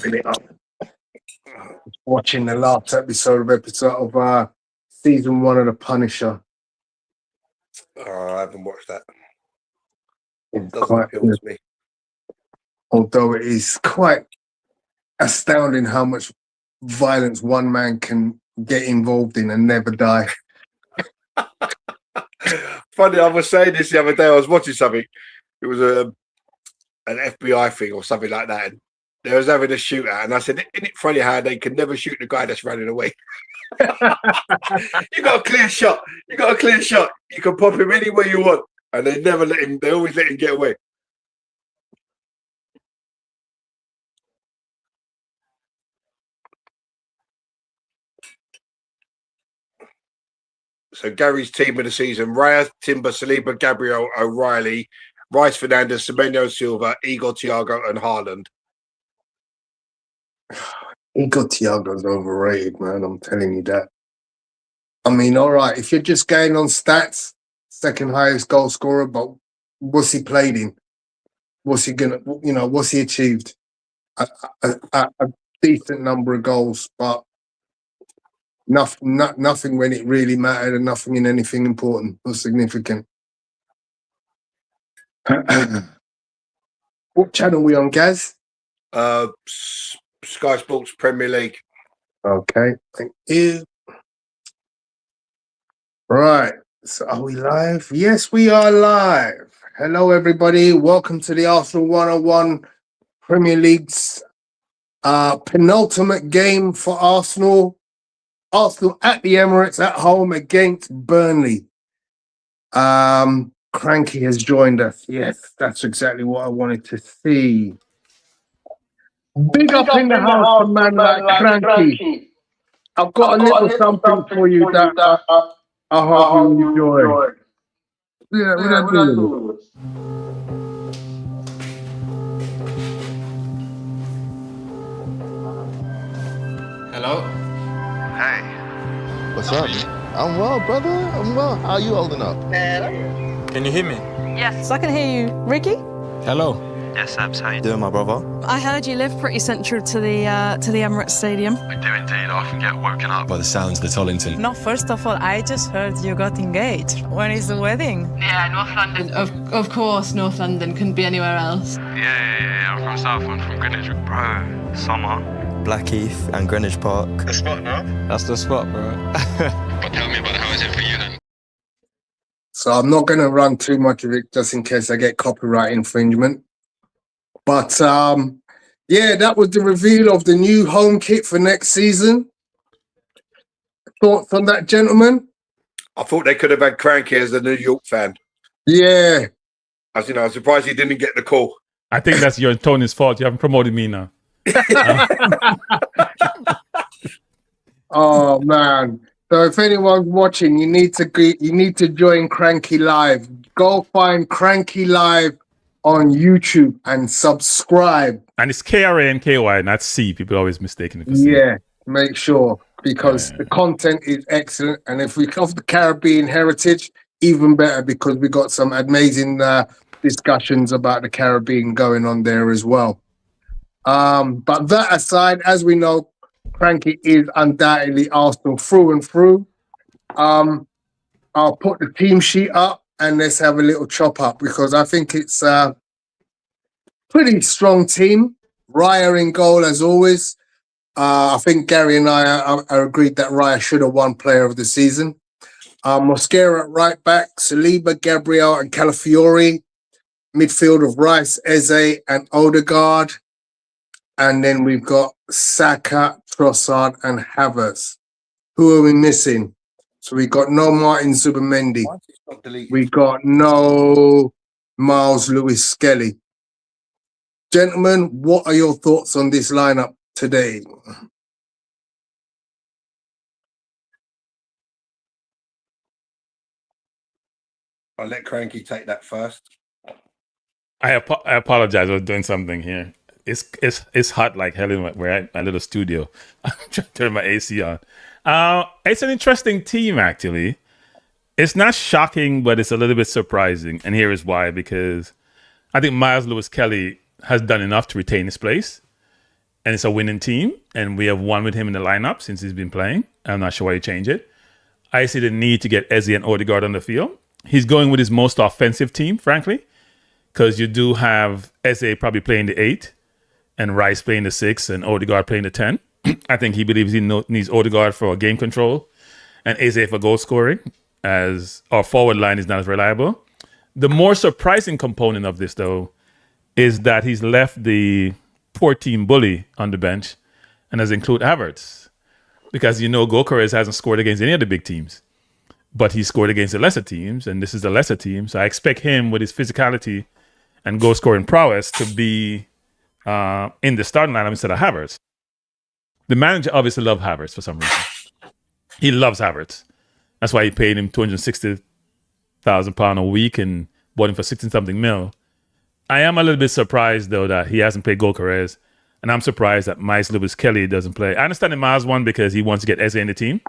open it up. Watching the last episode of season 1 of The Punisher. Oh, I haven't watched that. It's Doesn't quite appeal good. to me. Although it is quite astounding how much violence one man can get involved in and never die. Funny, I was saying this the other day. I was watching something. It was an FBI thing or something like that. And they was having a shootout, and I said, "Isn't it funny how they can never shoot the guy that's running away? You got a clear shot. You got a clear shot. You can pop him anywhere you want, and they never let him. They always let him get away." So Gary's team of the season: Raya, Timber, Saliba, Gabriel, O'Reilly, Rice, Fernandez, Semenyo, Silva, Igor, Thiago, and Haaland. Igor Thiago's overrated, man. I'm telling you that. I mean, all right, if you're just going on stats, second highest goal scorer, but what's he played in? What's he gonna? What's he achieved? A decent number of goals, but nothing when it really mattered, and nothing in anything important or significant. What channel are we on, Gaz? Sky Sports Premier League. Okay, thank you. Right, so are we live? Yes, we are live. Hello, everybody. Welcome to the Arsenal 101 Premier League's penultimate game for Arsenal. Arsenal at the Emirates at home against Burnley. Cranky has joined us. Yes, that's exactly what I wanted to see. Big up in the house, a man like Cranky. I've got a little something for you that I hope you enjoy. Yeah, we're doing it. Hello? Hey. What's up? I'm well, brother. I'm well. How are you holding up? Can you hear me? Yes, I can hear you. Ricky? Hello? Yes, Abs, how you doing, my brother? I heard you live pretty central to the Emirates Stadium. I do indeed. I often get woken up by the sounds of the Tollington. No, first of all, I just heard you got engaged. When is the wedding? Yeah, North London. Of course, North London. Couldn't be anywhere else. Yeah. I'm from South. I'm from Greenwich. Bro, summer. Blackheath and Greenwich Park. The spot now? That's the spot, bro. But tell me about it. How is it for you then? So I'm not going to run too much of it just in case I get copyright infringement. But yeah, that was the reveal of the new home kit for next season. Thoughts on that, gentlemen? I thought they could have had Cranky as the New York fan. Yeah. As you know, I'm surprised he didn't get the call. I think that's your Tony's fault. You haven't promoted me now. Oh man. So if anyone's watching, you need to join Cranky Live. Go find Cranky Live on YouTube and subscribe. And it's KRANKY, not C. People always mistaken it for C. Yeah, make sure, because the content is excellent. And if we cover the Caribbean heritage, even better, because we got some amazing discussions about the Caribbean going on there as well. But that aside, as we know, Cranky is undoubtedly Arsenal through and through. I'll put the team sheet up and let's have a little chop up, because I think it's a pretty strong team. Raya in goal as always. I think Gary and I are agreed that Raya should have won Player of the Season. Mosquera at right back, Saliba, Gabriel, and Calafiori. Midfield of Rice, Eze, and Odegaard. And then we've got Saka, Trossard, and Havertz. Who are we missing? So we got no Martin Zubimendi. We got no Miles Lewis Skelly. Gentlemen, what are your thoughts on this lineup today? I'll let Cranky take that first. I apologize. I was doing something here. It's hot like hell in my little studio. I'm trying to turn my AC on. It's an interesting team, actually. It's not shocking, but it's a little bit surprising. And here is why, because I think Miles Lewis Kelly has done enough to retain his place. and it's a winning team, and we have won with him in the lineup since he's been playing. I'm not sure why he changed it. I see the need to get Eze and Odegaard on the field. He's going with his most offensive team, frankly, because you do have Eze probably playing the 8 and Rice playing the 6 and Odegaard playing the 10. I think he believes he needs Odegaard for game control and Eze for goal scoring, as our forward line is not as reliable. The more surprising component of this, though, is that he's left the poor team bully on the bench and has included Havertz. Because Gyökeres hasn't scored against any of the big teams, but he scored against the lesser teams, and this is the lesser team. So I expect him, with his physicality and goal scoring prowess, to be in the starting lineup instead of Havertz. The manager obviously loves Havertz for some reason. He loves Havertz. That's why he paid him £260,000 a week and bought him for 16-something mil. I am a little bit surprised, though, that he hasn't played Gyökeres. And I'm surprised that Miles Lewis-Kelly doesn't play. I understand that Miles won because he wants to get Eze in the team.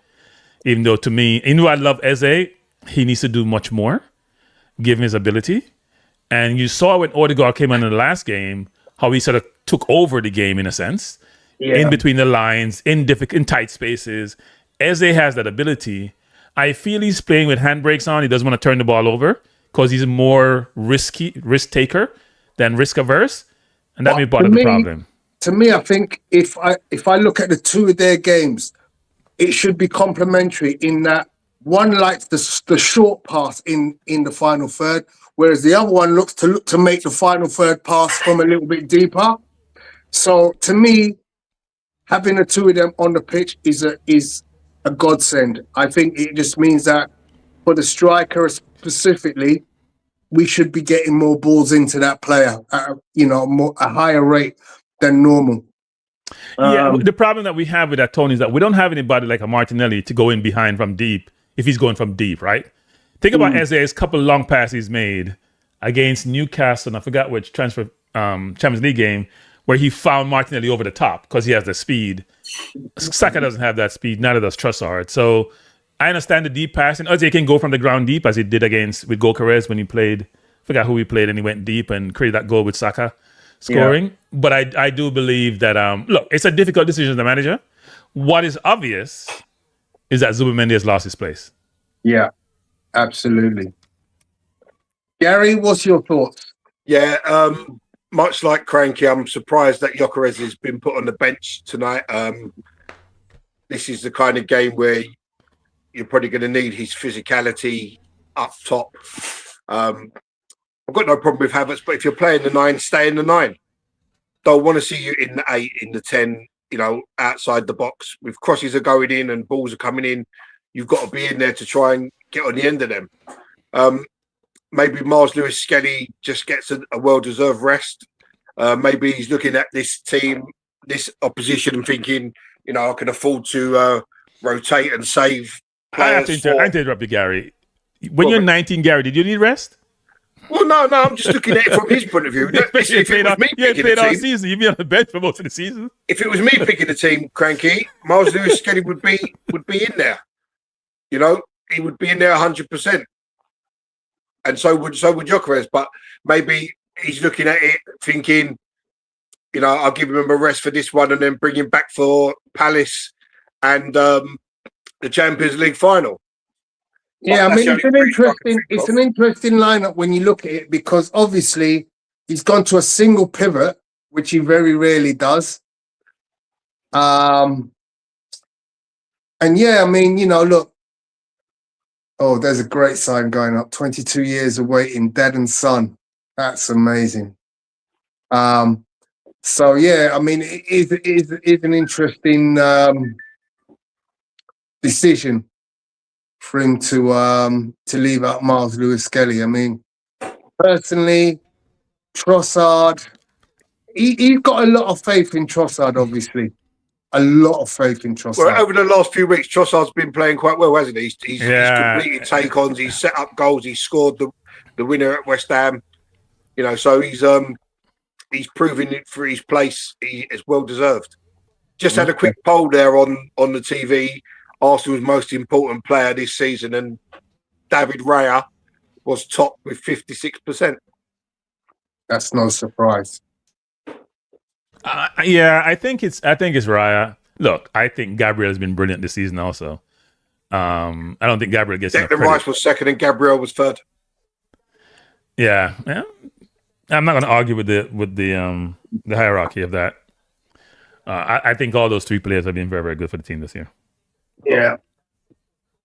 Even though, to me, I love Eze, he needs to do much more, given his ability. And you saw when Odegaard came on in the last game, how he sort of took over the game in a sense. Yeah. In between the lines, in tight spaces. Eze has that ability. I feel he's playing with handbrakes on. He doesn't want to turn the ball over because he's more risk taker than risk averse. And that may be part of the problem. To me, I think if I look at the two of their games, it should be complementary in that one likes the short pass in the final third, whereas the other one looks to make the final third pass from a little bit deeper. So to me, having the two of them on the pitch is a godsend. I think it just means that for the striker specifically, we should be getting more balls into that player at a higher rate than normal. Yeah, the problem that we have with that, Tony, is that we don't have anybody like a Martinelli to go in behind from deep if he's going from deep, right? Think about Eze's couple of long passes he's made against Newcastle, and I forgot which Champions League game, where he found Martinelli over the top because he has the speed. Saka doesn't have that speed, neither does Trossard. So I understand the deep passing. Eze can go from the ground deep, as he did with Gyökeres when he played, forgot who he played, and he went deep and created that goal with Saka scoring. Yeah. But I do believe that, look, it's a difficult decision as the manager. What is obvious is that Zubimendi has lost his place. Yeah, absolutely. Gary, what's your thoughts? Yeah, much like Cranky, I'm surprised that Gyökeres has been put on the bench tonight. This is the kind of game where you're probably going to need his physicality up top. I've got no problem with Havertz, but if you're playing the 9, stay in the 9. Don't want to see you in the 8, in the 10, outside the box. With crosses are going in and balls are coming in, you've got to be in there to try and get on the end of them. Maybe Miles Lewis-Skelly just gets a well-deserved rest. Maybe he's looking at this team, this opposition, and thinking, I can afford to rotate and save players. I have to interrupt you, Gary. When you're 19, Gary, did you need rest? Well, no, I'm just looking at it from his point of view. If it was me picking the team, season, you'd be on the bench for most of the season. If it was me picking the team, Cranky, Miles Lewis-Skelly would be in there. He would be in there 100%. And so would Gyökeres, but maybe he's looking at it thinking, I'll give him a rest for this one and then bring him back for Palace and the Champions League final. Yeah, I mean, it's an interesting lineup when you look at it, because obviously he's gone to a single pivot, which he very rarely does. And yeah, I mean, look. Oh, there's a great sign going up. 22 years of waiting, dad and son. That's amazing. So yeah, I mean, it is an interesting decision for him to leave out Miles Lewis-Skelly. I mean, personally, Trossard, he's got a lot of faith in Trossard, obviously. A lot of faith in Trossard. Well, over the last few weeks, Trossard's been playing quite well, hasn't he? He's completed take-ons, he's set up goals, he's scored the winner at West Ham. So he's proving it for his place. He is well deserved. Just had a quick poll there on the TV. Arsenal's most important player this season, and David Raya was top with 56%. That's no surprise. Yeah, I think it's Raya. Look, I think Gabriel has been brilliant this season also. I don't think Gabriel gets enough Declan credit. Rice was second and Gabriel was third. Yeah. I'm not going to argue with the hierarchy of that. I think all those three players have been very, very good for the team this year. Yeah.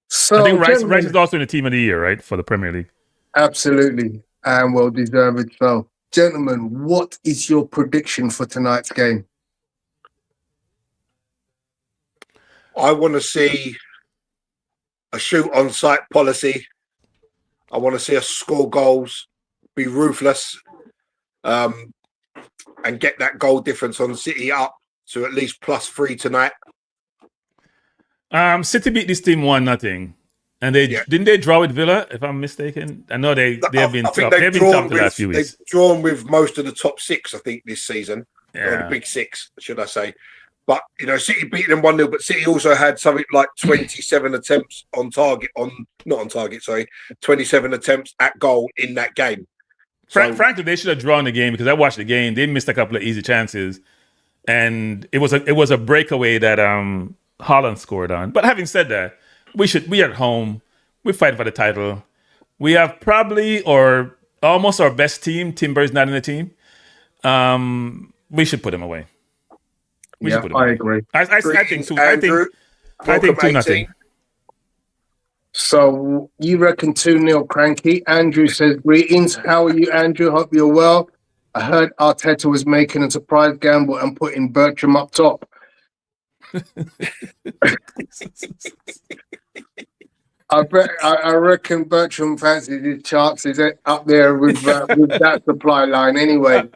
So I think Rice gentlemen, is also in the team of the year, right, for the Premier League. absolutely, and well deserved. So, gentlemen, what is your prediction for tonight's game? I want to see a shoot on sight policy. I want to see us score goals, be ruthless, and get that goal difference on City up to at least +3 tonight. City beat this team 1-0, and didn't they draw with Villa, if I'm mistaken? I know they have been tough. They've been tough the last few weeks. They've drawn with most of the top six, I think, this season. Or Yeah. the big six, should I say. But, City beat them 1-0, but City also had something like 27 attempts on target, 27 attempts at goal in that game. Frankly, they should have drawn the game because I watched the game. They missed a couple of easy chances, and it was a breakaway that Haaland scored on. But having said that, we are at home. We're fighting for the title. We have probably or almost our best team. Timber's not in the team. We should put him away. We should put him away. Agree. I think two. I think 2-0. So you reckon 2-0 Cranky. Andrew says, greetings. How are you, Andrew? Hope you're well. I heard Arteta was making a surprise gamble and putting Bertram up top. I reckon Bertram fancies his chances up there with that supply line anyway.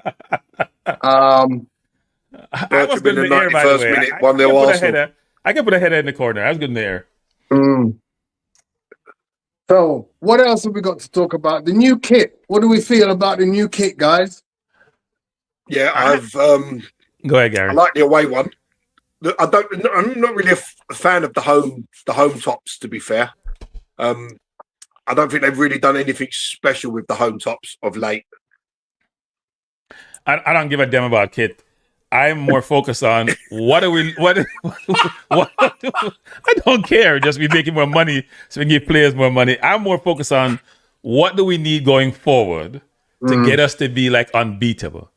I was good in the air, by the way. Minute, 1-0 Arsenal. I can put a header in the corner. I was good in the air. So, what else have we got to talk about? The new kit. What do we feel about the new kit, guys? Yeah, Go ahead, Gary. I like the away one. I'm not really a fan of the home tops, to be fair. I don't think they've really done anything special with the home tops of late. I don't give a damn about kit. I'm more focused on what I don't care. Just be making more money so we can give players more money. I'm more focused on what do we need going forward to get us to be like unbeatable,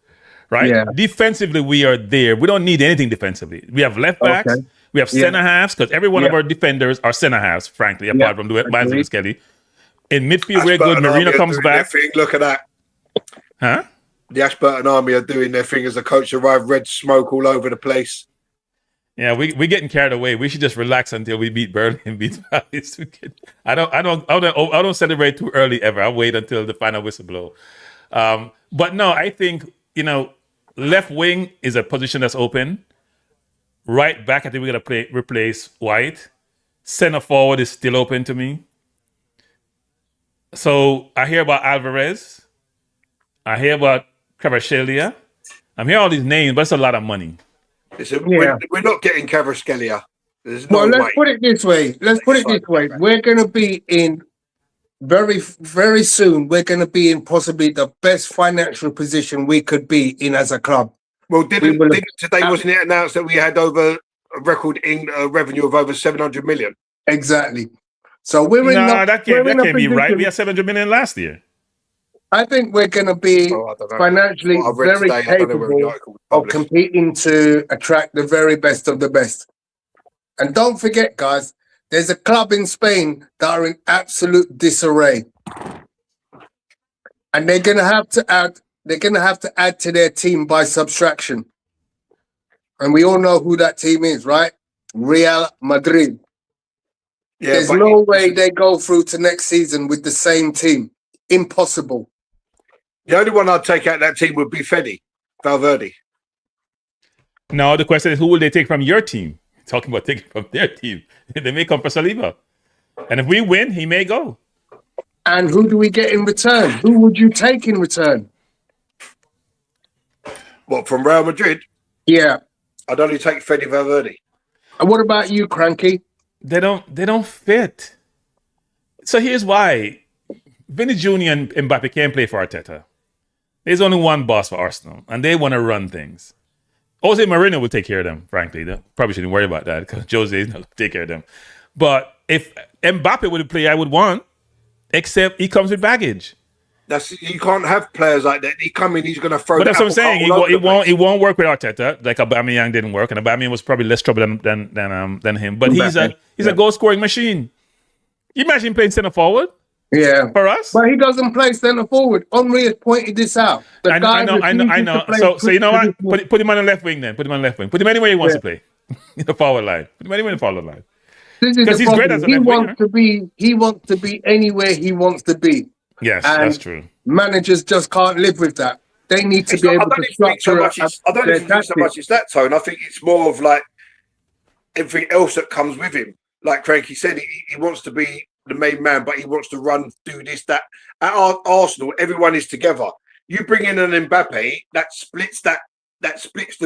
right? Yeah. Defensively, we are there. We don't need anything defensively. We have left backs. Okay. We have center halves because every one of our defenders are center halves, frankly, apart from the Manchester Kelly. In midfield, we're good. Marino comes back. Look at that. Huh? The Ashburton Army are doing their thing as the coach arrived, red smoke all over the place. Yeah, we're getting carried away. We should just relax until we beat Burnley and beat Palace. I don't celebrate too early ever. I'll wait until the final whistle blow. But no, I think left wing is a position that's open. Right back, I think we're gonna replace White. Center forward is still open to me. So I hear about Alvarez. I hear about Kvaratskhelia. I'm hearing all these names, but it's a lot of money. Listen, we're not getting Kvaratskhelia. There's no way. Let's put it this way. We're going to be in very, very soon. We're going to be in possibly the best financial position we could be in as a club. Well, today wasn't it announced that we had over a record revenue of over 700 million? Exactly. So we're in. That can't be right. We had 700 million last year. I think we're going to be financially very capable of competing to attract the very best of the best. And don't forget, guys, there's a club in Spain that are in absolute disarray, and they're going to have to add. They're going to have to add to their team by subtraction. And we all know who that team is, right? Real Madrid. Yeah, there's no way they go through to next season with the same team. Impossible. The only one I'd take out that team would be Valverde. No, the question is, who will they take from your team? Talking about taking from their team. They may come for Saliba. And if we win, he may go. And who do we get in return? Who would you take in return? What, from Real Madrid? Yeah. I'd only take Fede Valverde. And what about you, Cranky? They don't fit. So here's why. Vinny Jr. and Mbappe can't play for Arteta. There's only one boss for Arsenal, and they want to run things. Jose Mourinho will take care of them, frankly. They probably shouldn't worry about that because Jose is not going to take care of them. But if Mbappe would play, I would want, except he comes with baggage. You can't have players like that. He come in, he's going to throw. But that's what I'm saying. He won't work with Arteta. Like Aubameyang didn't work, and Aubameyang was probably less trouble than him. But he's a goal scoring machine. You imagine playing centre forward? Yeah, for us. But he doesn't play centre forward. Henry has pointed this out. I know. So you know what? Put him on the left wing then. Put him on the left wing. Put him anywhere he wants to play. In the forward line. Put him anywhere in the forward line. Because he's great as a left winger. He wants to be anywhere he wants to be. Yes, that's true. Managers just can't live with that. They need to be able to structure. I don't even think so much it's that tone. I think it's more of like everything else that comes with him. Like Frankie said, he wants to be the main man, but he wants to run, do this, that. At Arsenal, everyone is together. You bring in an Mbappe, that splits the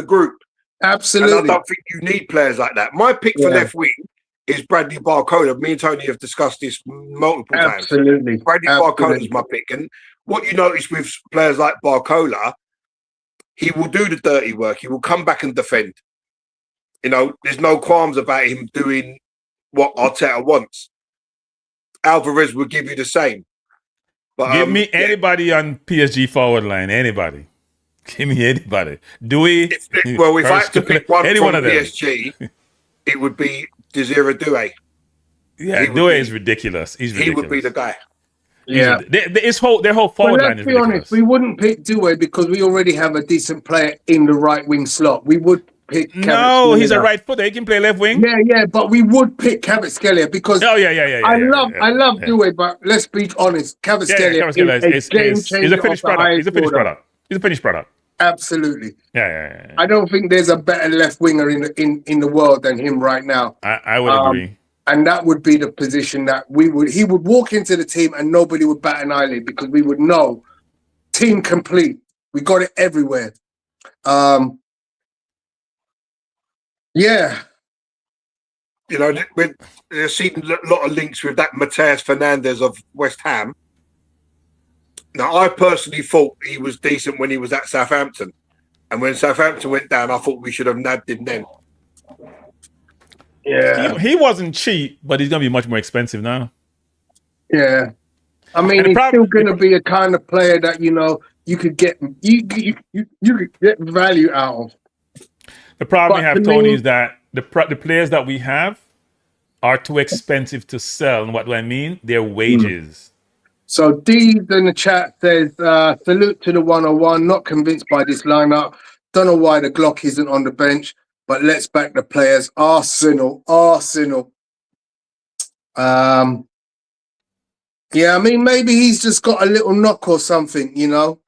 group. Absolutely. And I don't think you need players like that. My pick for left wing is Bradley Barcola. Me and Tony have discussed this multiple times. Absolutely. Bradley Barcola is my pick. And what you notice with players like Barcola, he will do the dirty work. He will come back and defend. You know, there's no qualms about him doing what Arteta wants. Alvarez will give you the same. But, give me anybody on PSG forward line. Anybody. Give me anybody. If I had to pick one from PSG, it would be Desire Doué. Yeah, Doué is ridiculous. He would be the guy. Yeah. Their whole forward line is ridiculous. Let's be honest, we wouldn't pick Doué because we already have a decent player in the right wing slot. We would pick No, he's a right footer. He can play left wing. Yeah, but we would pick Kvaratskhelia because I love Doué, but let's be honest, Kvaratskhelia is a game changer. He's a finished product. He's a finished product. Absolutely. Yeah. I don't think there's a better left winger in the world than him right now. I would agree. And that would be the position that he would walk into the team and nobody would bat an eyelid because we would know team complete. We got it everywhere. Yeah. You know, we've seen a lot of links with that Mateus Fernandes of West Ham. Now, I personally thought he was decent when he was at Southampton. And when Southampton went down, I thought we should have nabbed him then. Yeah. He wasn't cheap, but he's going to be much more expensive now. Yeah. I mean, he's still going to be a kind of player that, you know, you could get value out of. The problem we have, Tony, is that the players that we have are too expensive to sell. And what do I mean? Their wages. So D in the chat says, salute to the 101. Not convinced by this lineup. Don't know why the Glock isn't on the bench, but let's back the players. Arsenal. Yeah, I mean, maybe he's just got a little knock or something, you know,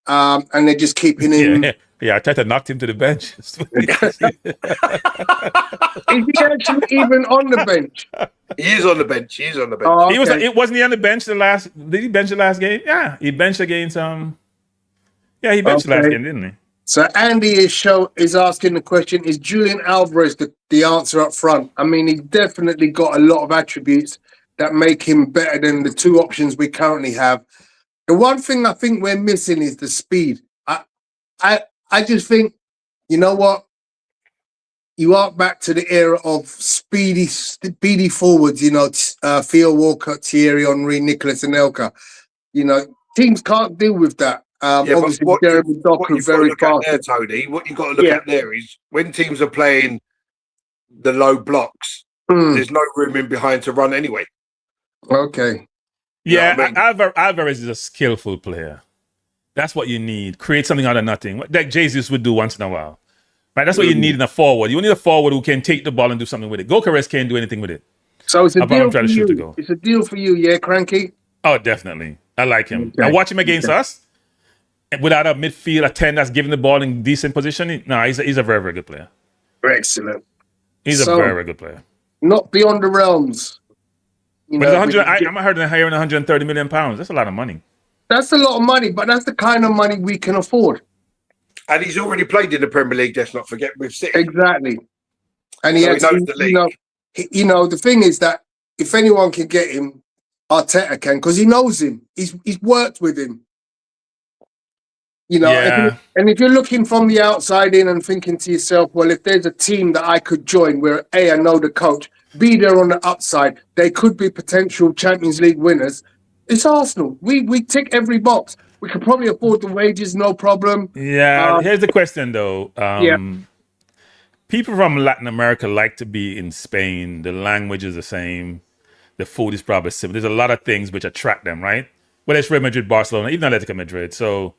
and they're just keeping him. Yeah, Arteta knocked him to the bench. Is he actually even on the bench? He is on the bench. Oh, okay. He wasn't he on the bench did he bench the last game? Yeah, he benched against he benched the last game, didn't he? So Andy is asking the question, is Julian Alvarez the answer up front? I mean, he's definitely got a lot of attributes that make him better than the two options we currently have. The one thing I think we're missing is the speed. I just think, you know what? You are back to the era of speedy forwards, you know, Theo Walcott, Thierry Henry, Nicolas Anelka. You know, teams can't deal with that. Obviously, Jeremy Doku very fast. There, Tony, what you've got to look at there is when teams are playing the low blocks, there's no room in behind to run anyway. Okay. Yeah, you know what I mean? Alvarez is a skillful player. That's what you need. Create something out of nothing. Like Jesus would do once in a while. Right? That's what you need in a forward. You need a forward who can take the ball and do something with it. Gokares can't do anything with it. So it's a deal for you. It's a deal for you, yeah, Cranky? Oh, definitely. I like him. Okay. I watch him against us. Without a midfield, a 10 that's giving the ball in decent position. He's a very, very good player. Excellent. He's a very, very good player. Not beyond the realms. You know, I'm heard they're hiring £130 million. That's a lot of money. That's a lot of money, but that's the kind of money we can afford. And he's already played in the Premier League, let's not forget, with City. Exactly. And he knows the league. You know, the thing is that if anyone can get him, Arteta can, because he knows him. He's worked with him. You know, Yeah. and if you're looking from the outside in and thinking to yourself, well, if there's a team that I could join where A, I know the coach, B, they're on the upside, they could be potential Champions League winners, it's Arsenal. We tick every box. We could probably afford the wages, no problem. Yeah. Here's the question, though. Yeah. People from Latin America like to be in Spain. The language is the same. The food is probably similar. There's a lot of things which attract them, right? Whether it's Real Madrid, Barcelona, even Atletico Madrid. So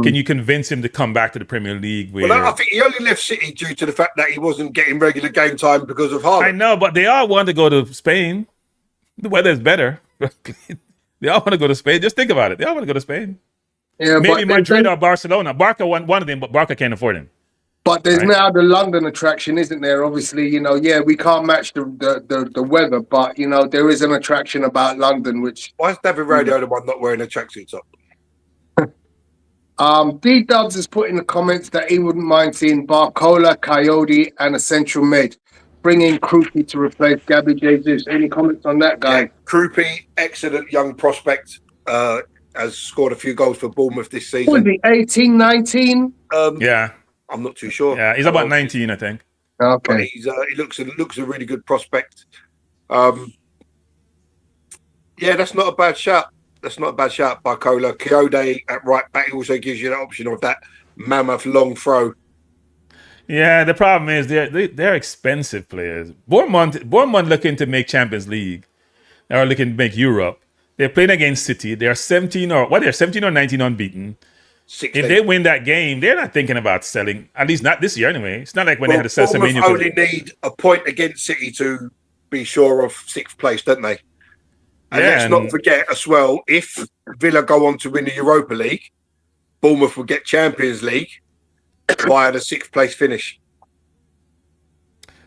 can you convince him to come back to the Premier League? Where... Well, I think he only left City due to the fact that he wasn't getting regular game time because of Haaland. I know, but they all want to go to Spain. The weather is better. They all want to go to Spain. Just think about it. They all want to go to Spain. Yeah, Maybe Madrid or Barcelona. Barca one of them, but Barca can't afford him. But there's Right. now the London attraction, isn't there? Obviously, you know, yeah, we can't match the weather, but, you know, there is an attraction about London, which... Why is David Radio the one not wearing a tracksuit top? D-Dubs has put in the comments that he wouldn't mind seeing Barcola, Coyote, and a central mid. Bring in Krupi to replace Gabby Jesus. Any comments on that, guy? Yeah, Krupi, excellent young prospect, has scored a few goals for Bournemouth this What is season. he, 18, 19? Yeah. I'm not too sure. Yeah. He's about 19, I think. But Okay. he looks a really good prospect. Yeah, that's not a bad shout. That's not a bad shout by Cola. Coyote at right back also gives you the option of that mammoth long throw. Yeah, the problem is they're expensive players. Bournemouth looking to make Champions League. They're looking to make Europe. They're playing against City. They're 17 or 19 unbeaten. 16. If they win that game, they're not thinking about selling. At least not this year, anyway. It's not like when they had to sell Bournemouth Semenyo. only need a point against City to be sure of sixth place, don't they? And Yeah, let's not forget as well, if Villa go on to win the Europa League, Bournemouth will get Champions League via the sixth place finish.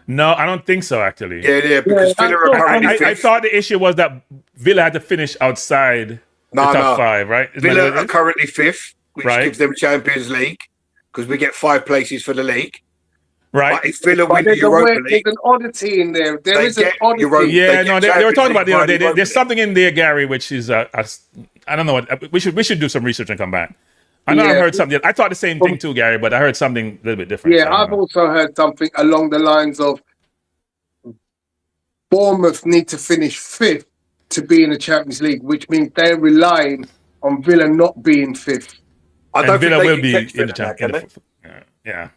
No, I don't think so, actually. Yeah, because Villa are currently I fifth. thought the issue was that Villa had to finish outside the top five, right? Isn't that Villa what it are is? currently fifth, which Right. gives them Champions League because we get 5 places for the league. Right. But if Villa But win the there's, Europa there's League, an oddity in there. There They is an get oddity. Europa- Yeah, they no, get they were Champions talking about League via the Europa there's League. something in there, Gary, which is I don't know what we should do some research and come back. I know I Yeah. heard something. I thought the same thing too, Gary, but I heard something a little bit different. Yeah, so I don't I've know. also heard something along the lines of Bournemouth need to finish fifth to be in the Champions League, which means they're relying on Villa not being fifth, I And don't think Villa they will can be catch in the Villa now, Champions. can they? Yeah.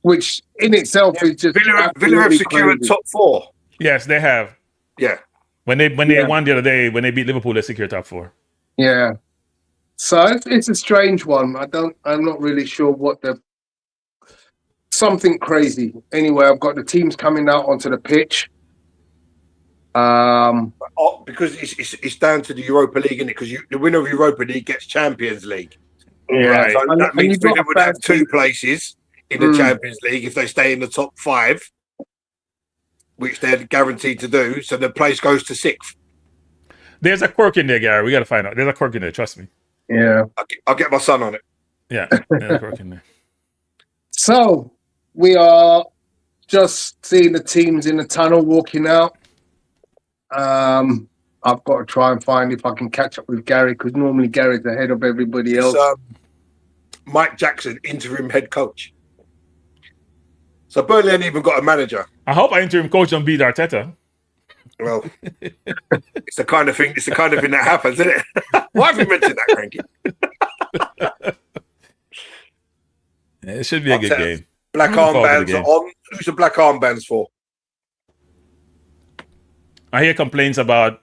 which in itself is just Villa have absolutely secured crazy. top 4. Yes, they have. Yeah. When they Yeah. won the other day, when they beat Liverpool, they secured top 4. Yeah. So it's a strange one. I'm not really sure what something crazy. Anyway, I've got the teams coming out onto the pitch. Because it's down to the Europa League, isn't it? Because the winner of Europa League gets Champions League. Right. So And- that and means you've got Villa a would have fancy- 2 places in the Champions League if they stay in the top 5, which they're guaranteed to do. So the place goes to 6th. There's a quirk in there, Gary. We got to find out. There's a quirk in there. Trust me. Yeah. I'll get my son on it. Yeah, there's a quirk in there. So we are just seeing the teams in the tunnel walking out. I've got to try and find if I can catch up with Gary because normally Gary's ahead of everybody else. It's Mike Jackson, interim head coach. So Burnley ain't even got a manager. I hope our interim coach don't beat Arteta. Well, it's the kind of thing that happens, isn't it? Why have you mentioned that, Cranky? Yeah, it should be a good game. Black Looking forward to armbands the are game. on. Who's the black armbands for? I hear complaints about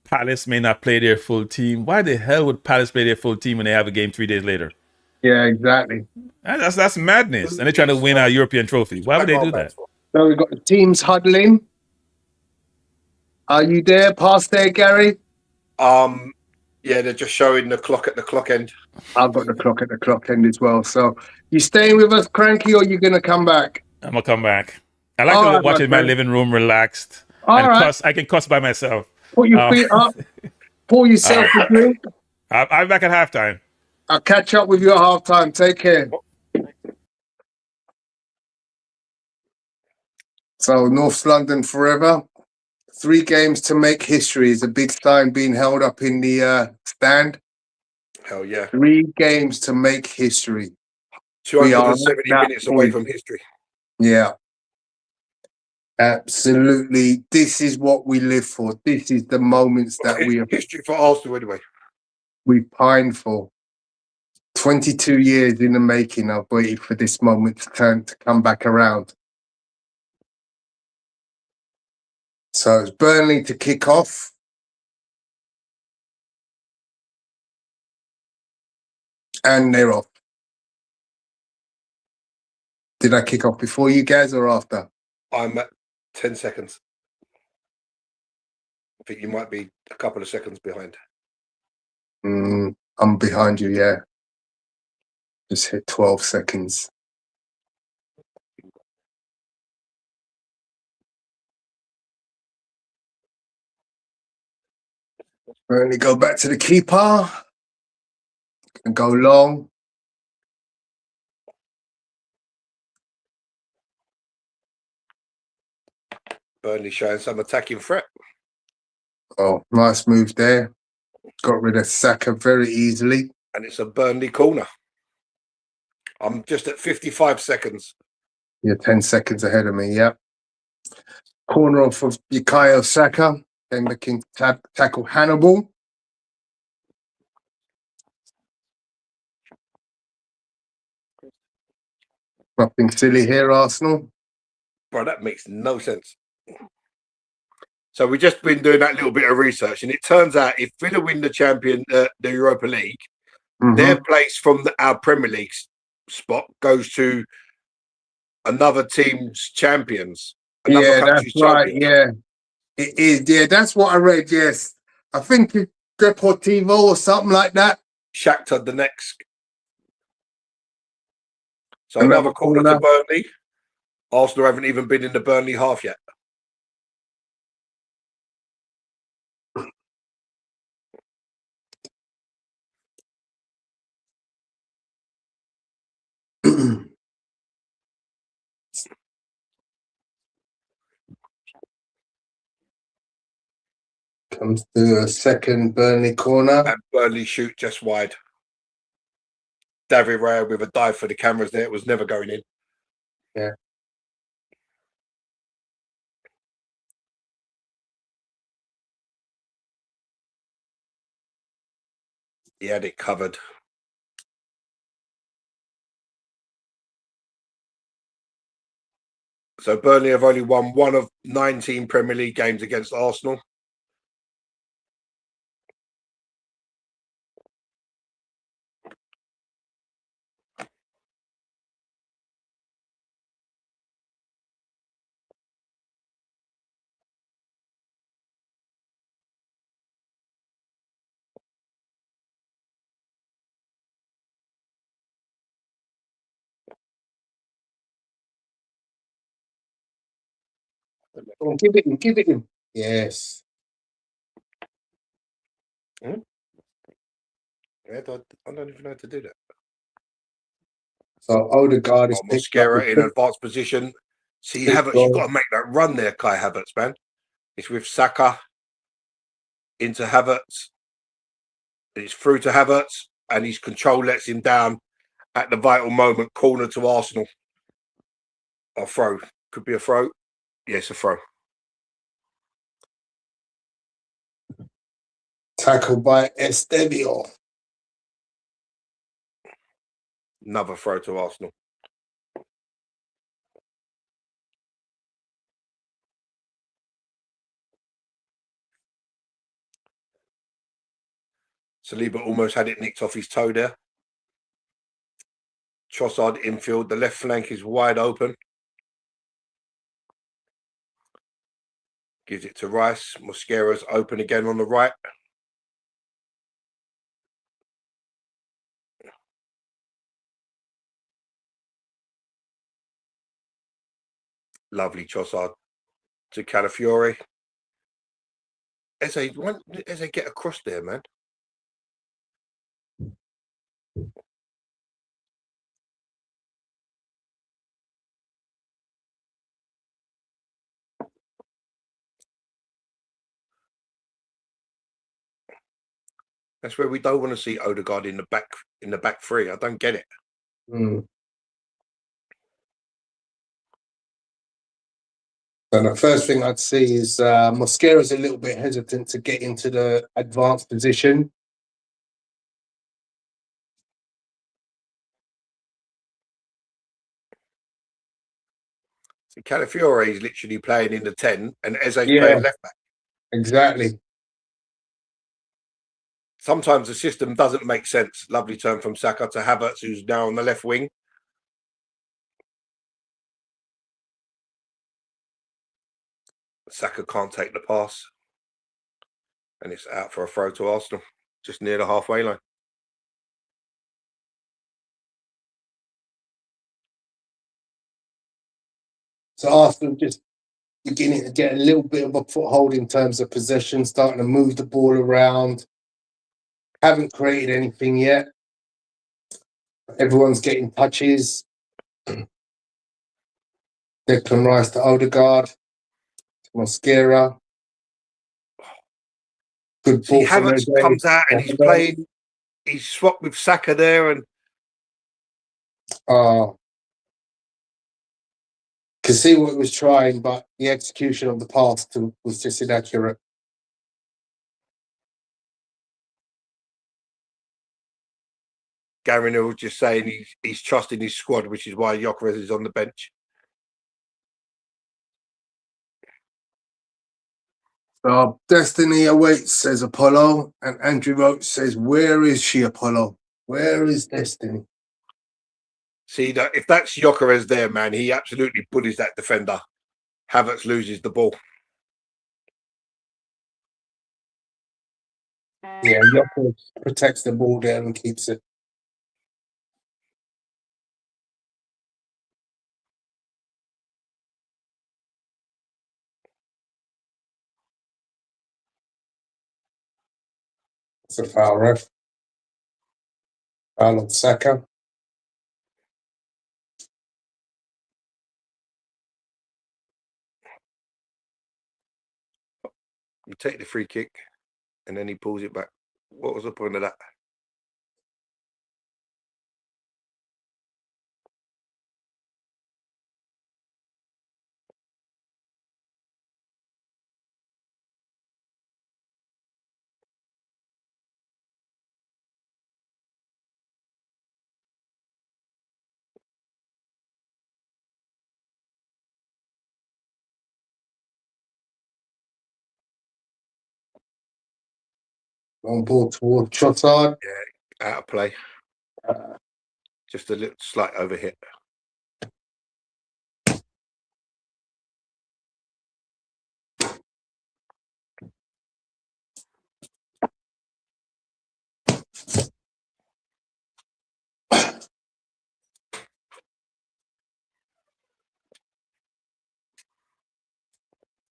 Palace may not play their full team. Why the hell would Palace play their full team when they have a game 3 days later? Yeah, exactly. That's madness. And they're trying to win a European trophy. Why would they do that? So we've got the teams huddling. Are you there? Past there, Gary? Yeah, they're just showing the clock at the clock end. I've got the clock at the clock end as well. So you staying with us, Cranky, or you going to come back? I'm going to come back. I like All to right, watch my it in my friend. living room, relaxed. All and right. cuss. I can cuss by myself. Put your feet up. Pour yourself a drink. I'm back at halftime. I'll catch up with you at halftime. Take care. So North London forever. 3 games to make history is a big sign being held up in the stand. Hell yeah. 3 games to make history. We are at 270 that minutes away point. from history. Yeah. Absolutely. This is what we live for. This is the moments that History for Arsenal anyway. we pine for. 22 years in the making. I've waited for this moment to come back around. So it's Burnley to kick off. And they're off. Did I kick off before you guys or after? I'm at 10 seconds. I think you might be a couple of seconds behind. I'm behind you, yeah. Just hit 12 seconds. Burnley go back to the keeper. And go long. Burnley showing some attacking threat. Oh, nice move there. Got rid of Saka very easily. And it's a Burnley corner. I'm just at 55 seconds. You're 10 seconds ahead of me, yeah. Corner off of Bukayo Saka. Then looking to tackle Hannibal. Nothing silly here, Arsenal. Bro, that makes no sense. So we've just been doing that little bit of research, and it turns out if Villa win the Europa League, their place from our Premier League spot goes to another team's champions. Yeah, that's right. Yeah, it is. Yeah, that's what I read. Yes, I think it's Deportivo or something like that. Shakhtar the next. So another corner to Burnley. Arsenal haven't even been in the Burnley half yet. Comes to a second Burnley corner. And Burnley shoot just wide. David Raya with a dive for the cameras there. It was never going in. Yeah. He had it covered. So Burnley have only won 1 of 19 Premier League games against Arsenal. Oh, give it in. Yes. I don't even know how to do that. So Odegaard is Mosquera in advanced position. See, Havertz, you've got to make that run there, Kai Havertz, man. It's with Saka into Havertz. It's through to Havertz, and his control lets him down at the vital moment. Corner to Arsenal. A throw. Could be a throw. Yes, a throw. Tackled by Estevio. Another throw to Arsenal. Saliba almost had it nicked off his toe there. Trossard infield. The left flank is wide open. Gives it to Rice. Mosquera's open again on the right. Lovely Trossard to Calafiore. Eze, get across there, man. That's where we don't want to see Odegaard in the back three. I don't get it. Mm. And the first thing I'd see is Mosquera's a little bit hesitant to get into the advanced position. See, Calafiore is literally playing in the 10 and Eze's Yeah. playing left back. Exactly. Sometimes the system doesn't make sense. Lovely turn from Saka to Havertz, who's now on the left wing. Saka can't take the pass. And it's out for a throw to Arsenal, just near the halfway line. So Arsenal just beginning to get a little bit of a foothold in terms of possession, starting to move the ball around. Haven't created anything yet. Everyone's getting touches. Declan Rice to Odegaard, to Mosquera. Good ball. See, Havertz comes out and he's playing. He's swapped with Saka there, and can see what he was trying, but the execution of the pass was just inaccurate. Gary Neville just saying he's trusting his squad, which is why Gyökeres is on the bench. Destiny awaits, says Apollo, and Andrew Roach says, "Where is she, Apollo? Where is Destiny?" See, that if that's Gyökeres there, man, he absolutely bullies that defender. Havertz loses the ball. Yeah, Gyökeres protects the ball there and keeps it. It's a foul, ref. Foul on Saka. You take the free kick, and then he pulls it back. What was the point of that? On ball toward Trossard. Yeah, out of play. Just a little slight overhit.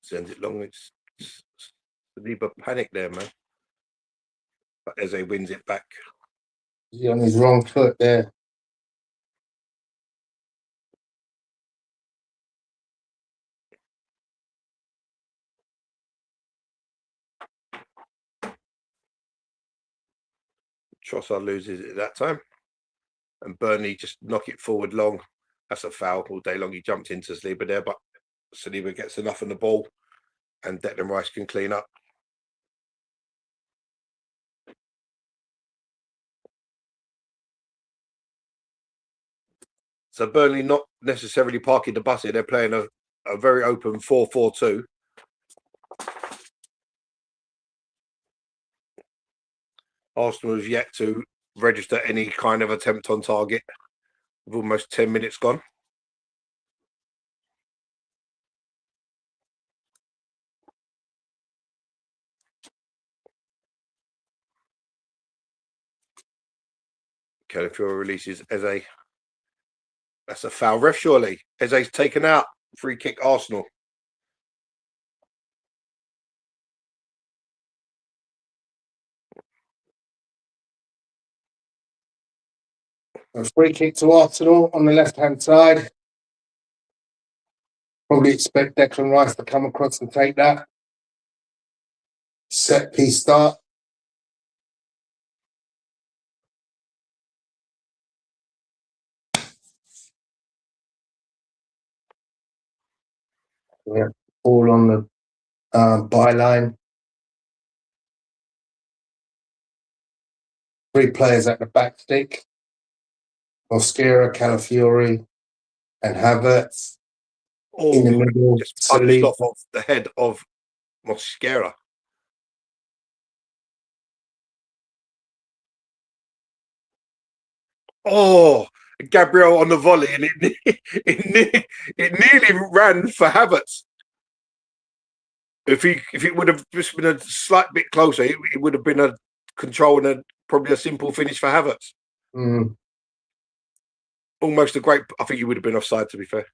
Sends it long. It's Saliba panic there, man. But Eze wins it back. He's on his wrong foot there. Trossard loses it at that time. And Burnley just knock it forward long. That's a foul all day long. He jumped into Saliba there, but Saliba gets enough on the ball and Declan Rice can clean up. So Burnley not necessarily parking the bus here. They're playing a very open 4-4-2. Arsenal has yet to register any kind of attempt on target with almost 10 minutes gone. Calafiore releases Eze. That's a foul, ref, surely. Eze's taken out. Free kick, Arsenal. A free kick to Arsenal on the left-hand side. Probably expect Declan Rice to come across and take that. Set piece start. Yeah, all on the byline. 3 players at the back stick. Mosquera, Calafiori, and Havertz. In the middle, just punched Saliba. off of the head of Mosquera. Oh, Gabriel on the volley, and it nearly ran for Havertz. If it would have just been a slight bit closer, it would have been a control and probably a simple finish for Havertz. Almost a great. I think he would have been offside, to be fair.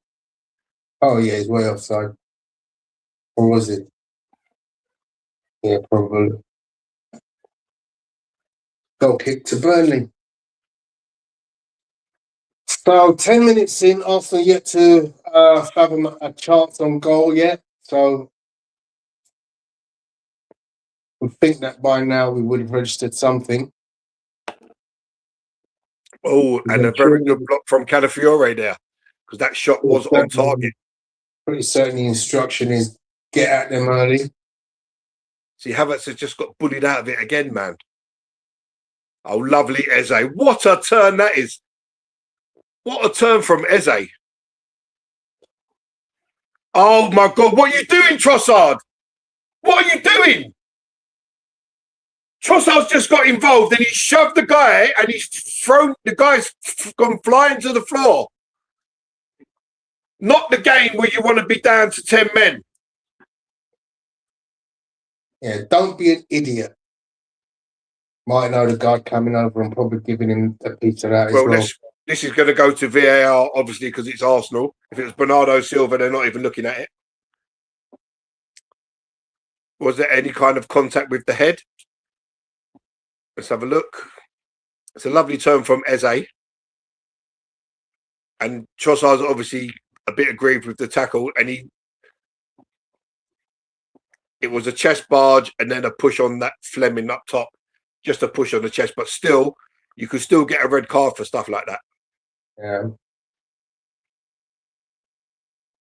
Oh yeah, he's way offside. Or was it? Yeah, probably. Goal kick to Burnley. So 10 minutes in, Arsenal yet to fathom a chance on goal yet. So we think that by now we would have registered something. Oh, and a very good block from Calafiore there, because that shot was on target. Pretty certain the instruction is get at them early. See, Havertz has just got bullied out of it again, man. Oh, lovely Eze. What a turn that is. What a turn from Eze. Oh, my God. What are you doing, Trossard? What are you doing? Trossard's just got involved and he shoved the guy and he's thrown, the guy's gone flying to the floor. Not the game where you want to be down to 10 men. Yeah, don't be an idiot. Might know the guy coming over and probably giving him a piece of that as well. This is going to go to VAR, obviously, because it's Arsenal. If it was Bernardo Silva, they're not even looking at it. Was there any kind of contact with the head? Let's have a look. It's a lovely turn from Eze. And Trossard's obviously a bit aggrieved with the tackle. And it was a chest barge and then a push on that Fleming up top. Just a push on the chest. But still, you could still get a red card for stuff like that. Yeah.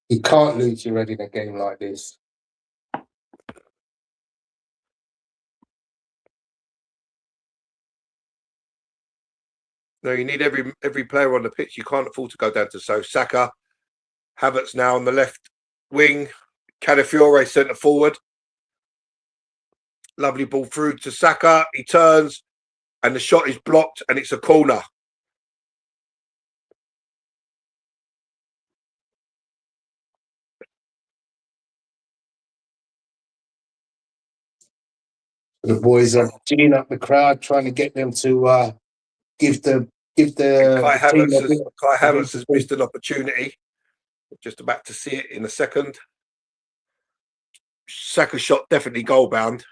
You can't lose your head in a game like this. No, you need every player on the pitch. You can't afford to go down to Saka. Havertz now on the left wing. Calafiore centre forward. Lovely ball through to Saka. He turns and the shot is blocked and it's a corner. The boys are ginning up the crowd, trying to get them to give the Kai team a bit. Havertz has missed an opportunity. Just about to see it in a second. Saka shot definitely goal bound.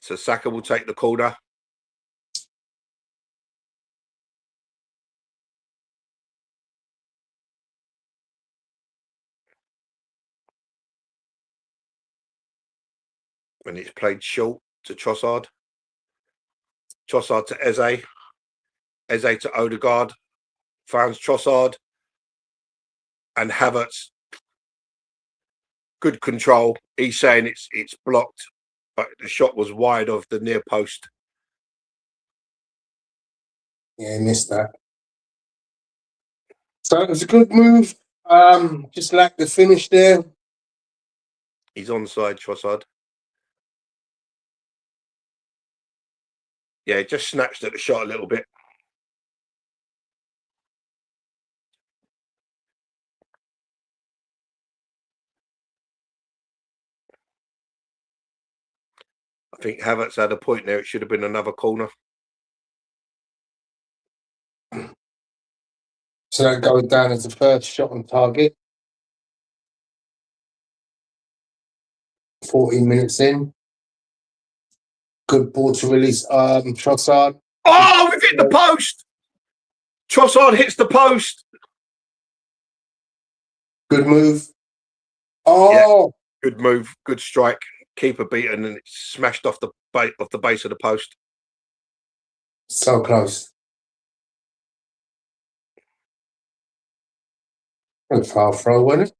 So Saka will take the corner. And it's played short to Trossard. Trossard to Eze. Eze to Odegaard. Finds Trossard. And Havertz. Good control. He's saying it's blocked, but the shot was wide of the near post. Yeah, he missed that. So it was a good move. Just lacked the finish there. He's onside, Trossard. Yeah, just snatched at the shot a little bit. I think Havertz had a point there. It should have been another corner. So that goes down as the first shot on target. 14 minutes in. Good ball to release Trossard. Oh, we've hit the post. Trossard hits the post. Good move. Oh, yeah, good move. Good strike. Keeper beaten and it's smashed off the base of the post. So close. And foul throw, wasn't it?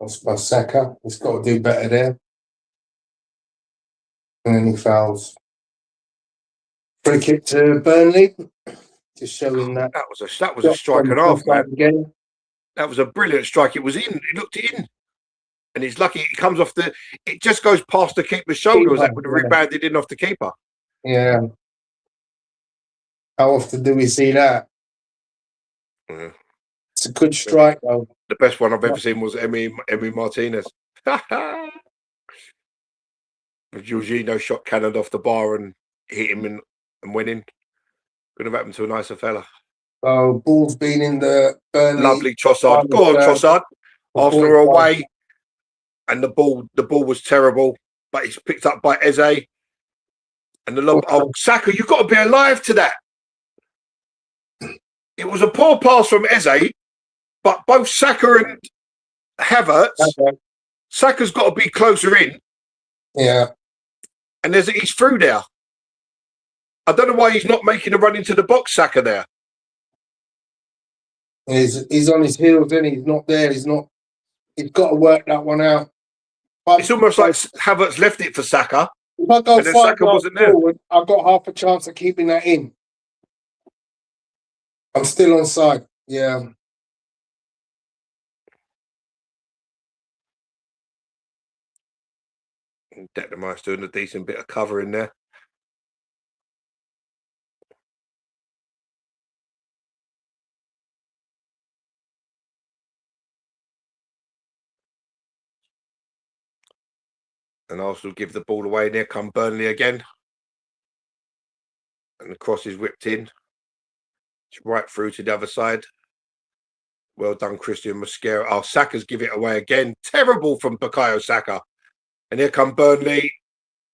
That's by Saka. He's got to do better there. And then he fouls. Free kick to Burnley. Just showing that. That was a strike and a half, man. Again. That was a brilliant strike. It was in. He looked in. And he's lucky it comes off the... It just goes past the keeper's shoulder. Was that would have rebounded in off the keeper? Yeah. How often do we see that? Yeah. It's a good strike, though. The best one I've ever seen was Emi Martinez. Jorginho shot cannoned off the bar and hit him and went in. Could have happened to a nicer fella. So, ball's been in the Burnley. Lovely Trossard. Go on, Trossard. Arsenal are away. And the ball was terrible. But it's picked up by Eze. And the Saka, you've got to be alive to that. It was a poor pass from Eze, but both Saka and Havertz, Saka's got to be closer in. Yeah. And he's through there. I don't know why he's not making a run into the box, Saka there. He's on his heels, and he's not there. He's got to work that one out. But it's almost like Havertz left it for Saka. If I go Saka wasn't there. Forward, I've got half a chance of keeping that in. I'm still on side. Yeah. Declan's doing a decent bit of cover in there. And Arsenal give the ball away. And here come Burnley again. And the cross is whipped in. It's right through to the other side. Well done, Christian Mosquera. Oh, Saka's give it away again. Terrible from Bukayo Saka. And here come Burnley.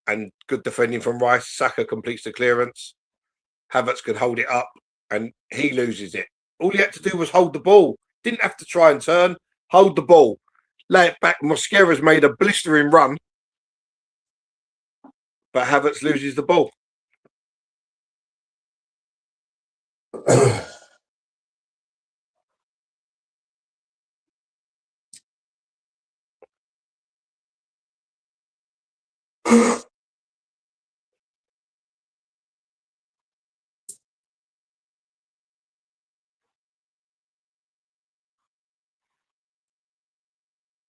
And good defending from Rice. Saka completes the clearance. Havertz could hold it up. And he loses it. All he had to do was hold the ball. Didn't have to try and turn. Hold the ball. Lay it back. Mosquera's made a blistering run. But Havertz loses the ball.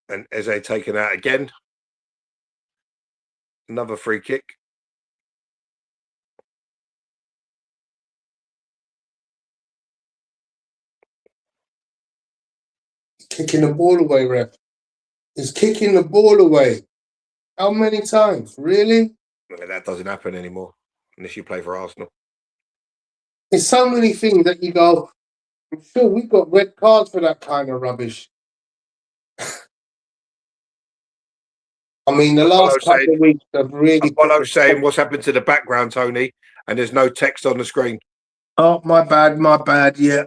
And Eze taken out again. Another free kick. Kicking the ball away, ref. He's kicking the ball away. How many times? Really? That doesn't happen anymore unless you play for Arsenal. There's so many things that you go, I'm sure we got red cards for that kind of rubbish. I mean, the last couple of weeks have really... Apollo's saying what's happened to the background, Tony, and there's no text on the screen. Oh, my bad, yeah.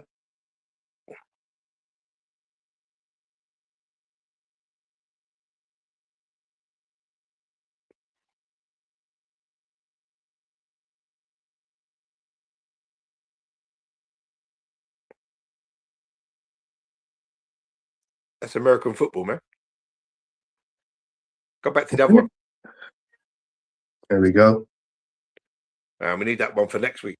That's American football, man. Go back to the other one. There we go. We need that one for next week.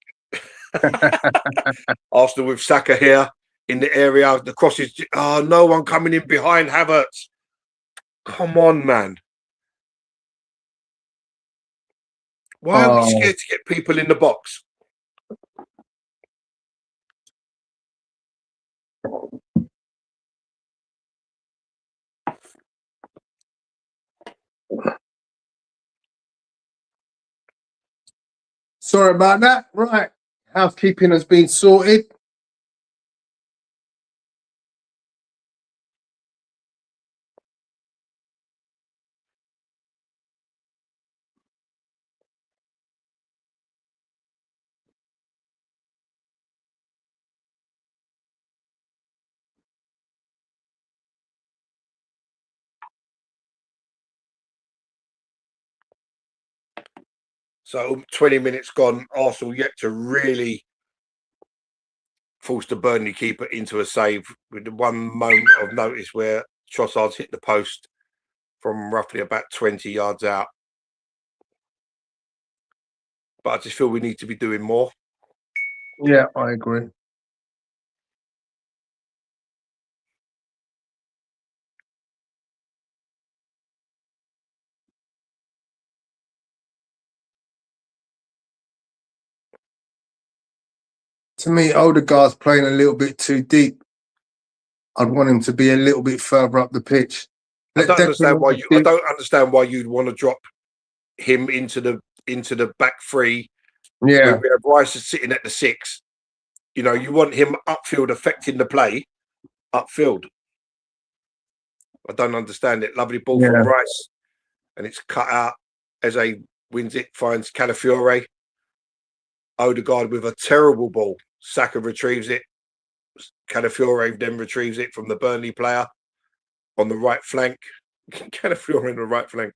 Arsenal with Saka here in the area. The cross is... Oh, no one coming in behind Havertz. Come on, man. Why are we scared to get people in the box? Sorry about that. Right. Housekeeping has been sorted. So 20 minutes gone, Arsenal yet to really force the Burnley keeper into a save with the one moment of notice where Trossard's hit the post from roughly about 20 yards out. But I just feel we need to be doing more. Yeah, I agree. To me, Odegaard's playing a little bit too deep. I'd want him to be a little bit further up the pitch. I don't understand why you'd want to drop him into the back three. Yeah, Where we have Rice sitting at the 6. You know, you want him upfield affecting the play upfield. I don't understand it. Lovely ball Yeah. from Rice, and it's cut out. Eze wins it, finds Calafiore. Odegaard with a terrible ball. Saka retrieves it. Calafiore then retrieves it from the Burnley player on the right flank. Calafiore in the right flank.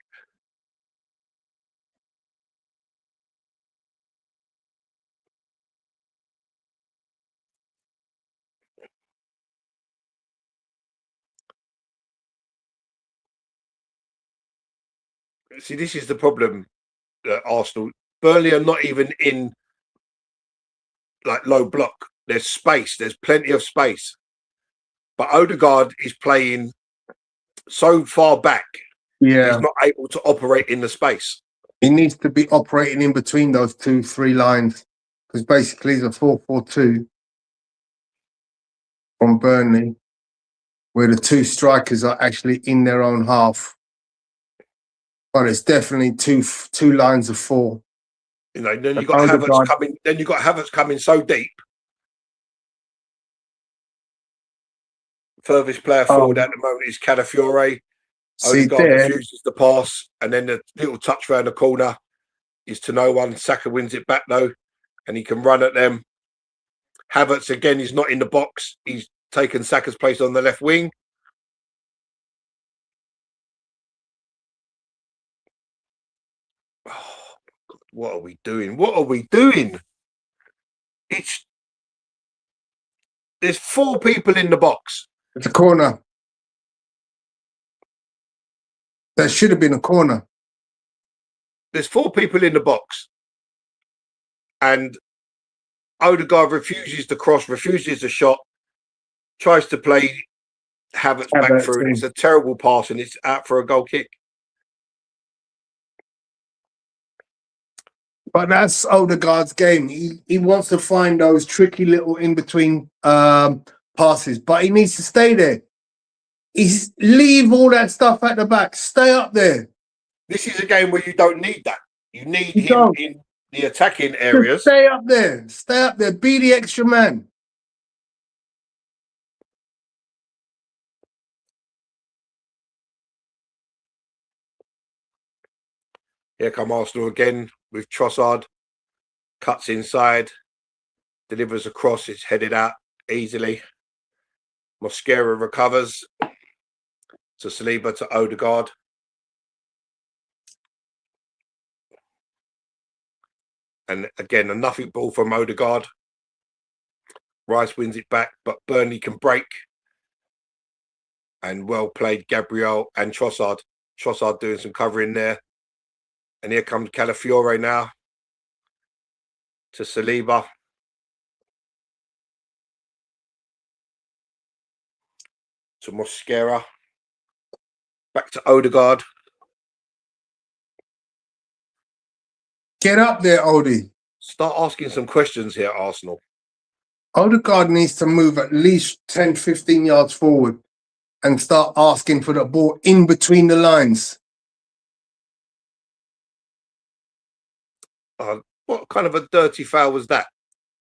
See, this is the problem that Arsenal. Burnley are not even in like low block. There's space. There's plenty of space. But Odegaard is playing so far back. yeah. He's not able to operate in the space. He needs to be operating in between those 2-3 lines because basically he's a 4-4-2 from Burnley, where the two strikers are actually in their own half. But it's definitely two lines of 4. You know, then you got Havertz coming. Then you got Havertz coming so deep. Furthest player forward at the moment is Calafiore. Odegaard refuses the pass, and then the little touch round the corner is to no one. Saka wins it back though, and he can run at them. Havertz again is not in the box. He's taken Saka's place on the left wing. Oh, what are we doing? What are we doing? There's 4 people in the box. It's a corner. That should have been a corner. There's 4 people in the box, and Odegaard refuses the cross, refuses the shot, tries to play Havertz back through, and it's a terrible pass, and it's out for a goal kick. But that's Odegaard's game. He wants to find those tricky little in-between passes, but he needs to stay there. Leave all that stuff at the back. Stay up there. This is a game where you don't need that. You need him in the attacking areas. Just stay up there. Stay up there. Be the extra man. Here come Arsenal again with Trossard. Cuts inside. Delivers a cross. It's headed out easily. Mosquera recovers. To Saliba, to Odegaard. And again, a nothing ball from Odegaard. Rice wins it back, but Burnley can break. And well played, Gabriel and Trossard. Trossard doing some covering there. And here comes Calafiore now. To Saliba. To Mosquera. Back to Odegaard. Get up there, Odie. Start asking some questions here, Arsenal. Odegaard needs to move at least 10, 15 yards forward and start asking for the ball in between the lines. What kind of a dirty foul was that?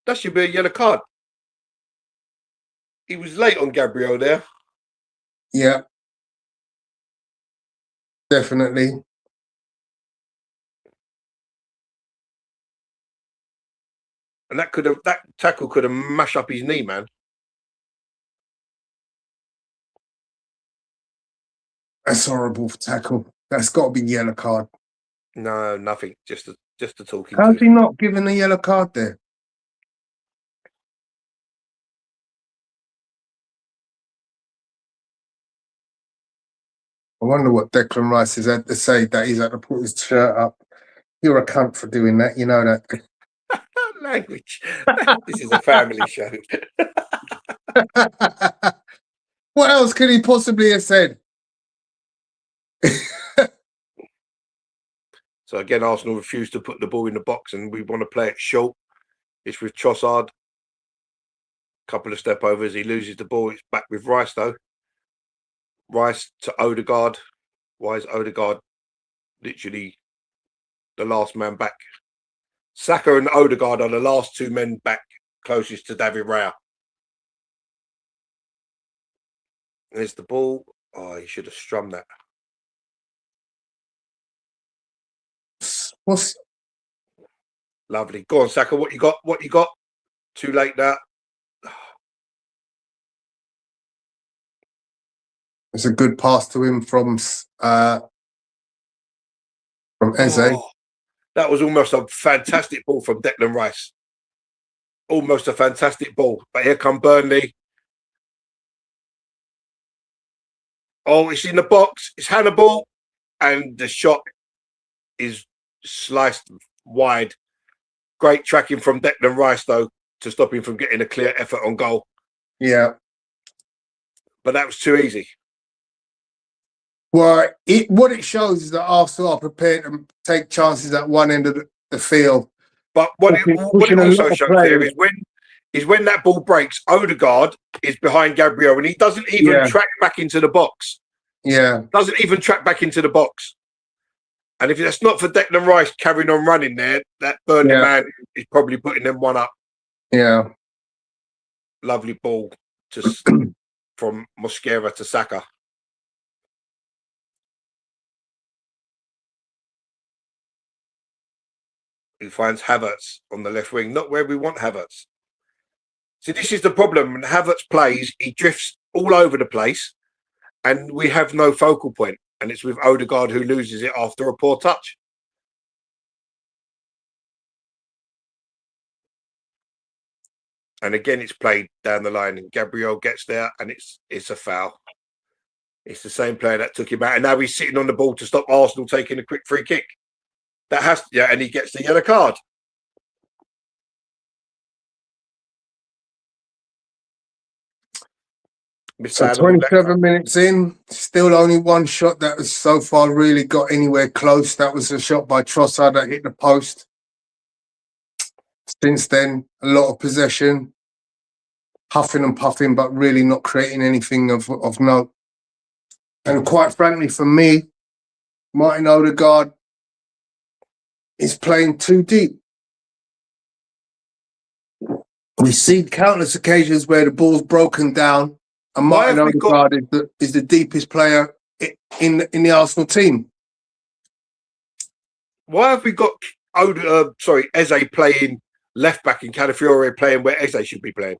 That should be a yellow card. He was late on Gabriel there. Yeah. Definitely. And that tackle could have mashed up his knee, man. That's horrible tackle. That's got to be yellow card. No, nothing. Just Just a talking How's to. he not given a yellow card there? I wonder what Declan Rice has had to say that he's had to put his shirt up. You're a cunt for doing that, you know that. Language. This is a family show. What else could he possibly have said? So again, Arsenal refused to put the ball in the box, and we want to play it short. It's with Trossard. Couple of step overs. He loses the ball. It's back with Rice though. Rice to Odegaard. Why is Odegaard literally the last man back? Saka and Odegaard are the last two men back closest to David Raya. There's the ball. Oh, he should have strummed that. What's Lovely. Go on, Saka. What you got? What you got? Too late now. it's a good pass to him from Eze. Oh, that was almost a fantastic ball from Declan Rice. Almost a fantastic ball. But here come Burnley. Oh, it's in the box. It's Hannibal. And the shot is sliced wide. Great tracking from Declan Rice, though, to stop him from getting a clear effort on goal. Yeah. But that was too easy. Well, what it shows is that Arsenal are prepared to take chances at one end of the field. But what it Pushing a also lot of shows there players. is when that ball breaks, Odegaard is behind Gabriel, and he doesn't even track back into the box. Yeah. Doesn't even track back into the box. And if that's not for Declan Rice carrying on running there, that Burnley man is probably putting them one up. Yeah. Lovely ball from Mosquera to Saka. He finds Havertz on the left wing, not where we want Havertz. See, this is the problem. When Havertz plays, he drifts all over the place, and we have no focal point. And it's with Odegaard who loses it after a poor touch. And again, it's played down the line, and Gabriel gets there, and it's a foul. It's the same player that took him out, and now he's sitting on the ball to stop Arsenal taking a quick free kick. That has and he gets the yellow card. So 27 minutes in, still only one shot that has so far really got anywhere close. That was a shot by Trossard that hit the post. Since then, a lot of possession, huffing and puffing, but really not creating anything of note. And quite frankly, for me, Martin Odegaard is playing too deep. We see countless occasions where the ball's broken down, and Martin Odegaard is the deepest player in the Arsenal team. Why have we got Eze playing left back and Calafiore playing where Eze should be playing?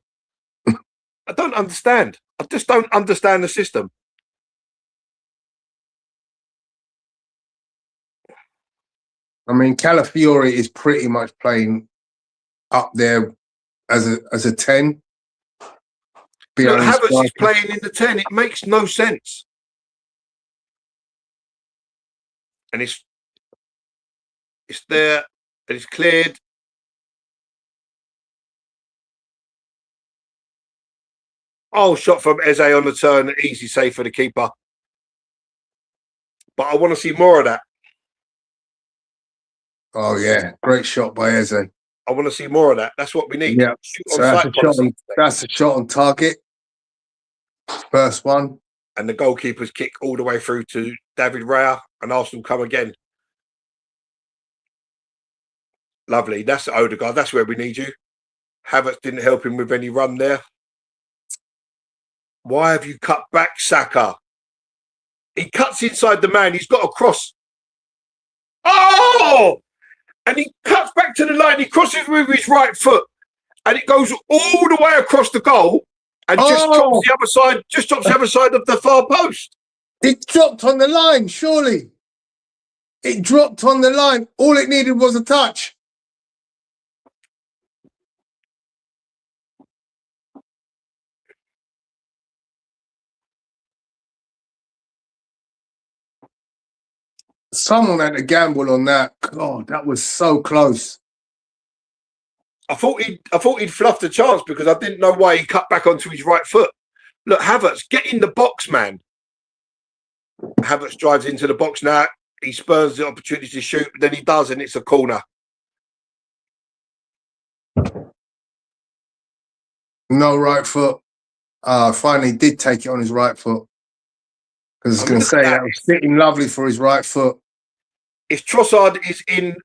I don't understand. I just don't understand the system. I mean, Calafiore is pretty much playing up there as a 10. Look, Havertz is playing in the 10. It makes no sense. And it's there, and it's cleared. Oh, shot from Eze on the turn, easy save for the keeper. But I want to see more of that. Oh yeah, great shot by Eze. I want to see more of that. That's what we need. Yeah, so that's a shot on target. First one. And the goalkeeper's kick all the way through to David Raya, and Arsenal come again. Lovely. That's Odegaard. That's where we need you. Havertz didn't help him with any run there. Why have you cut back, Saka? He cuts inside the man. He's got a cross. Oh! And he cuts back to the line. He crosses with his right foot. And it goes all the way across the goal and just chops the other side of the far post. It dropped on the line, surely. It dropped on the line. All it needed was a touch. Someone had to gamble on that. God, that was so close. I thought he'd fluffed the chance because I didn't know why he cut back onto his right foot. Look, Havertz, get in the box, man. Havertz drives into the box now. He spurs the opportunity to shoot, but then he does, and it's a corner. No right foot. Finally did take it on his right foot. Because I was going to say that was sitting lovely for his right foot. If Trossard is in,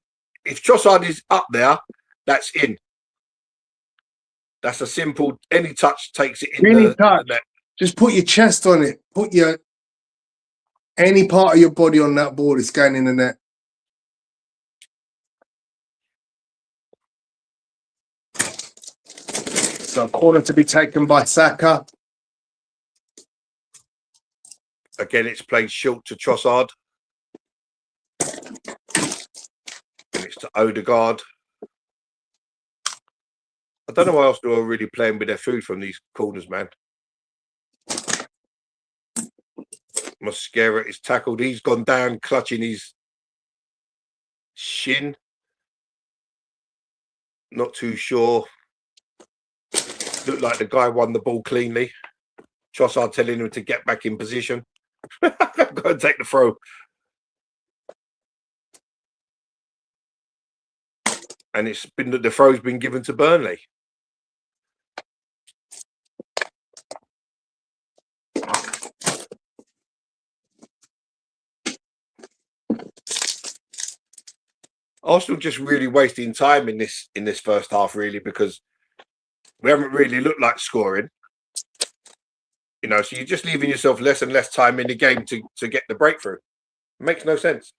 if Trossard is up there, that's in. That's a simple. Any touch takes it in the net. Just put your chest on it. Put your any part of your body on that ball. It's going in the net. So corner to be taken by Saka. Again, it's played short to Trossard. And it's to Odegaard. I don't know why Arsenal are really playing with their food from these corners, man. Mosquera is tackled. He's gone down, clutching his shin. Not too sure. Looked like the guy won the ball cleanly. Trossard telling him to get back in position. Go and take the throw. And it's been the throw's been given to Burnley. Arsenal just really wasting time in this first half, really, because we haven't really looked like scoring. You know, so you're just leaving yourself less and less time in the game to get the breakthrough. It makes no sense.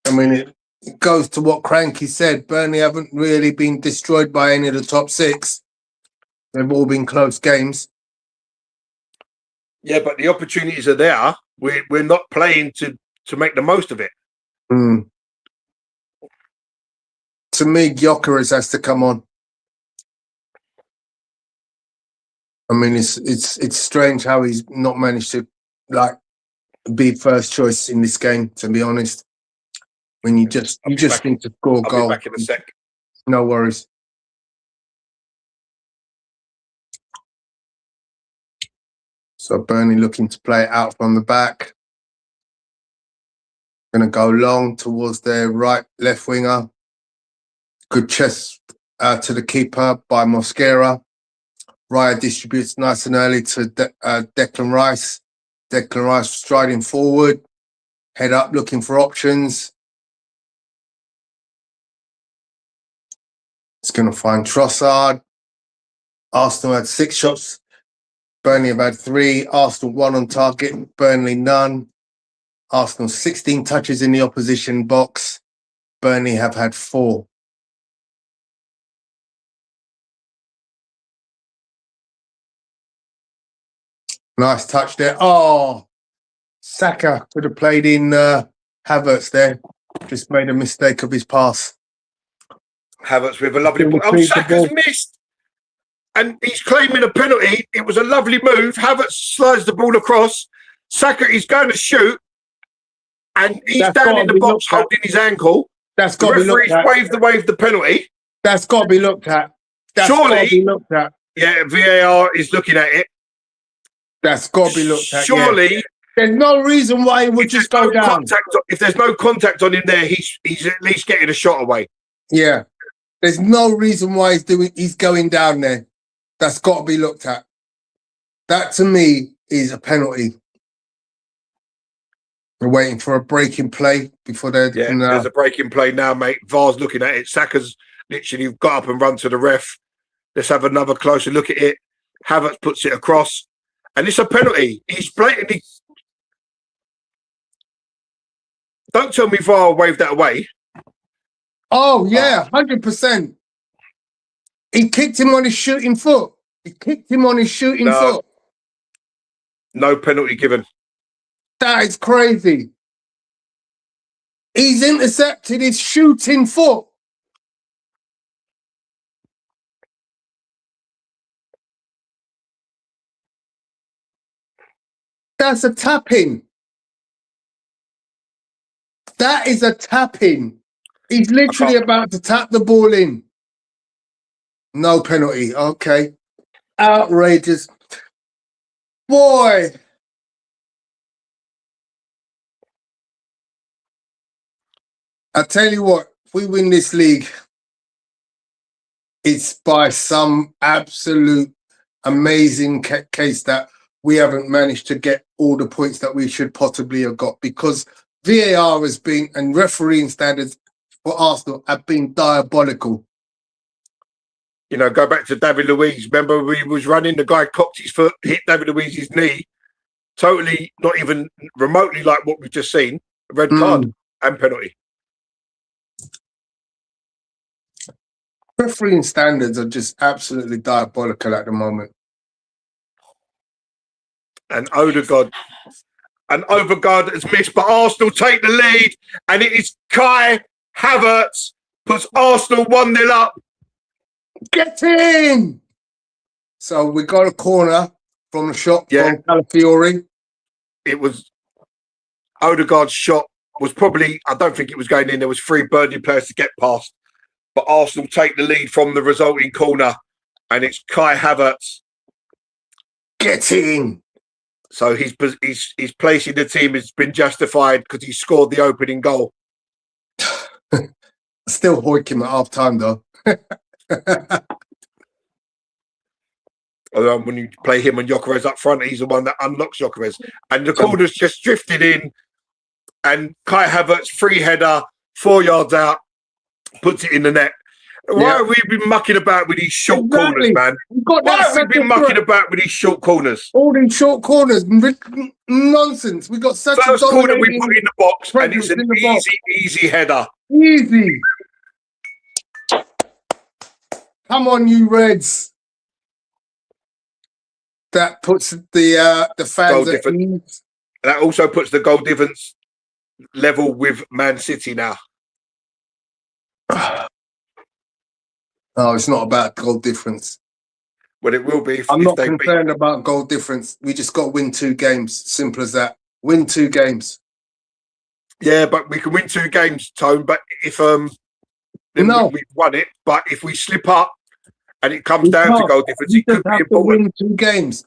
I mean, it goes to what Cranky said. Burnley haven't really been destroyed by any of the top six. They've all been close games. Yeah, but the opportunities are there. We're not playing to make the most of it. Mm. To me, Gyökeres has to come on. I mean, it's strange how he's not managed to be first choice in this game. To be honest, when you just need to score a goal. I'll be back in a sec. No worries. So Burnley looking to play it out from the back. Going to go long towards their left winger. Good chest to the keeper by Mosquera. Raya distributes nice and early to Declan Rice. Declan Rice striding forward. Head up looking for options. It's going to find Trossard. Arsenal had 6 shots. Burnley have had 3. Arsenal 1 on target. Burnley none. Arsenal 16 touches in the opposition box. Burnley have had 4. Nice touch there. Oh, Saka could have played in Havertz there. Just made a mistake of his pass. Havertz with a lovely ball. Oh, Saka's missed. And he's claiming a penalty. It was a lovely move. Havertz slides the ball across. Saka is going to shoot. And he's down in the box holding his ankle. That's got to be looked at. Waved the penalty. That's got to be looked at. Surely, yeah, VAR is looking at it. That's got to be looked at. Surely, yeah. There's no reason why he would just go down. If there's no contact on him there, he's at least getting a shot away. Yeah, there's no reason why he's going down there. That's got to be looked at. That to me is a penalty. We're waiting for a breaking play before they. Yeah, there's a breaking play now, mate. VAR's looking at it. Saka's literally got up and run to the ref. Let's have another closer look at it. Havertz puts it across. And it's a penalty. He's blatantly. Don't tell me VAR waved that away. Oh, yeah, 100%. He kicked him on his shooting foot. He kicked him on his shooting No. foot. No penalty given. That is crazy. He's intercepted his shooting foot. That's a tap-in. That is a tap-in. He's literally about to tap the ball in. No penalty. Okay. Outrageous. Boy. I tell you what, if we win this league, it's by some absolute amazing case that we haven't managed to get all the points that we should possibly have got, because VAR has been, and refereeing standards for Arsenal have been diabolical. You know, go back to David Luiz. Remember, we was running, the guy cocked his foot, hit David Luiz's knee. Totally not even remotely like what we've just seen. Red card and penalty. Refereeing standards are just absolutely diabolical at the moment. And Odegaard has missed, but Arsenal take the lead, and it is Kai Havertz puts Arsenal 1-0 up. Get in! So we got a corner from the shot from Calafiori. It was Odegaard's shot was probably, I don't think it was going in. There was 3 Burnley players to get past, but Arsenal take the lead from the resulting corner, and it's Kai Havertz. Get in! So his place in the team has been justified because he scored the opening goal. Still hoik him at half time though. When you play him and Gyökeres up front, he's the one that unlocks Gyökeres. And the corner's just drifted in, and Kai Havertz, free header, 4 yards out, puts it in the net. Why have we been mucking about with these short corners, man? Why have we been mucking about with these short corners? All these short corners, nonsense. We got such first a corner we put in the box, and it's an easy header. Easy. Come on, you Reds. That puts the fans at ease. That also puts the goal difference level with Man City now. No, it's not about goal difference. Well, it will be. I'm not concerned about goal difference. We just got to win 2 games. Simple as that. Win 2 games. Yeah, but we can win 2 games, Tone. But if then we've won it. But if we slip up and it comes down to goal difference, it could be important. Win 2 games.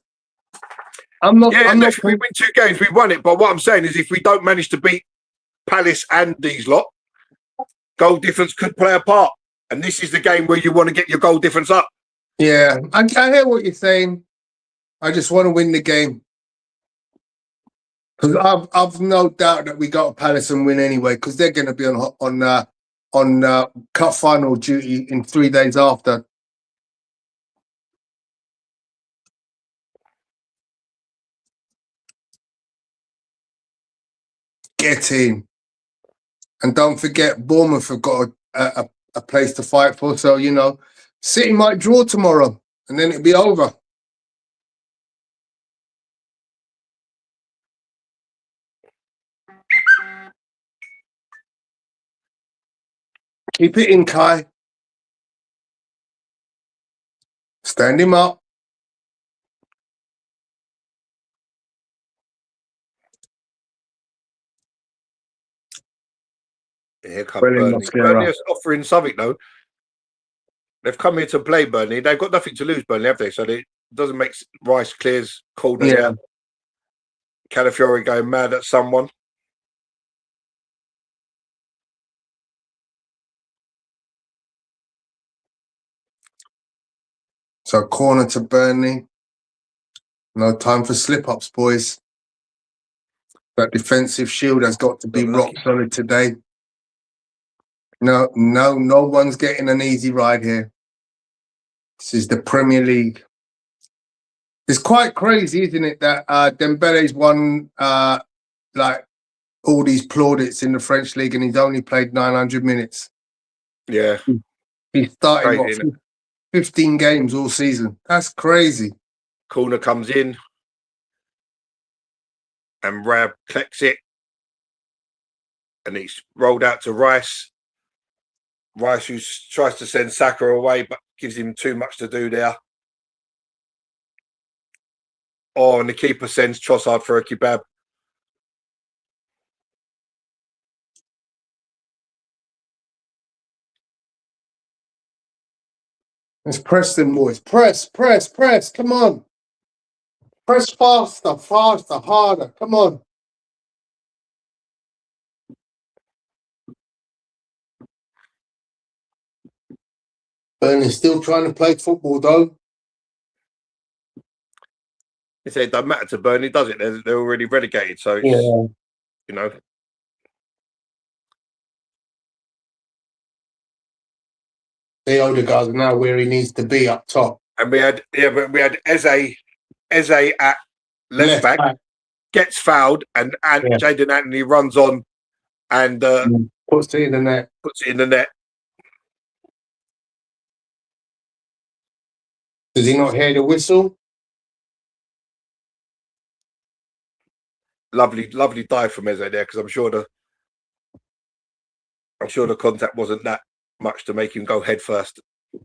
I'm not. If we win 2 games, we've won it. But what I'm saying is, if we don't manage to beat Palace and these lot, goal difference could play a part. And this is the game where you want to get your goal difference up. Yeah, I hear what you're saying. I just want to win the game. Because I've no doubt that we got to Palace and win anyway, because they're going to be on cup final duty in 3 days after. Get in. And don't forget, Bournemouth have got a place to fight for. So, you know, City might draw tomorrow and then it'll be over. Keep it in, Kai. Stand him up. Here come Burnley. Burnley is offering something, though. They've come here to play Burnley. They've got nothing to lose, Burnley, have they? So it doesn't make Rice clears corner. Yeah. Calafiori going mad at someone. So corner to Burnley. No time for slip-ups, boys. That defensive shield has got to be rock solid today. No one's getting an easy ride here. This is the Premier League. It's quite crazy, isn't it, that Dembele's won like all these plaudits in the French league and he's only played 900 minutes. Yeah. He started 15 games all season. That's crazy. Corner comes in. And Rab collects it. And it's rolled out to Rice. Rice, who tries to send Saka away, but gives him too much to do there. Oh, and the keeper sends Trossard for a kebab. It's Preston, boys. Press. Come on. Press faster, harder. Come on. Burnley still trying to play football, though. They say it doesn't matter to Burnley, does it? They're already relegated, so it's, you know. The Odegaard's now where he needs to be up top. And we had Eze at left back, gets fouled, and Jaden Anthony runs on and puts it in the net. Does he not hear the whistle? Lovely dive from Eze there, because I'm sure the contact wasn't that much to make him go head first. You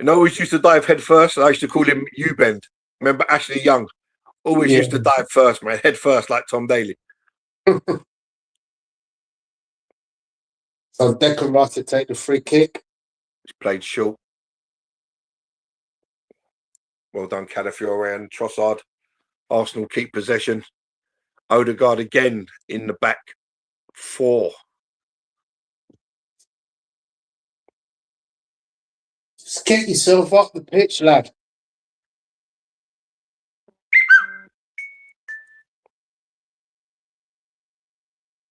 know, always used to dive head first. I used to call him U-bend. Remember Ashley Young? Always used to dive first, man, head first, like Tom Daly. So Declan Rice to take the free kick. He's played short. Well done, Calafiore and Trossard. Arsenal keep possession. Odegaard again in the back four. Just get yourself up the pitch, lad.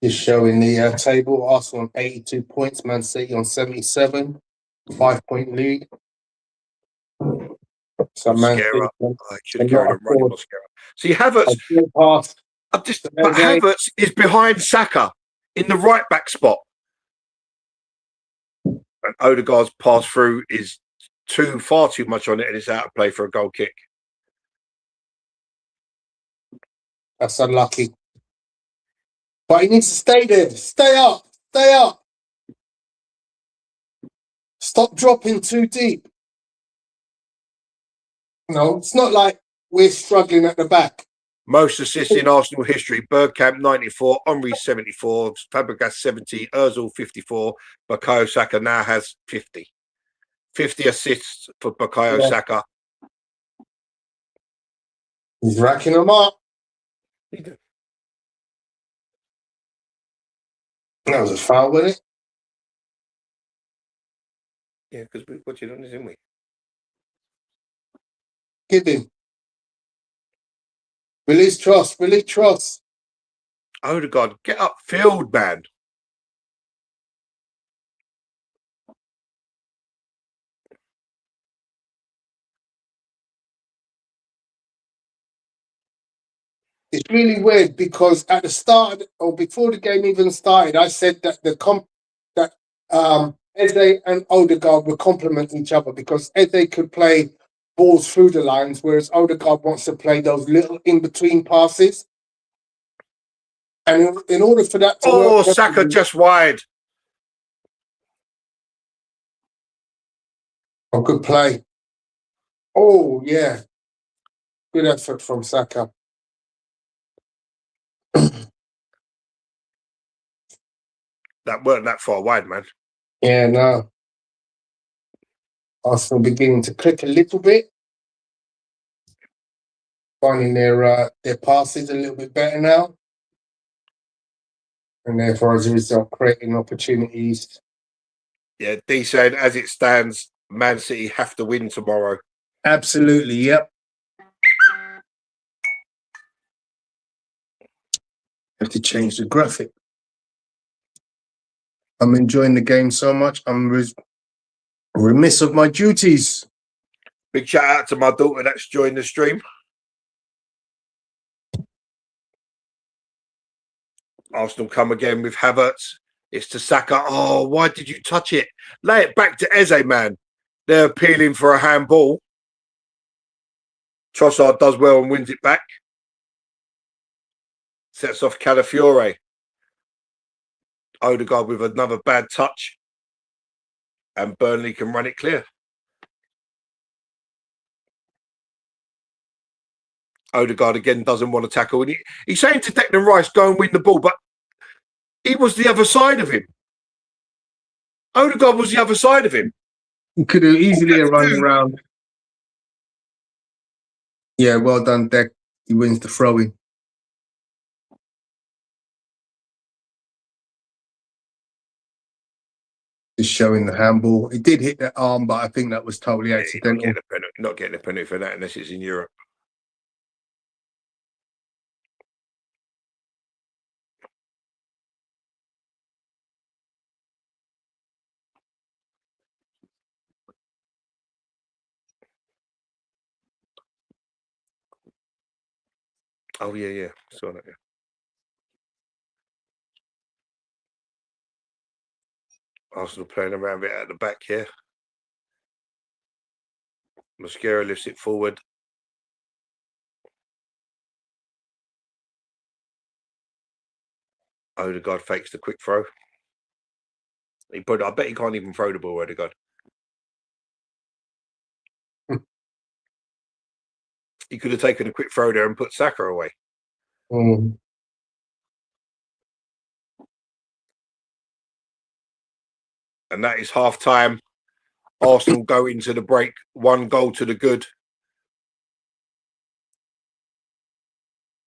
Just showing the table. Arsenal on 82 points. Man City on 77. 5-point lead. So Man City. I should have carried on running Mascara. See, Havertz. But Havertz is behind Saka in the right back spot. And Odegaard's pass through is far too much on it, and it's out of play for a goal kick. That's unlucky. But he needs to stay there. Stay up. Stop dropping too deep. No, it's not like we're struggling at the back. Most assists in Arsenal history: Bergkamp 94, Henry 74, Fabregas 70, Ozil 54. Bukayo Saka now has 50. 50 assists for Bukayo Saka. He's racking them up. That was a foul, wasn't it? Yeah, because we're watching on this, isn't we? Give him. Release Tross. Odegaard, get upfield, man. It's really weird because at the start or before the game even started, I said that Eze and Odegaard would complement each other because Eze could play balls through the lines, whereas Odegaard wants to play those little in-between passes. And in order for that to work... Saka just wide. Oh, good play. Oh, yeah. Good effort from Saka. That weren't that far wide, man. Yeah, no. Arsenal beginning to click a little bit. Finding their passes a little bit better now. And therefore, as a result, creating opportunities. Yeah, D said, as it stands, Man City have to win tomorrow. Absolutely, yep. Have to change the graphic. I'm enjoying the game so much. I'm remiss of my duties. Big shout out to my daughter that's joined the stream. Arsenal come again with Havertz. It's to Saka. Oh, why did you touch it? Lay it back to Eze, man. They're appealing for a handball. Trossard does well and wins it back. Sets off Calafiore. Odegaard with another bad touch. And Burnley can run it clear. Odegaard again doesn't want to tackle. And he's saying to Declan Rice, go and win the ball, but he was the other side of him. Odegaard was the other side of him. He could have easily run around. Yeah, well done, Deck. He wins the throw-in. Just showing the handball. It did hit the arm, but I think that was totally accidental. Not getting a penalty for that unless it's in Europe. Oh, yeah. Saw that, yeah. Arsenal playing around a bit at the back here. Mascara lifts it forward. Odegaard fakes the quick throw. I bet he can't even throw the ball, Odegaard. He could have taken a quick throw there and put Saka away. Mm. And that is half time. Arsenal go into the break. 1 goal to the good.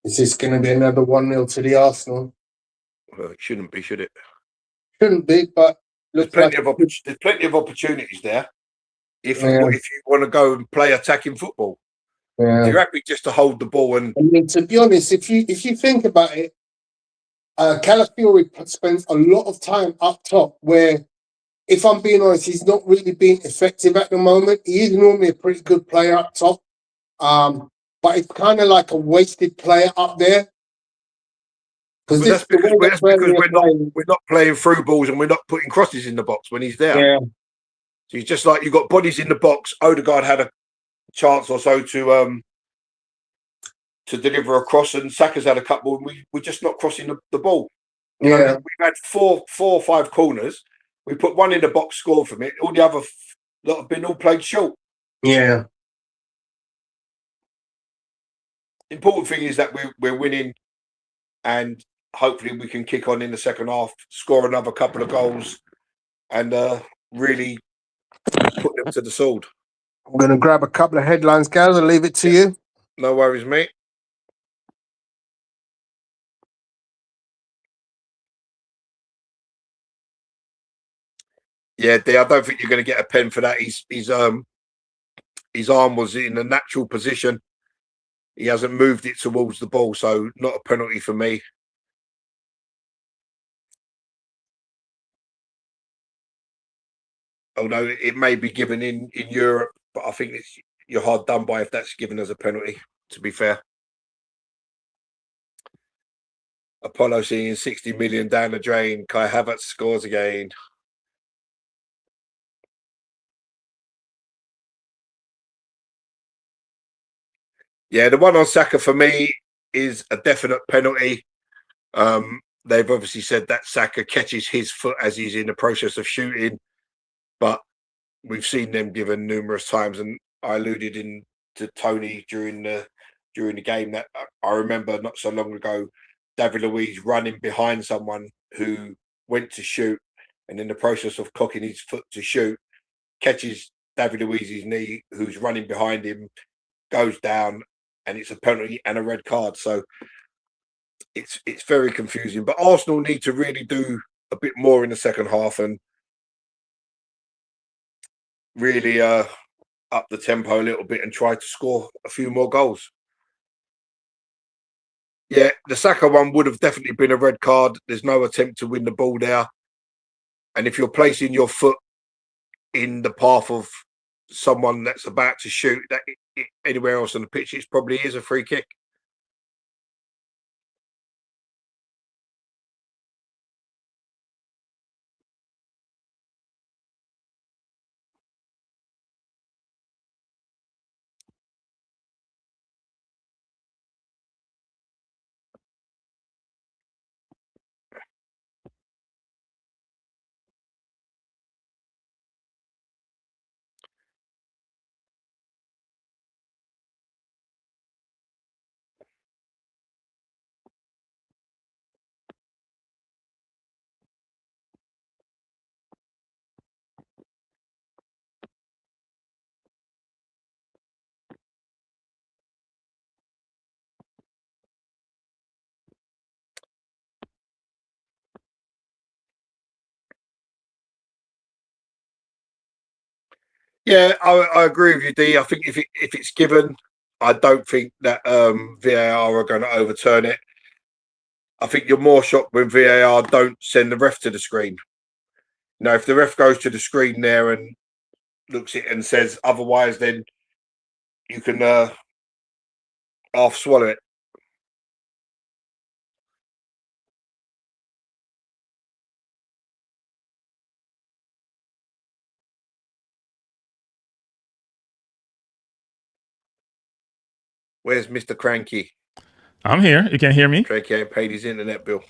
Is this going to be another 1-0 to the Arsenal? Well, it shouldn't be, should it? Shouldn't be, but there's plenty of opportunities there. If you want to go and play attacking football, you're happy just to hold the ball. And I mean, to be honest, if you think about it, Calafiore spends a lot of time up top where, if I'm being honest, he's not really being effective at the moment. He is normally a pretty good player up top, but it's kind of like a wasted player up there. That's because we're not playing through balls and we're not putting crosses in the box when he's there. Yeah. So he's just like, you've got bodies in the box. Odegaard had a chance or so to deliver a cross, and Saka's had a couple, and we're just not crossing the ball. Yeah. We've had four or five corners. We put one in the box, scored from it. All the other lot have been all played short. Yeah. Important thing is that we're winning, and hopefully we can kick on in the second half, score another couple of goals, and really put them to the sword. I'm going to grab a couple of headlines, guys, and leave it to you. No worries, mate. Yeah, I don't think you're going to get a pen for that. His arm was in a natural position. He hasn't moved it towards the ball, so not a penalty for me. Although it may be given in Europe, but I think you're hard done by if that's given as a penalty, to be fair. Apollo seeing 60 million down the drain. Kai Havertz scores again. Yeah, the one on Saka for me is a definite penalty. They've obviously said that Saka catches his foot as he's in the process of shooting, but we've seen them given numerous times, and I alluded to Tony during the game that I remember not so long ago, David Luiz running behind someone who went to shoot, and in the process of cocking his foot to shoot, catches David Luiz's knee, who's running behind him, goes down, and it's a penalty and a red card. So it's very confusing. But Arsenal need to really do a bit more in the second half and really up the tempo a little bit and try to score a few more goals. Yeah, the Saka one would have definitely been a red card. There's no attempt to win the ball there. And if you're placing your foot in the path of someone that's about to shoot anywhere else on the pitch, it probably is a free kick. Yeah, I agree with you, D. I think if it's given, I don't think that VAR are going to overturn it. I think you're more shocked when VAR don't send the ref to the screen. Now, if the ref goes to the screen there and looks at it and says otherwise, then you can half swallow it. Where's Mr. Cranky? I'm here. You can hear me? Cranky ain't paid his internet bill.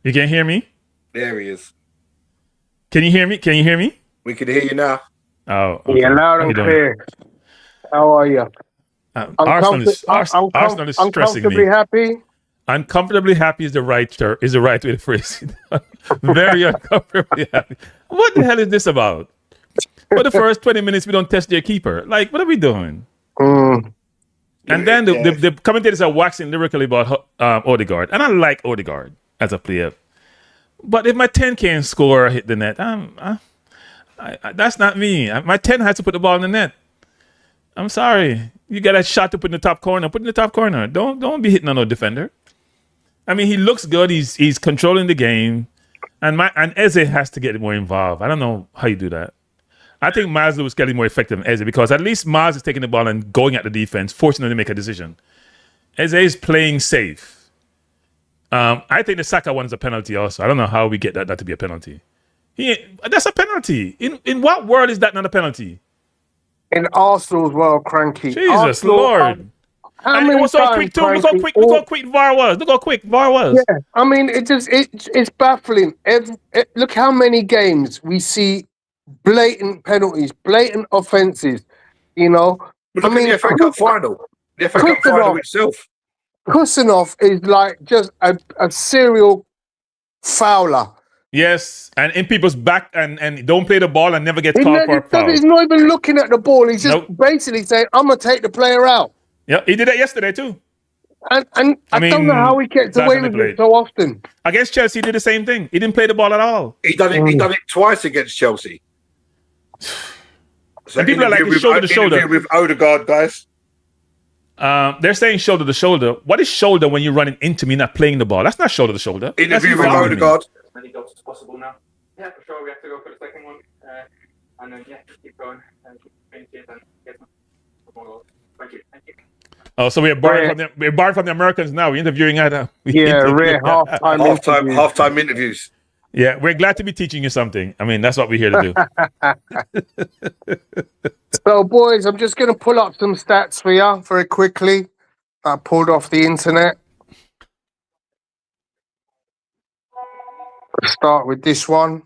You can hear me? There he is. Can you hear me? Can you hear me? We can hear you now. Oh, okay. Yeah, loud and clear. How are you? Arsenal is stressing me. Uncomfortably happy. Uncomfortably happy is the right way to phrase it. Very uncomfortably happy. What the hell is this about? For the first 20 minutes, we don't test their keeper. Like, what are we doing? And then the commentators are waxing lyrically about Odegaard. And I like Odegaard as a player. But if my 10 can't score or hit the net, that's not me. My 10 has to put the ball in the net. I'm sorry. You got a shot to put in the top corner. Put in the top corner. Don't be hitting on no defender. I mean, he looks good. He's controlling the game. And Eze has to get more involved. I don't know how you do that. I think Miles Lewis getting more effective than Eze because at least Miles is taking the ball and going at the defense, forcing them to make a decision. Eze is playing safe. I think the Saka one is a penalty also. I don't know how we get that to be a penalty. That's a penalty. In what world is that not a penalty? In Arsenal as well, Cranky. Jesus Arsenal, Lord. How And many it was so times, quick too. Cranky, Look how quick VAR was. Look how quick VAR was. Yeah, I mean, it's baffling. Look how many games we see blatant penalties, blatant offences. You know, But look at the FA Cup final. The FA Cup final itself. Kusanov is like just a serial fouler. Yes, and in people's back and don't play the ball and never gets called for a foul. He's not even looking at the ball. He's just basically saying, "I'm gonna take the player out." Yeah, he did that yesterday too. And I don't know how he gets away with it so often. Against Chelsea, he did the same thing. He didn't play the ball at all. He done it twice against Chelsea. So and people are like, it's shoulder to shoulder. With Odegaard, guys. They're saying shoulder to shoulder. What is shoulder when you're running into me, not playing the ball? That's not shoulder to shoulder. Interview with Odegaard. As many goals as possible now. Yeah, for sure. We have to go for the second one. And then, just keep going. And keep finishing it and get some more goals. Thank you. Oh, so we're barred from the Americans now. We're interviewing at rare halftime interviews. Yeah, we're glad to be teaching you something. I mean, that's what we're here to do. So, boys, I'm just going to pull up some stats for you very quickly. I pulled off the internet. Let's start with this one.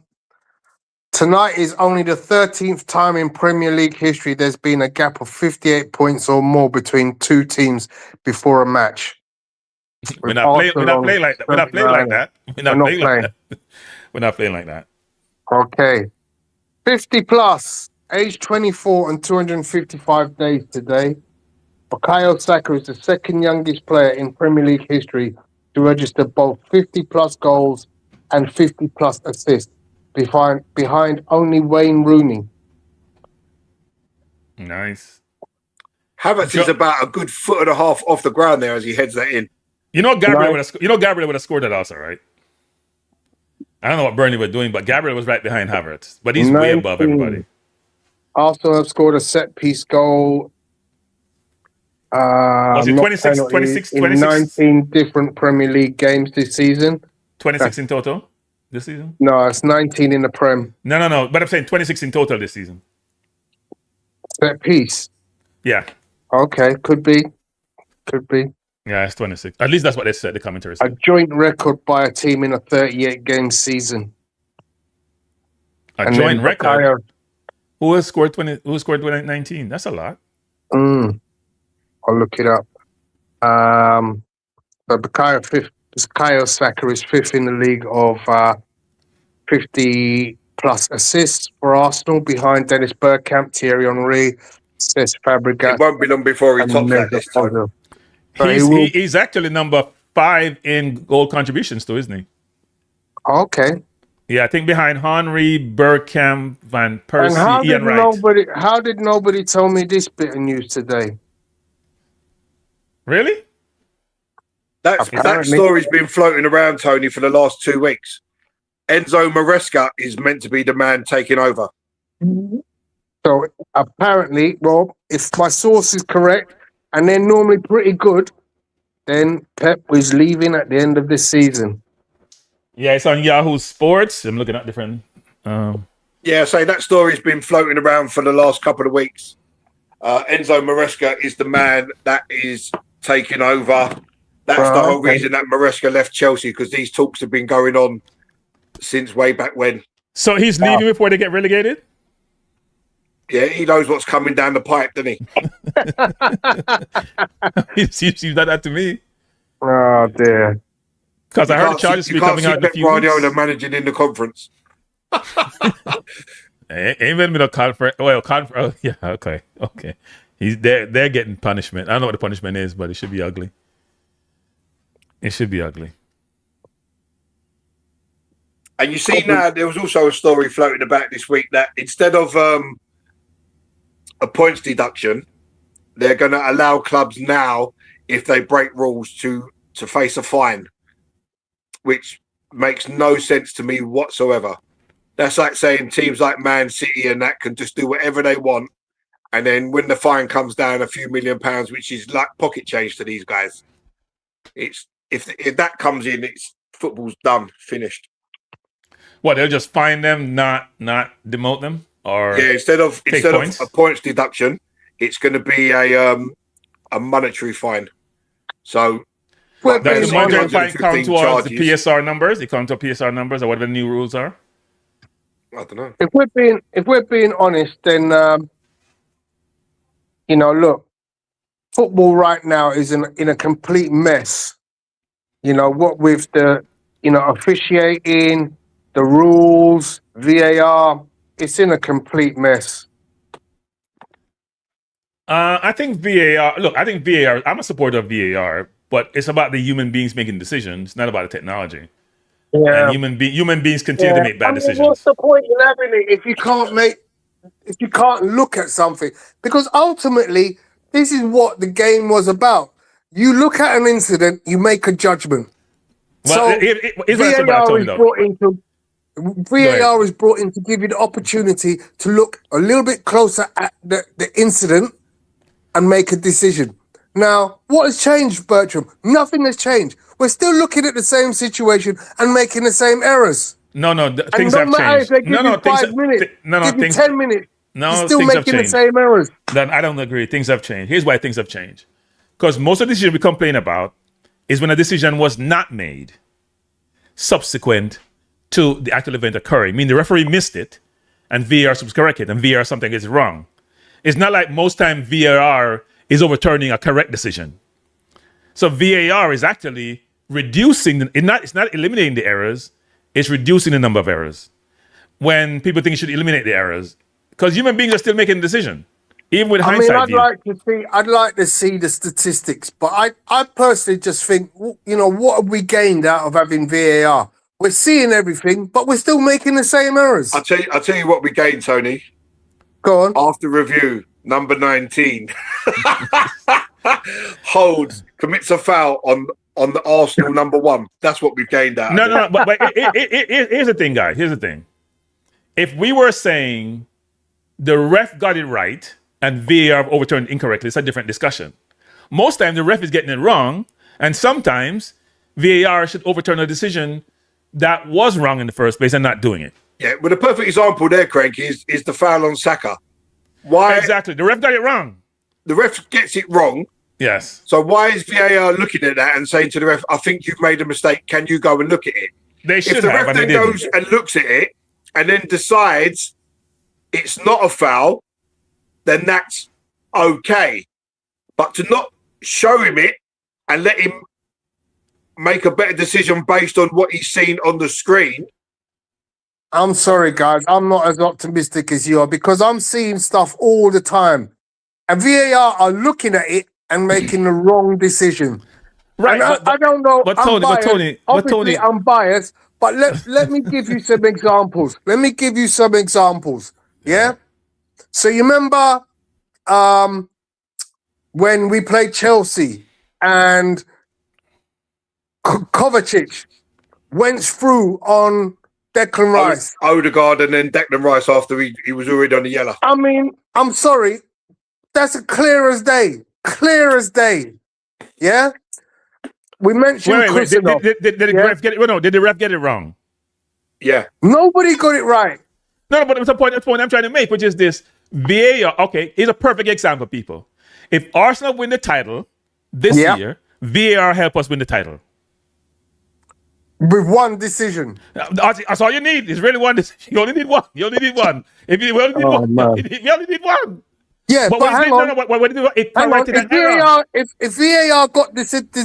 Tonight is only the 13th time in Premier League history there's been a gap of 58 points or more between two teams before a match. We're not playing like that. We're not playing like that. Okay. 50 plus, age 24 and 255 days today. Bukayo Saka is the second youngest player in Premier League history to register both 50 plus goals and 50 plus assists, behind only Wayne Rooney. Nice. Havertz is about a good foot and a half off the ground there as he heads that in. Gabriel would have scored that also, right? I don't know what Burnley were doing, but Gabriel was right behind Havertz. But he's way above everybody. Arsenal have scored a set-piece goal. Was it 26? 19 different Premier League games this season. 26 in total this season? No, it's 19 in the Prem. No. But I'm saying 26 in total this season. Set-piece? Yeah. Okay, could be. Yeah, it's 26. At least that's what they said, the commentary said. A joint record by a team in a 38-game season. A joint record? Who has scored 19? That's a lot. I'll look it up. But Bukayo Saka is fifth in the league of 50 plus assists for Arsenal, behind Dennis Bergkamp, Thierry Henry, Cesc Fabregas. It won't be long before he tops that this time. He's actually number 5 in goal contributions too, isn't he? Okay. Yeah, I think behind Henry, Bergkamp, Van And Persie, Ian Wright. how did nobody tell me this bit of news today? Really? That Apparently. story's been floating around, Tony, for the last 2 weeks. Enzo Maresca is meant to be the man taking over. So apparently, well, if my source is correct, and they're normally pretty good, then Pep was leaving at the end of this season. Yeah, it's on Yahoo Sports. I'm looking at different. Yeah, so that story's been floating around for the last couple of weeks. Enzo Maresca is the man that is taking over. That's the whole reason that Maresca left Chelsea, because these talks have been going on since way back when. So he's leaving before they get relegated? Yeah, he knows what's coming down the pipe, doesn't he? He seems like that to me. Oh dear. Because I heard the charges will be coming out in a few Guardiola weeks. managing in the conference. Ain't been a conference. Well, conference. Oh, yeah, okay. They're getting punishment. I don't know what the punishment is, but it should be ugly. It should be ugly. And you see now, there was also a story floating about this week that instead of a points deduction, they're going to allow clubs now, if they break rules, to face a fine, which makes no sense to me whatsoever. That's like saying teams like Man City and that can just do whatever they want, and then when the fine comes down a few £1 million, which is like pocket change to these guys, it's if that comes in, it's football's done, finished. What, they'll just fine them, not demote them, or yeah, instead of points? A points deduction, it's going to be a monetary fine. So does the monetary fine count towards the PSR numbers? They count to PSR numbers, or whatever the new rules are? I don't know. If we're being honest, then look, football right now is in a complete mess. What with the officiating, the rules, VAR, it's in a complete mess. I think VAR. Look, I think VAR. I'm a supporter of VAR, but it's about the human beings making decisions, not about the technology. Yeah, and human beings continue to make bad decisions. What's the point in having it if you can't look at something? Because ultimately, this is what the game was about. You look at an incident, you make a judgment. Well, VAR is brought in to give you the opportunity to look a little bit closer at the incident and make a decision. Now, what has changed, Bertram? Nothing has changed. We're still looking at the same situation and making the same errors. No, things have changed. If they give you 5 minutes, give you 10 minutes, you're still making the same errors. Then I don't agree. Things have changed. Here's why things have changed. Because most of the decisions we complain about is when a decision was not made subsequent to the actual event occurring. I mean, the referee missed it and VAR was corrected and VAR something is wrong. It's not like most time VAR is overturning a correct decision. So VAR is actually reducing, it's not eliminating the errors, it's reducing the number of errors. When people think you should eliminate the errors, because human beings are still making a decision, even with hindsight. I'd like to see the statistics, but I personally just think, what have we gained out of having VAR? We're seeing everything, but we're still making the same errors. I'll tell you what we gained, Tony. Go on. After review, number 19 holds, commits a foul on the Arsenal number 1. That's what we've gained out. No. But here's the thing, guys. Here's the thing. If we were saying the ref got it right and VAR overturned incorrectly, it's a different discussion. Most times the ref is getting it wrong, and sometimes VAR should overturn a decision that was wrong in the first place and not doing it. Yeah, but a perfect example there, Crank, is the foul on Saka. Why exactly? The ref got it wrong. The ref gets it wrong. Yes. So why is VAR looking at that and saying to the ref, I think you've made a mistake, can you go and look at it? They should if the have, ref then goes and looks at it and then decides it's not a foul, then that's okay. But to not show him it and let him make a better decision based on what he's seen on the screen. I'm sorry, guys. I'm not as optimistic as you are because I'm seeing stuff all the time. And VAR are looking at it and making the wrong decision. Right. I don't know. But Tony, I'm biased, But let me give you some examples. Yeah. So you remember when we played Chelsea and Kovacic went through on Declan Rice. Odegaard and then Declan Rice after he was already on the yellow. I mean, I'm sorry. That's clear as day. Clear as day. Yeah? We mentioned Wait. Did the ref get it? No, did the ref get it wrong? Yeah. Nobody got it right. No, but it's the point I'm trying to make, which is this. VAR, okay, here's a perfect example, people. If Arsenal win the title this year, VAR help us win the title. With one decision. That's all you need. It's really one decision. You only need one. If we only need one. We only need one. Yeah, but hang on. If VAR got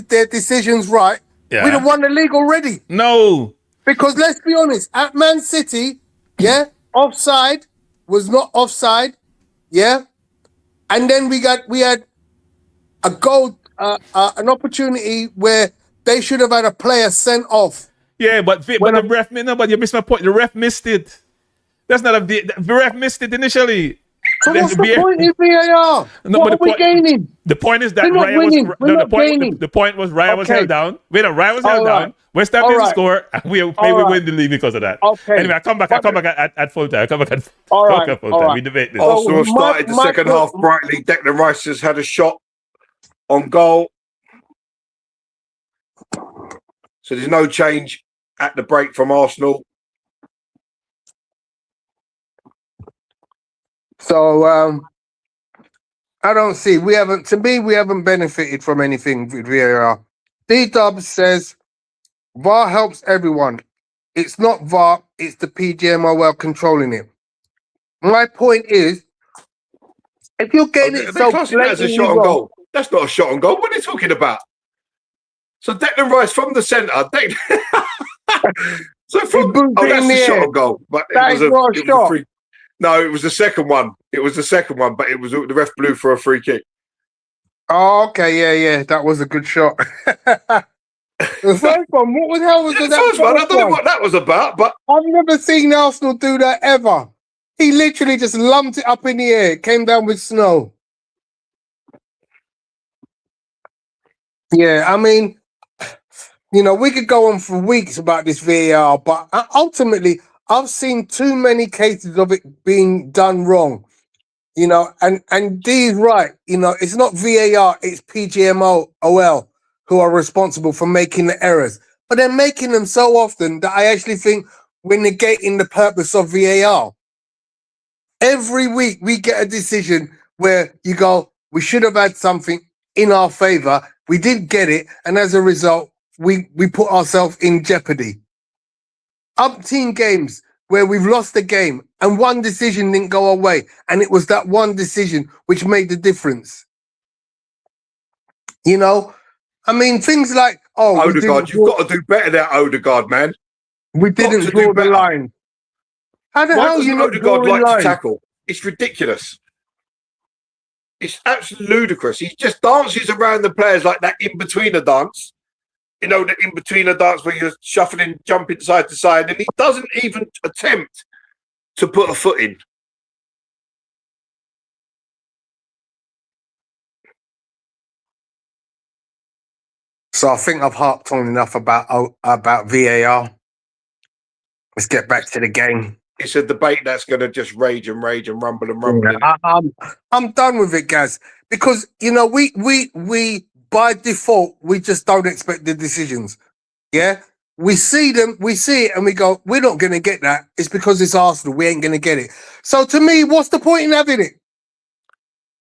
their decisions right, we'd have won the league already. No. Because let's be honest, at Man City, offside was not offside, and then we had a goal, an opportunity where they should have had a player sent off. Yeah, but the ref, but you missed my point. The ref missed it. That's not the ref missed it initially. So what's the point in VAR? No, what are we gaining? The point is that Raya was the point was Raya was held down. Raya was held down. West Ham didn't score, and we win the league because of that. Okay. Anyway, I come back at full time. Full time. We debate this. Arsenal started the second half brightly. Declan Rice has had a shot on goal. So there's no change at the break from Arsenal. So I don't see. We haven't benefited from anything with VAR. D-Dubs says VAR helps everyone. It's not VAR, it's the PGMOL controlling it. My point is, if you're getting it so that's a shot on goal. That's not a shot on goal. What are you talking about? So Declan Rice from the centre. That's a shot on goal. But it was a shot. No, it was the second one. But it was the ref blew for a free kick. Oh, okay, yeah. That was a good shot. The first one, what the hell was that? First one, I don't know what that was about, but I've never seen Arsenal do that ever. He literally just lumped it up in the air. It came down with snow. Yeah, I mean, we could go on for weeks about this VAR, but ultimately, I've seen too many cases of it being done wrong. And Dee's right. It's not VAR, it's PGMOL who are responsible for making the errors. But they're making them so often that I actually think we're negating the purpose of VAR. Every week we get a decision where you go, we should have had something in our favour. We didn't get it. And as a result, we put ourselves in jeopardy. Umpteen games where we've lost the game and one decision didn't go our way. And it was that one decision which made the difference. I mean, things like, Odegaard, you've got to do better there, Odegaard, man. We didn't draw the line. How the hell you not Odegaard drawing like to tackle? It's ridiculous. It's absolutely ludicrous. He just dances around the players like that in-betweener dance. The in-betweener dance where you're shuffling, jumping side to side, and he doesn't even attempt to put a foot in. So I think I've harped on enough about VAR. Let's get back to the game. It's a debate that's going to just rage and rumble and rumble. Yeah, I'm done with it, guys, because we by default we just don't expect the decisions. Yeah, we see it, and we go, we're not going to get that. It's because it's Arsenal. We ain't going to get it. So to me, what's the point in having it?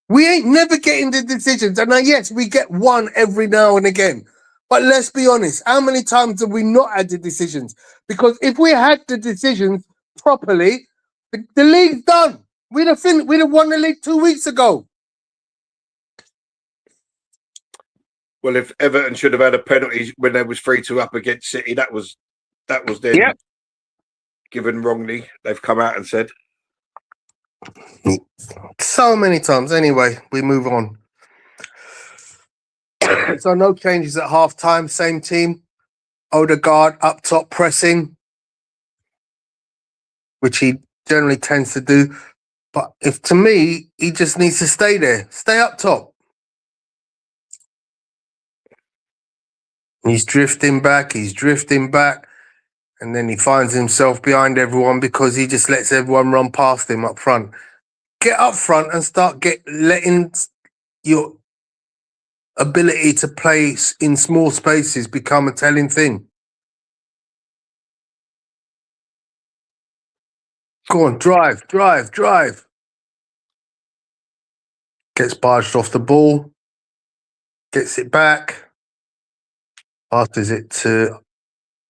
We ain't never getting the decisions, and yes, we get one every now and again. But let's be honest, how many times have we not had the decisions? Because if we had the decisions properly, the league's done. We'd have won the league 2 weeks ago. Well, if Everton should have had a penalty when they was 3-2 up against City, that was then given wrongly. They've come out and said so many times. Anyway, we move on. So no changes at half time. Same team. Odegaard up top pressing. which he generally tends to do. But if to me, he just needs to stay there, stay up top. He's drifting back, and then he finds himself behind everyone because he just lets everyone run past him up front. Get up front and start letting your ability to play in small spaces become a telling thing. Go on, drive. Gets barged off the ball, gets it back, passes it to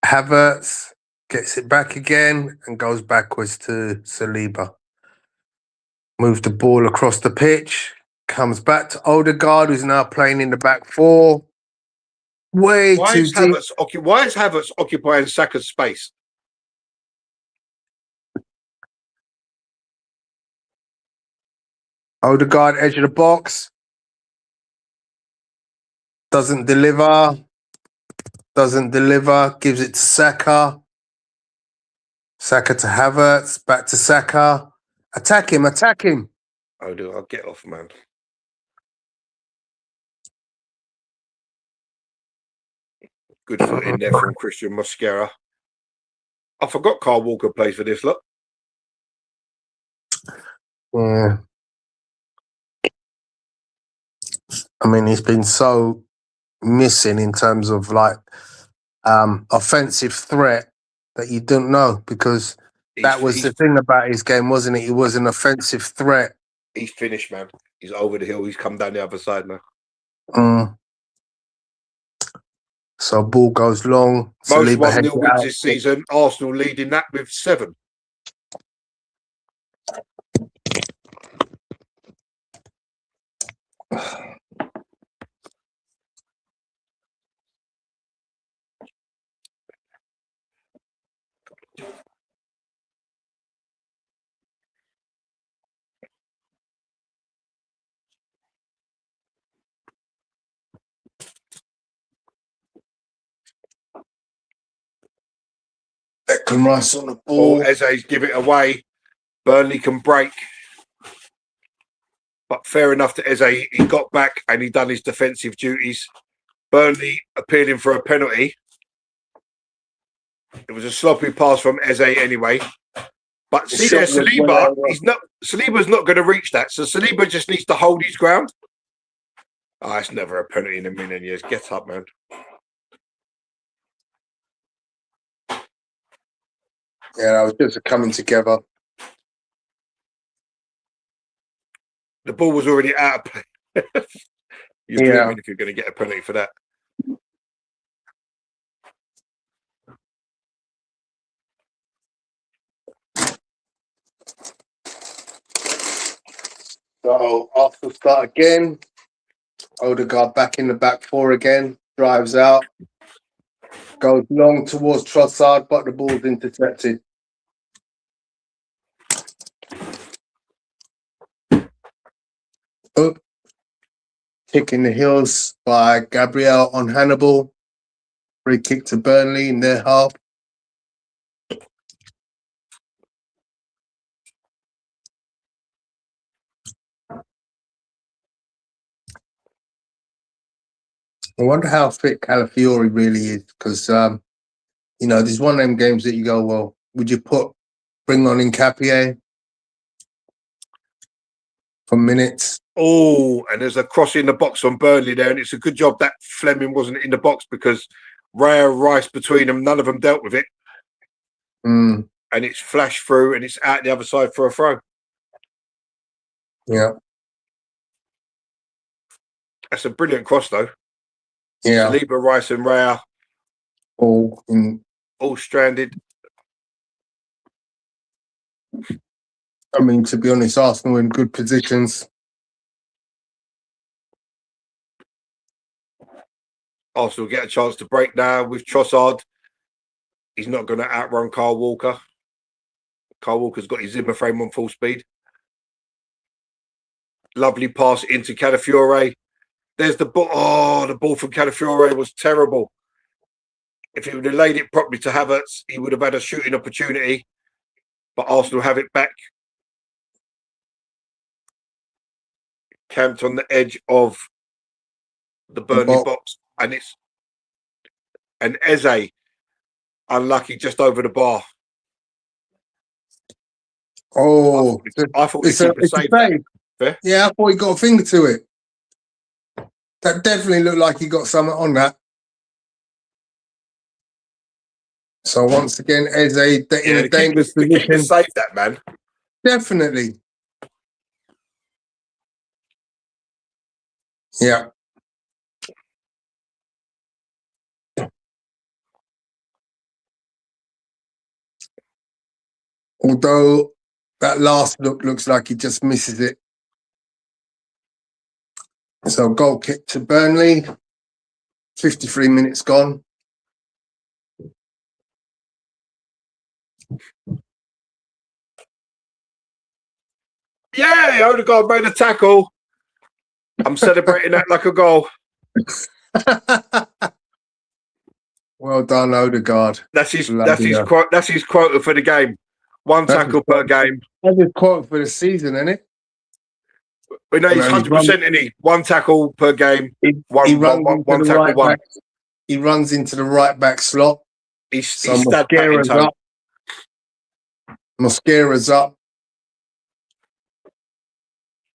Havertz, gets it back again, and goes backwards to Saliba. Moves the ball across the pitch, comes back to Odegaard, who's now playing in the back four. Why is Havertz occupying Saka's space? Odegaard, edge of the box. Doesn't deliver. Gives it to Saka. Saka to Havertz. Back to Saka. Attack him. I'll get off, man. Good foot in there from Christian Mosquera. I forgot Kyle Walker plays for this lot. Yeah. I mean, he's been so missing in terms of offensive threat that you don't know, because that was the thing about his game, wasn't it? He was an offensive threat. He's finished, man. He's over the hill. He's come down the other side now. So ball goes long. Most Saliba 1-0 wins this season. Arsenal leading that with 7. Declan Rice on the ball. Eze's give it away. Burnley can break. But fair enough to Eze. He got back and he done his defensive duties. Burnley appealing for a penalty. It was a sloppy pass from Eze anyway. But see there, Saliba, Saliba's not going to reach that. So Saliba just needs to hold his ground. Oh, it's never a penalty in a million years. Get up, man. Yeah, that was just coming together. The ball was already out of play. You're dreaming if you're going to get a penalty for that. So Arsenal start again. Odegaard back in the back four again. Drives out. Goes long towards Trossard, but the ball's intercepted. Oh. Kick in the heels by Gabriel on Hannibal. Free kick to Burnley in their half. I wonder how fit Calafiori really is, because there's one of them games that you go, well, would you bring on Nkapie for minutes? Oh, and there's a cross in the box on Burnley there, and it's a good job that Fleming wasn't in the box, because Raya Rice between them, none of them dealt with it. And it's flashed through and it's out the other side for a throw. Yeah. That's a brilliant cross, though. Yeah. Saliba, Rice and Raya all stranded. I mean, to be honest, Arsenal in good positions. Arsenal get a chance to break now with Trossard. He's not going to outrun Kyle Walker. Kyle Walker's got his Zimmer frame on full speed. Lovely pass into Calafiore. There's the ball. Oh, the ball from Calafiore was terrible. If he would have laid it properly to Havertz, he would have had a shooting opportunity. but Arsenal have it back. Camped on the edge of the Burnley box, and Eze unlucky just over the bar. Oh, I thought it's a save. That. Yeah, I thought he got a finger to it. That definitely looked like he got something on that. So once again, Eze in a dangerous position. The save that, man. Definitely. Yeah. Although that last look looks like he just misses it. So goal kick to Burnley. 53 minutes gone. Yeah, Odegaard made a tackle. I'm celebrating that like a goal. Well done, Odegaard. That's his quota for the game. One tackle per game. That's his quota for the season, isn't it? We know he's 100%, isn't he? One tackle per game. One tackle, one. He runs into the right back slot. He's Mosquera's up. Mosquera's up.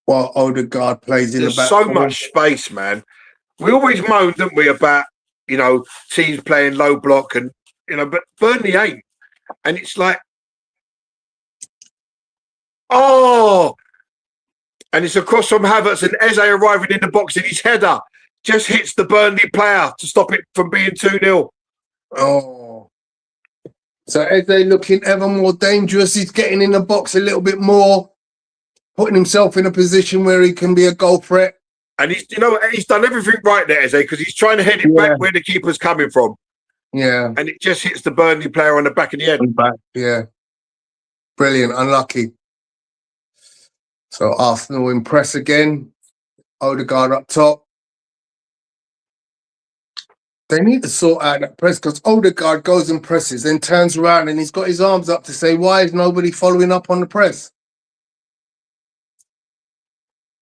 While Odegaard plays in the back. There's so much space, man. We always moan, don't we, about, teams playing low block and, but Burnley ain't. And it's like, oh! And it's across from Havertz and Eze arriving in the box and his header just hits the Burnley player to stop it from being 2-0. Oh. So Eze looking ever more dangerous. He's getting in the box a little bit more, putting himself in a position where he can be a goal threat. And he's done everything right there, Eze, because he's trying to head it back where the keeper's coming from. Yeah. And it just hits the Burnley player on the back of the head. Yeah. Brilliant. Unlucky. So Arsenal impress again. Odegaard up top. They need to sort out that press because Odegaard goes and presses, then turns around and he's got his arms up to say, why is nobody following up on the press?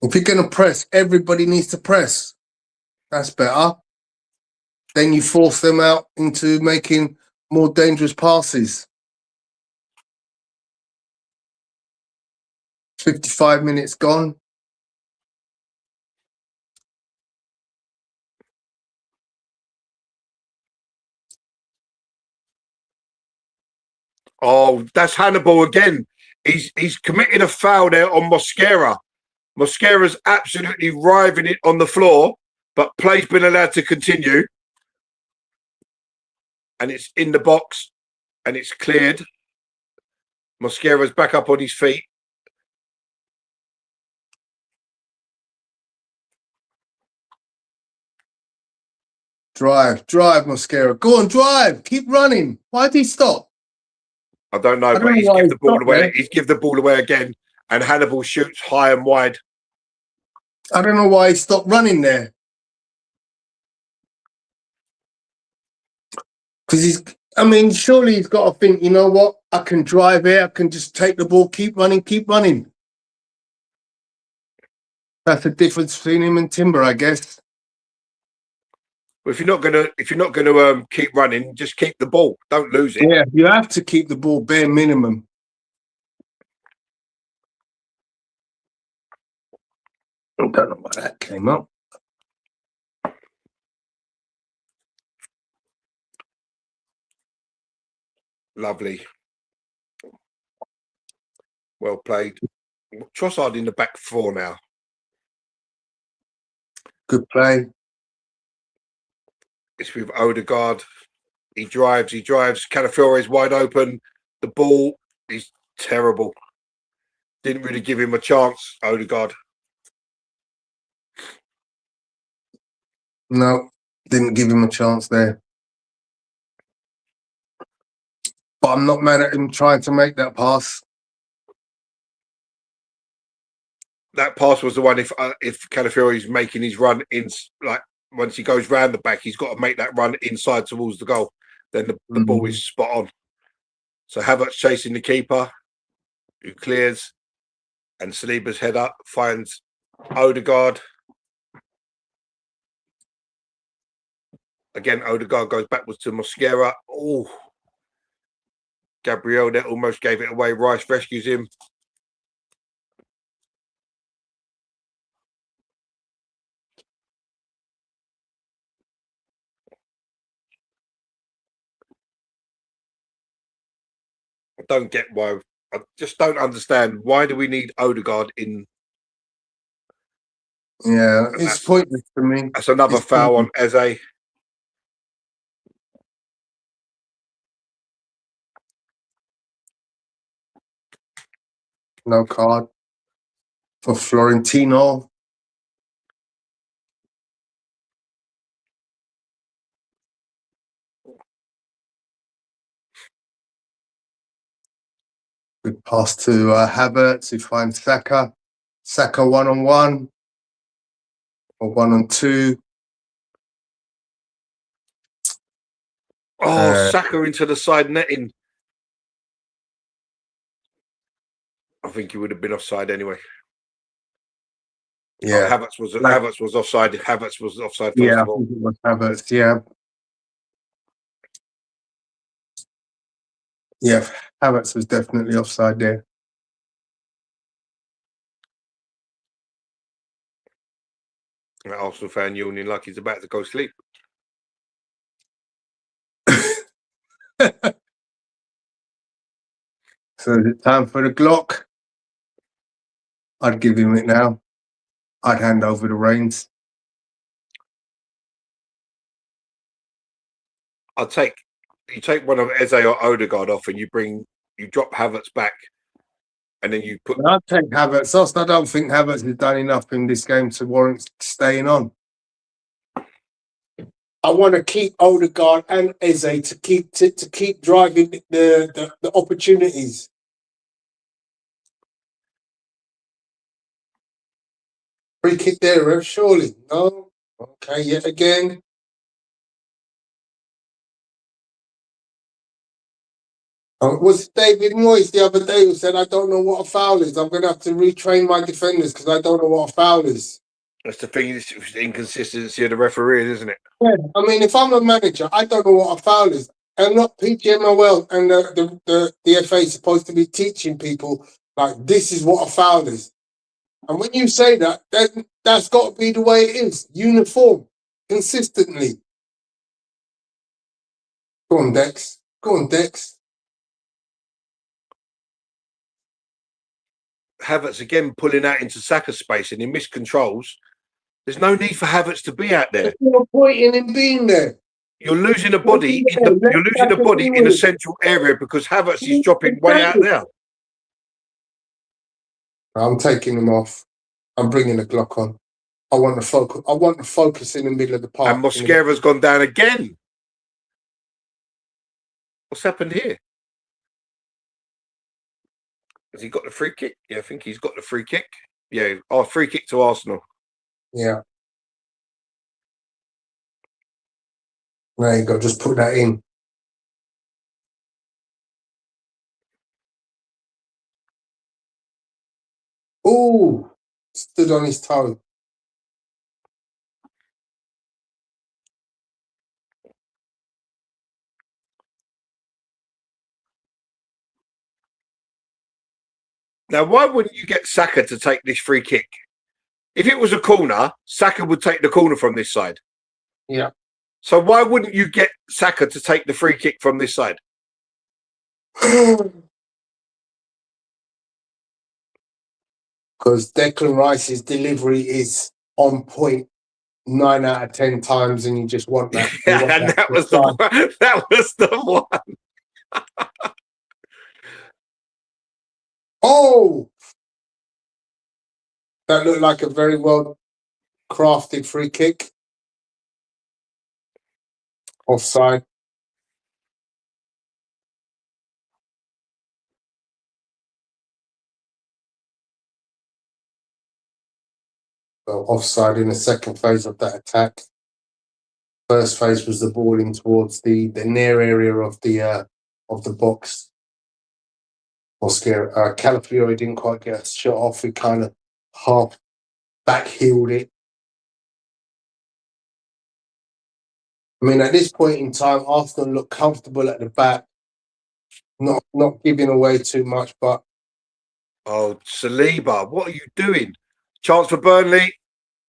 If you're going to press, everybody needs to press. That's better. Then you force them out into making more dangerous passes. 55 minutes gone. Oh, that's Hannibal again. He's committed a foul there on Mosquera. Mosquera's absolutely riving it on the floor, but play's been allowed to continue. And it's in the box, and it's cleared. Mosquera's back up on his feet. Drive, Mosquera. Go on, drive. Keep running. Why did he stop? I don't know, but he's give the ball away. He's give the ball away again, and Hannibal shoots high and wide. I don't know why he stopped running there. Because surely he's got to think, you know what? I can drive here. I can just take the ball, keep running, keep running. That's the difference between him and Timber, I guess. Well, if you're not gonna keep running, just keep the ball. Don't lose it. Yeah, you have to keep the ball bare minimum. I don't know why that came up. Lovely. Well played. Trossard in the back four now. Good play. It's with Odegaard. He drives. Calafiore wide open. The ball is terrible. Didn't really give him a chance, Odegaard. No, didn't give him a chance there. But I'm not mad at him trying to make that pass. That pass was the one if Calafiore is making his run in, like once he goes round the back, he's got to make that run inside towards the goal. Then the ball is spot on. So Havertz chasing the keeper. who clears, and Saliba's head up finds Odegaard. Again, Odegaard goes backwards to Mosquera. Oh, Gabriel that almost gave it away. Rice rescues him. I don't get why. I just don't understand. Why do we need Odegaard in? Yeah, it's pointless to me. That's another foul on Eze. No card for Florentino. Good pass to Havertz, who finds Saka. Saka 1-on-1 or 1-on-2. Oh, Saka into the side netting. I think he would have been offside anyway. Yeah, Havertz was offside. Havertz was offside first yeah, I of all. think it was Havertz. Yeah, yeah, Havertz was definitely offside there. An Arsenal fan yawning like he's about to go sleep. So is it time for the Glock? I'd give him it now. I'd hand over the reins. You take one of Eze or Odegaard off, and you drop Havertz back, and then you put. I'd take Havertz off. I don't think Havertz has done enough in this game to warrant staying on. I want to keep Odegaard and Eze to keep driving the opportunities. Free kick there, Rev, surely. No? Okay, yet again. Was it David Moyes the other day who said, I don't know what a foul is? I'm going to have to retrain my defenders because I don't know what a foul is. That's the thing, it's the inconsistency of the referees, isn't it? Yeah, I mean, if I'm a manager, I don't know what a foul is. And not PGMOL and the FA is supposed to be teaching people, like, this is what a foul is. And when you say that, that's got to be the way it is. Uniform. Consistently. Go on, Dex. Go on, Dex. Havertz again pulling out into Saka's space and he missed controls. There's no need for Havertz to be out there. There's no point in him being there. You're losing a body in a central area because Havertz is dropping way out there. I'm taking him off. I'm bringing the Glock on. I want the focus. I want the focus in the middle of the park. And Mosquera's gone down again. What's happened here? Has he got the free kick? Yeah, I think he's got the free kick. Yeah, free kick to Arsenal. Yeah. There you go. Just put that in. Ooh, stood on his toe. Now, why wouldn't you get Saka to take this free kick? If it was a corner, Saka would take the corner from this side. Yeah. So why wouldn't you get Saka to take the free kick from this side? Because Declan Rice's delivery is on point 9 out of 10 times, and you just want that. And that was the one. That was the one. Oh! That looked like a very well crafted free kick. Offside. So offside in the second phase of that attack. First phase was the balling towards the near area of the box. Or scary. Calafiori didn't quite get a shot off. He kind of half back-heeled it. I mean, at this point in time, Arsenal look comfortable at the back, not giving away too much, but Oh, Saliba, what are you doing? Chance for Burnley.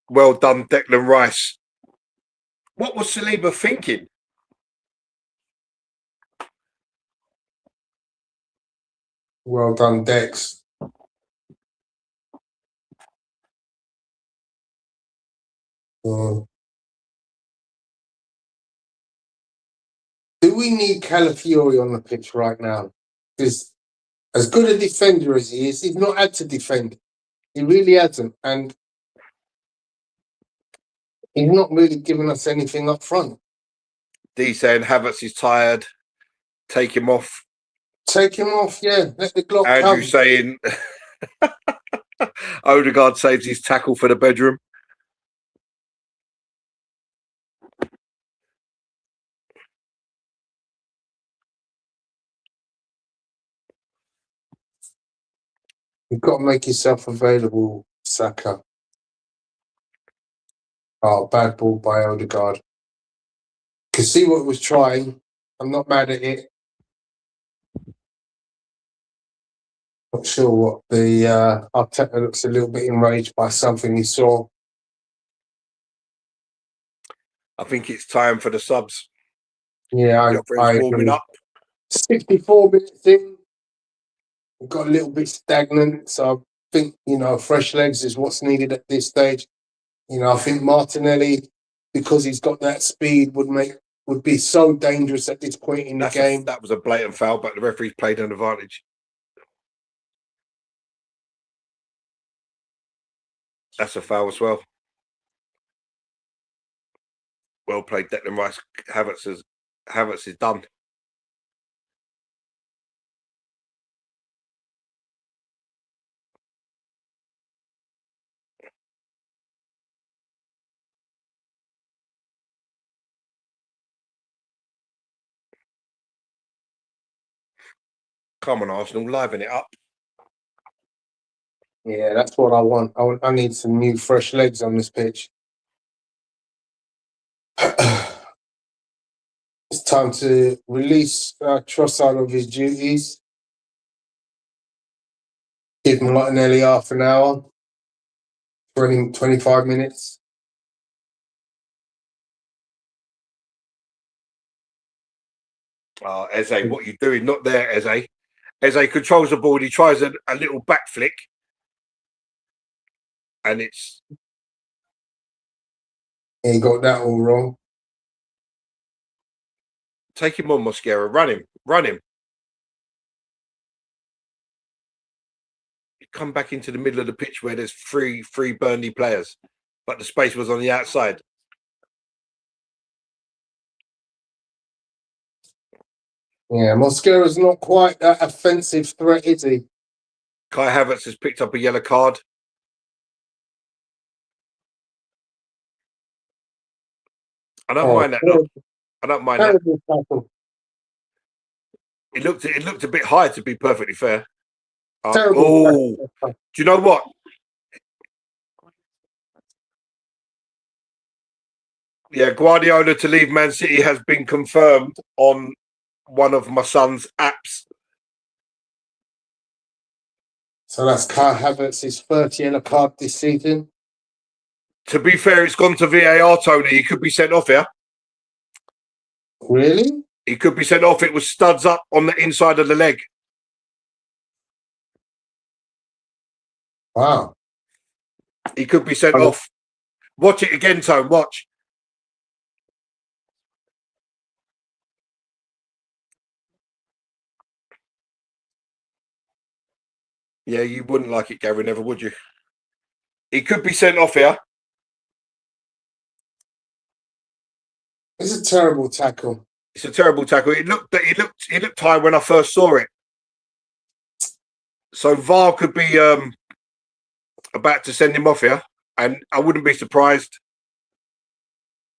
Well done, Declan Rice. What was Saliba thinking? well done, Dex. Do we need Calafiori on the pitch right now? Because as good a defender as he is, he's not had to defend. He really hasn't. And he's not really given us anything up front. D saying Havertz is tired. Take him off. Take him off, yeah. Let the Glock Andrew come. saying Odegaard saves his tackle for the bedroom. You've got to make yourself available, Saka. Oh, bad ball by Odegaard. Can see what was trying. I'm not mad at it. Not sure what the Arteta looks a little bit enraged by something he saw. I think it's time for the subs. Yeah, I warming agree. up. 64 minutes in. We've got a little bit stagnant, so I think, fresh legs is what's needed at this stage. I think Martinelli, because he's got that speed, would be so dangerous at this point in the game. That was a blatant foul, but the referee's played an advantage. That's a foul as well. Well played, Declan Rice. Havertz is done. Come on, Arsenal, liven it up. Yeah, that's what I want. I need some new, fresh legs on this pitch. It's time to release Trossard of his duties. Give Martinelli half an hour, 25 minutes. Eze, what are you doing? Not there, Eze. Eze controls the ball. He tries a little back flick. And it's... He got that all wrong. Take him on, Mosquera. Run him. Come back into the middle of the pitch where there's three Burnley players, but the space was on the outside. Yeah, Mosquera's not quite that offensive threat, is he? Kai Havertz has picked up a yellow card. I don't mind that. Look. I don't mind that. Tackle. It looked a bit high, to be perfectly fair. Terrible. Do you know what? Yeah, Guardiola to leave Man City has been confirmed on one of my son's apps. So that's Kai Havertz's 30th yellow card this season. To be fair, it's gone to VAR, Tony. He could be sent off here. Really? He could be sent off. It was studs up on the inside of the leg. Wow. He could be sent off. Watch it again, Tone. Watch. Yeah, you wouldn't like it, Gary, never would you? He could be sent off here. It's a terrible tackle. It's a terrible tackle. It looked high when I first saw it. So VAR could be about to send him off here, and I wouldn't be surprised.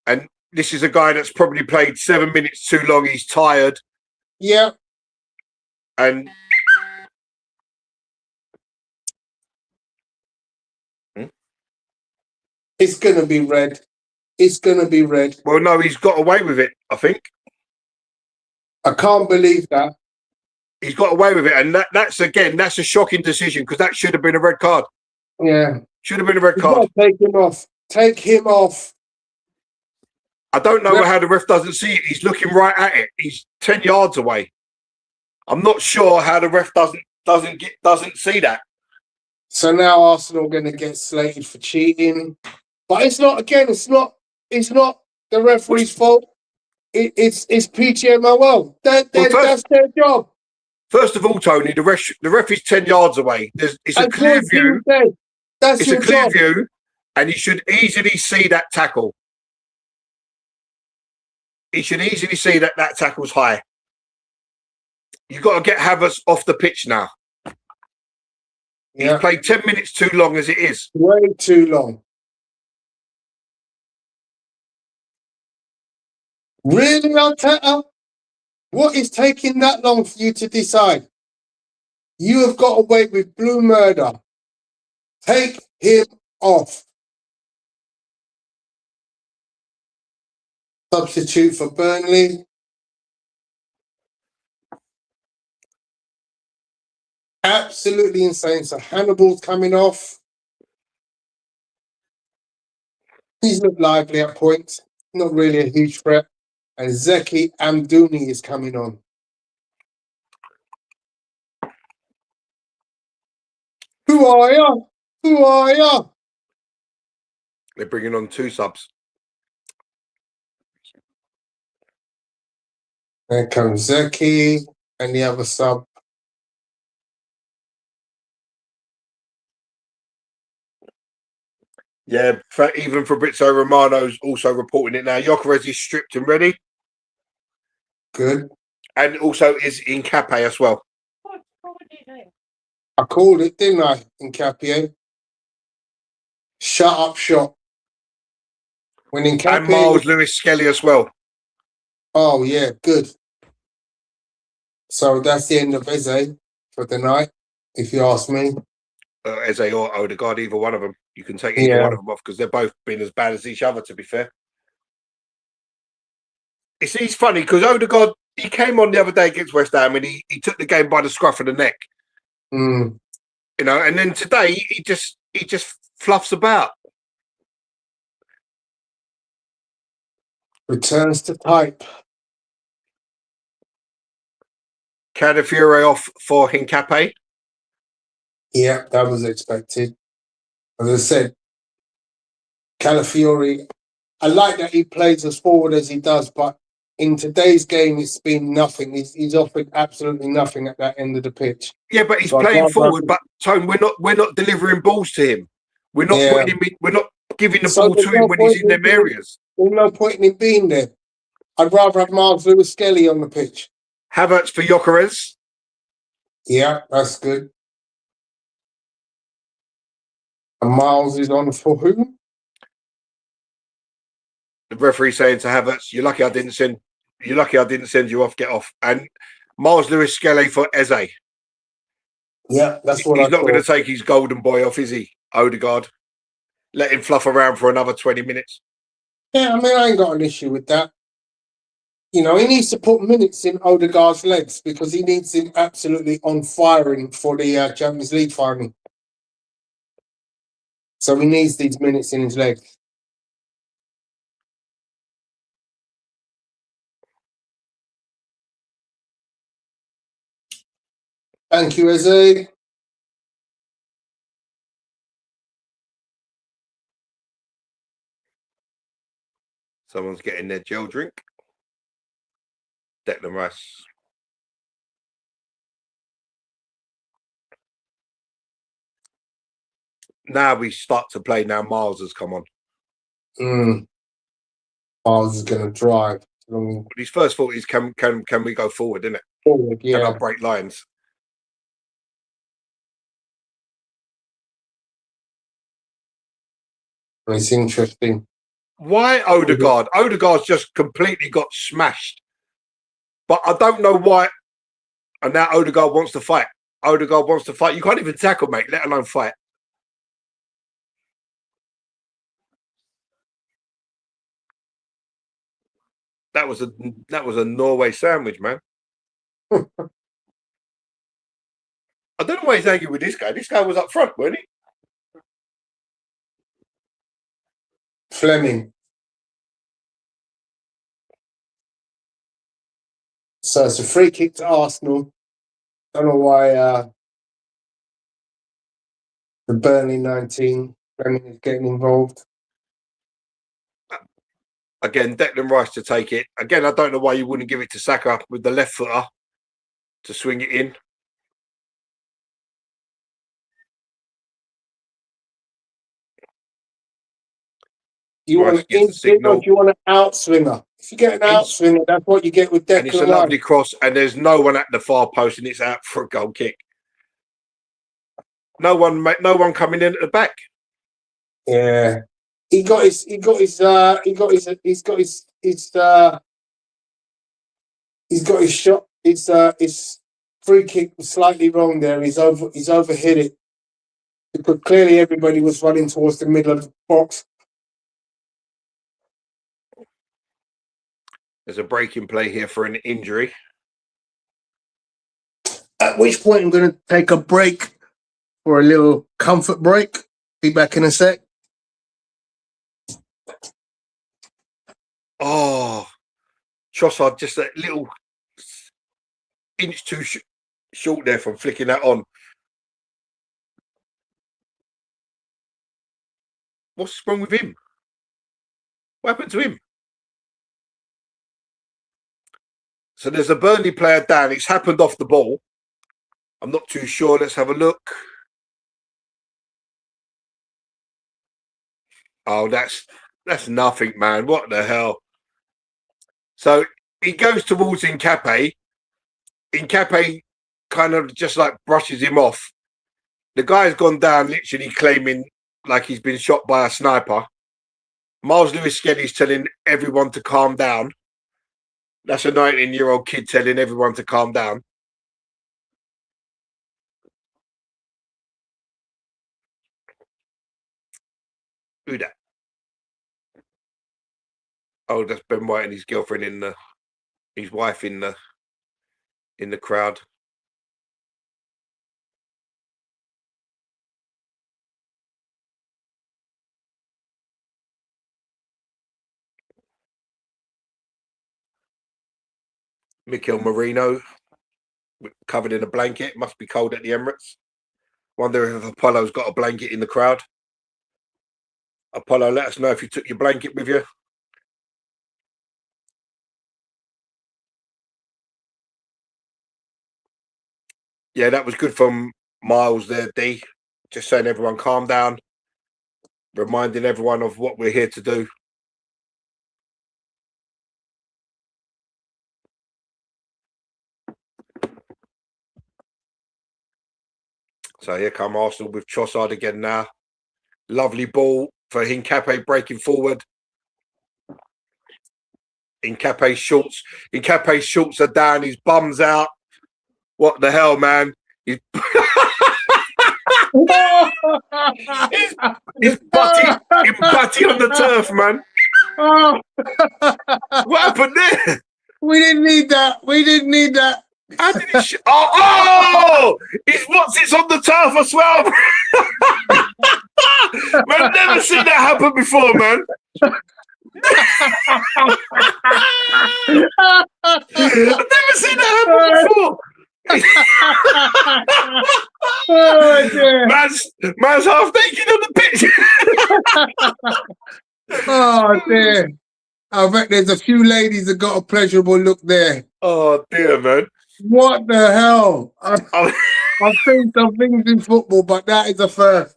And this is a guy that's probably played 7 minutes too long. He's tired. Yeah. And It's going to be red. It's going to be red. Well, no, he's got away with it, I think. I can't believe that. He's got away with it. And that's a shocking decision because that should have been a red card. Yeah. Should have been a red You've card. got to take him off. Take him off. I don't know how the ref doesn't see it. He's looking right at it. He's 10 yards away. I'm not sure how the ref doesn't see that. So now Arsenal are going to get slated for cheating. But it's not the referee's fault. It's PGMOL. That's their job. First of all, Tony, the ref is 10 yards away. It's a clear view. That's it's a clear view, and he should easily see that tackle. He should easily see that tackle's high. You've got to get Havertz off the pitch now. Yeah. He's played 10 minutes too long as it is. Way too long. Really, Arteta? What is taking that long for you to decide? You have got away with blue murder. Take him off. Substitute for Burnley. Absolutely insane. So Hannibal's coming off. He's looked lively at points. Not really a huge threat. And Zeki Amdouni is coming on. Who are you? Who are you? They're bringing on 2 subs. There comes Zeki and the other sub. Yeah, even Fabrizio Romano's also reporting it now. Gyökeres is stripped and ready. Good. And also is in Cape as well. I called it, didn't I, in Capier? Shut up shop. When in Capier... And Miles Lewis-Skelly as well. Oh, yeah, good. So that's the end of Eze for the night, if you ask me. Eze or Odegaard, either one of them. You can take either one of them off because they've both been as bad as each other, to be fair. It's funny because Odegaard, he came on the other day against West Ham and he took the game by the scruff of the neck. Mm. You know, and then today he just fluffs about. Returns to type. Calafiore off for Hincape. Yeah, that was expected. As I said, Calafiore, I like that he plays as forward as he does, but in today's game, it's been nothing. He's offered absolutely nothing at that end of the pitch. Yeah, but he's playing forward. But Tone, we're not delivering balls to him. We're not putting him. We're not giving the ball to him when he's in them areas. There's no point in him being there. I'd rather have Miles Lewis-Skelly on the pitch. Havertz for Gyökeres. Yeah, that's good. And Miles is on for who? The referee saying to Havertz, "You're lucky I didn't send you off. Get off." And Miles Lewis-Skelly for Eze. Yeah, that's what he's not going to take his golden boy off, is he? Odegaard. Let him fluff around for another 20 minutes. Yeah, I mean, I ain't got an issue with that. You know, he needs to put minutes in Odegaard's legs because he needs him absolutely on firing for the Champions League final. So he needs these minutes in his legs. Thank you, Eze. Someone's getting their gel drink. Declan Rice. Now we start to play. Now Miles has come on. Miles is going to drive. His first thought is, can we go forward, isn't it? Forward, yeah. Can I break lines? It's interesting. Why Odegaard? Odegaard's just completely got smashed. But I don't know why. And now Odegaard wants to fight. Odegaard wants to fight. You can't even tackle, mate, let alone fight. That was a Norway sandwich, man. I don't know why he's angry with this guy. This guy was up front, wasn't he? Fleming. So it's a free kick to Arsenal. Don't know why the Burnley 19 Fleming is getting involved. Again, Declan Rice to take it. Again, I don't know why you wouldn't give it to Saka with the left footer to swing it in. Do you want an in or do you want an outswinger? If you get an outswinger, that's what you get with Declan And it's a lovely cross, and there's no one at the far post, and it's out for a goal kick. No one coming in at the back. Yeah, he's got his shot. His free kick was slightly wrong there. He's overhit it because clearly everybody was running towards the middle of the box. There's a breaking play here for an injury. At which point I'm going to take a break for a little comfort break. Be back in a sec. Oh, Trossard just a little inch too short there from flicking that on. What's wrong with him? What happened to him? So there's a Burnley player down. It's happened off the ball. I'm not too sure. Let's have a look. Oh, that's nothing, man. What the hell? So he goes towards Nkape. Nkape kind of just like brushes him off. The guy's gone down, literally claiming like he's been shot by a sniper. Miles Lewis-Skelly's telling everyone to calm down. That's a 19-year-old kid telling everyone to calm down. Who that? Oh, that's Ben White and his girlfriend his wife in the crowd. Mikel Merino covered in a blanket. Must be cold at the Emirates. Wonder if Apollo's got a blanket in the crowd. Apollo, let us know if you took your blanket with you. Yeah, that was good from Miles there, D. Just saying everyone calm down. Reminding everyone of what we're here to do. So here come Arsenal with Trossard again now. Lovely ball for Nkape breaking forward. Nkape's shorts are down. His bum's out. What the hell, man? He's butty on the turf, man. What happened there? We didn't need that. How did he it's on the turf as well. Man, I've never seen that happen before, man. I've never seen that happen before. Oh, dear. Man's half naked on the pitch. Oh dear. I bet there's a few ladies that got a pleasurable look there. Oh dear, man. What the hell? I've seen some things in football, but that is a first.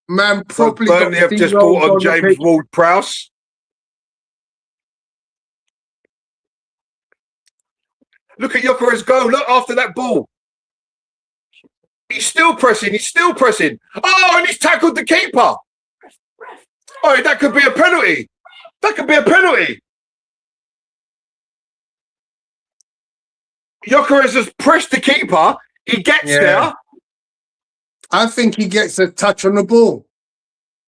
Man, properly. So Burnley have just brought on James Ward-Prowse. Look at Gyökeres go. Look after that ball. He's still pressing. Oh, and he's tackled the keeper. Oh, that could be a penalty. Gyökeres has pressed the keeper. He gets there. I think he gets a touch on the ball.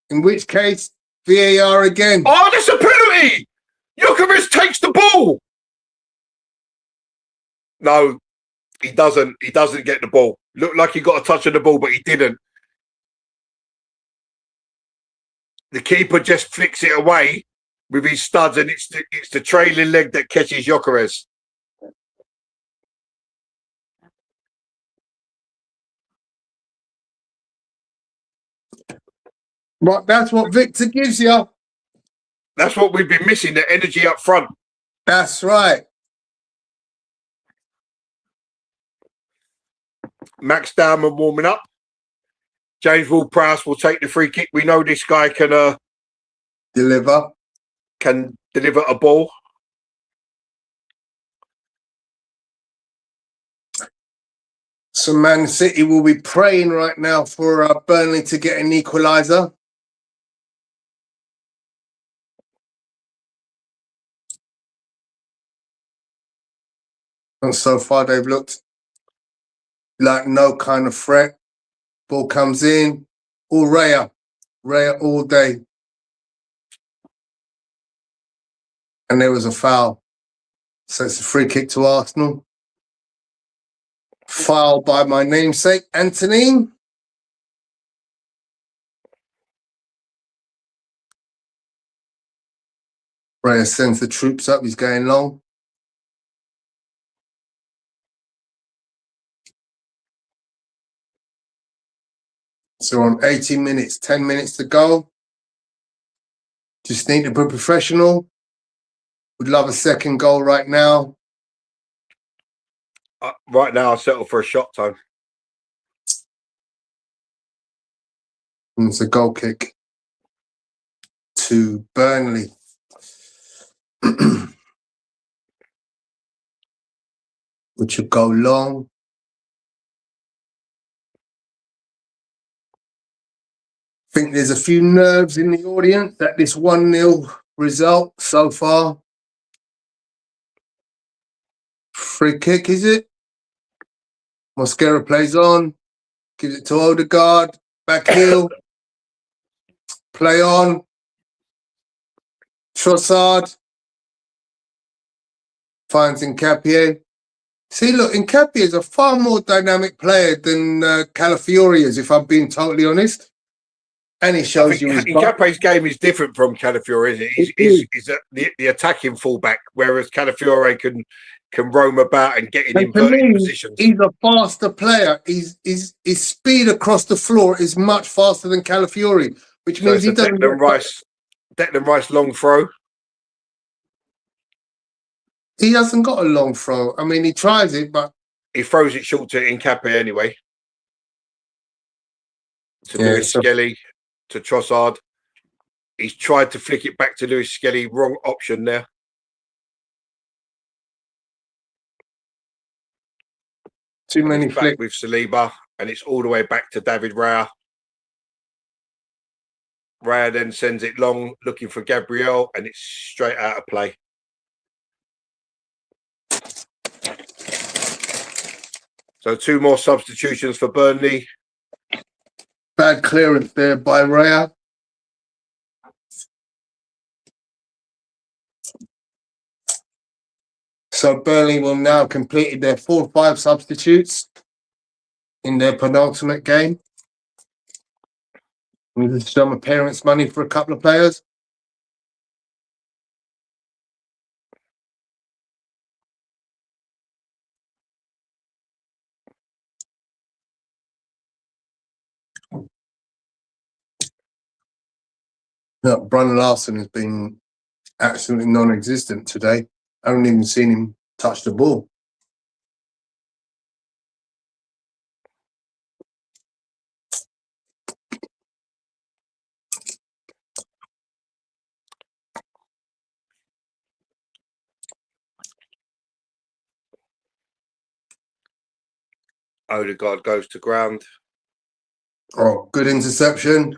In which case, VAR again. Oh, that's a penalty. Gyökeres takes the ball. No, he doesn't. He doesn't get the ball. Looked like he got a touch of the ball, but he didn't. The keeper just flicks it away with his studs, and it's the trailing leg that catches Gyökeres. But that's what Victor gives you. That's what we've been missing, the energy up front. That's right. Max Dowman warming up. James Ward-Prowse will take the free kick. We know this guy can Deliver. deliver a ball. So Man City will be praying right now for Burnley to get an equaliser. And so far they've looked like no kind of threat. Ball comes in. All Raya all day. And there was a foul. So it's a free kick to Arsenal. Foul by my namesake, Anthony. Raya sends the troops up. He's going long. So on 18 minutes, 10 minutes to go. Just need to be professional. Would love a second goal right now. Right now, I'll settle for a shot time. And it's a goal kick to Burnley. Which will go long. I think there's a few nerves in the audience at this 1-0 result so far. Free kick, is it? Mosquera plays on, gives it to Odegaard, back heel, play on, Trossard, finds Nkapie. See, look, Nkapie is a far more dynamic player than Calafiori is, if I'm being totally honest. And he shows you his Nkapie's game is different from Calafiori, isn't it? He's the attacking fullback, whereas Calafiori can roam about and get in inverted positions. He's a faster player. His speed across the floor is much faster than Calafiori, which means he doesn't. Declan Rice long throw. He hasn't got a long throw. I mean, he tries it, but he throws it short to Nkapie anyway. To Lewis Skelly, to Trossard. He's tried to flick it back to Lewis Skelly. Wrong option there. Too many flicks with Saliba, and it's all the way back to David Raya. Raya then sends it long, looking for Gabriel, and it's straight out of play. So 2 more substitutions for Burnley. Bad clearance there by Raya. So Burnley will now complete their 4-5 substitutes in their penultimate game. With some appearance money for a couple of players. No, Brun Larson has been absolutely non-existent today. I haven't even seen him touch the ball. Odegaard goes to ground. Oh, good interception.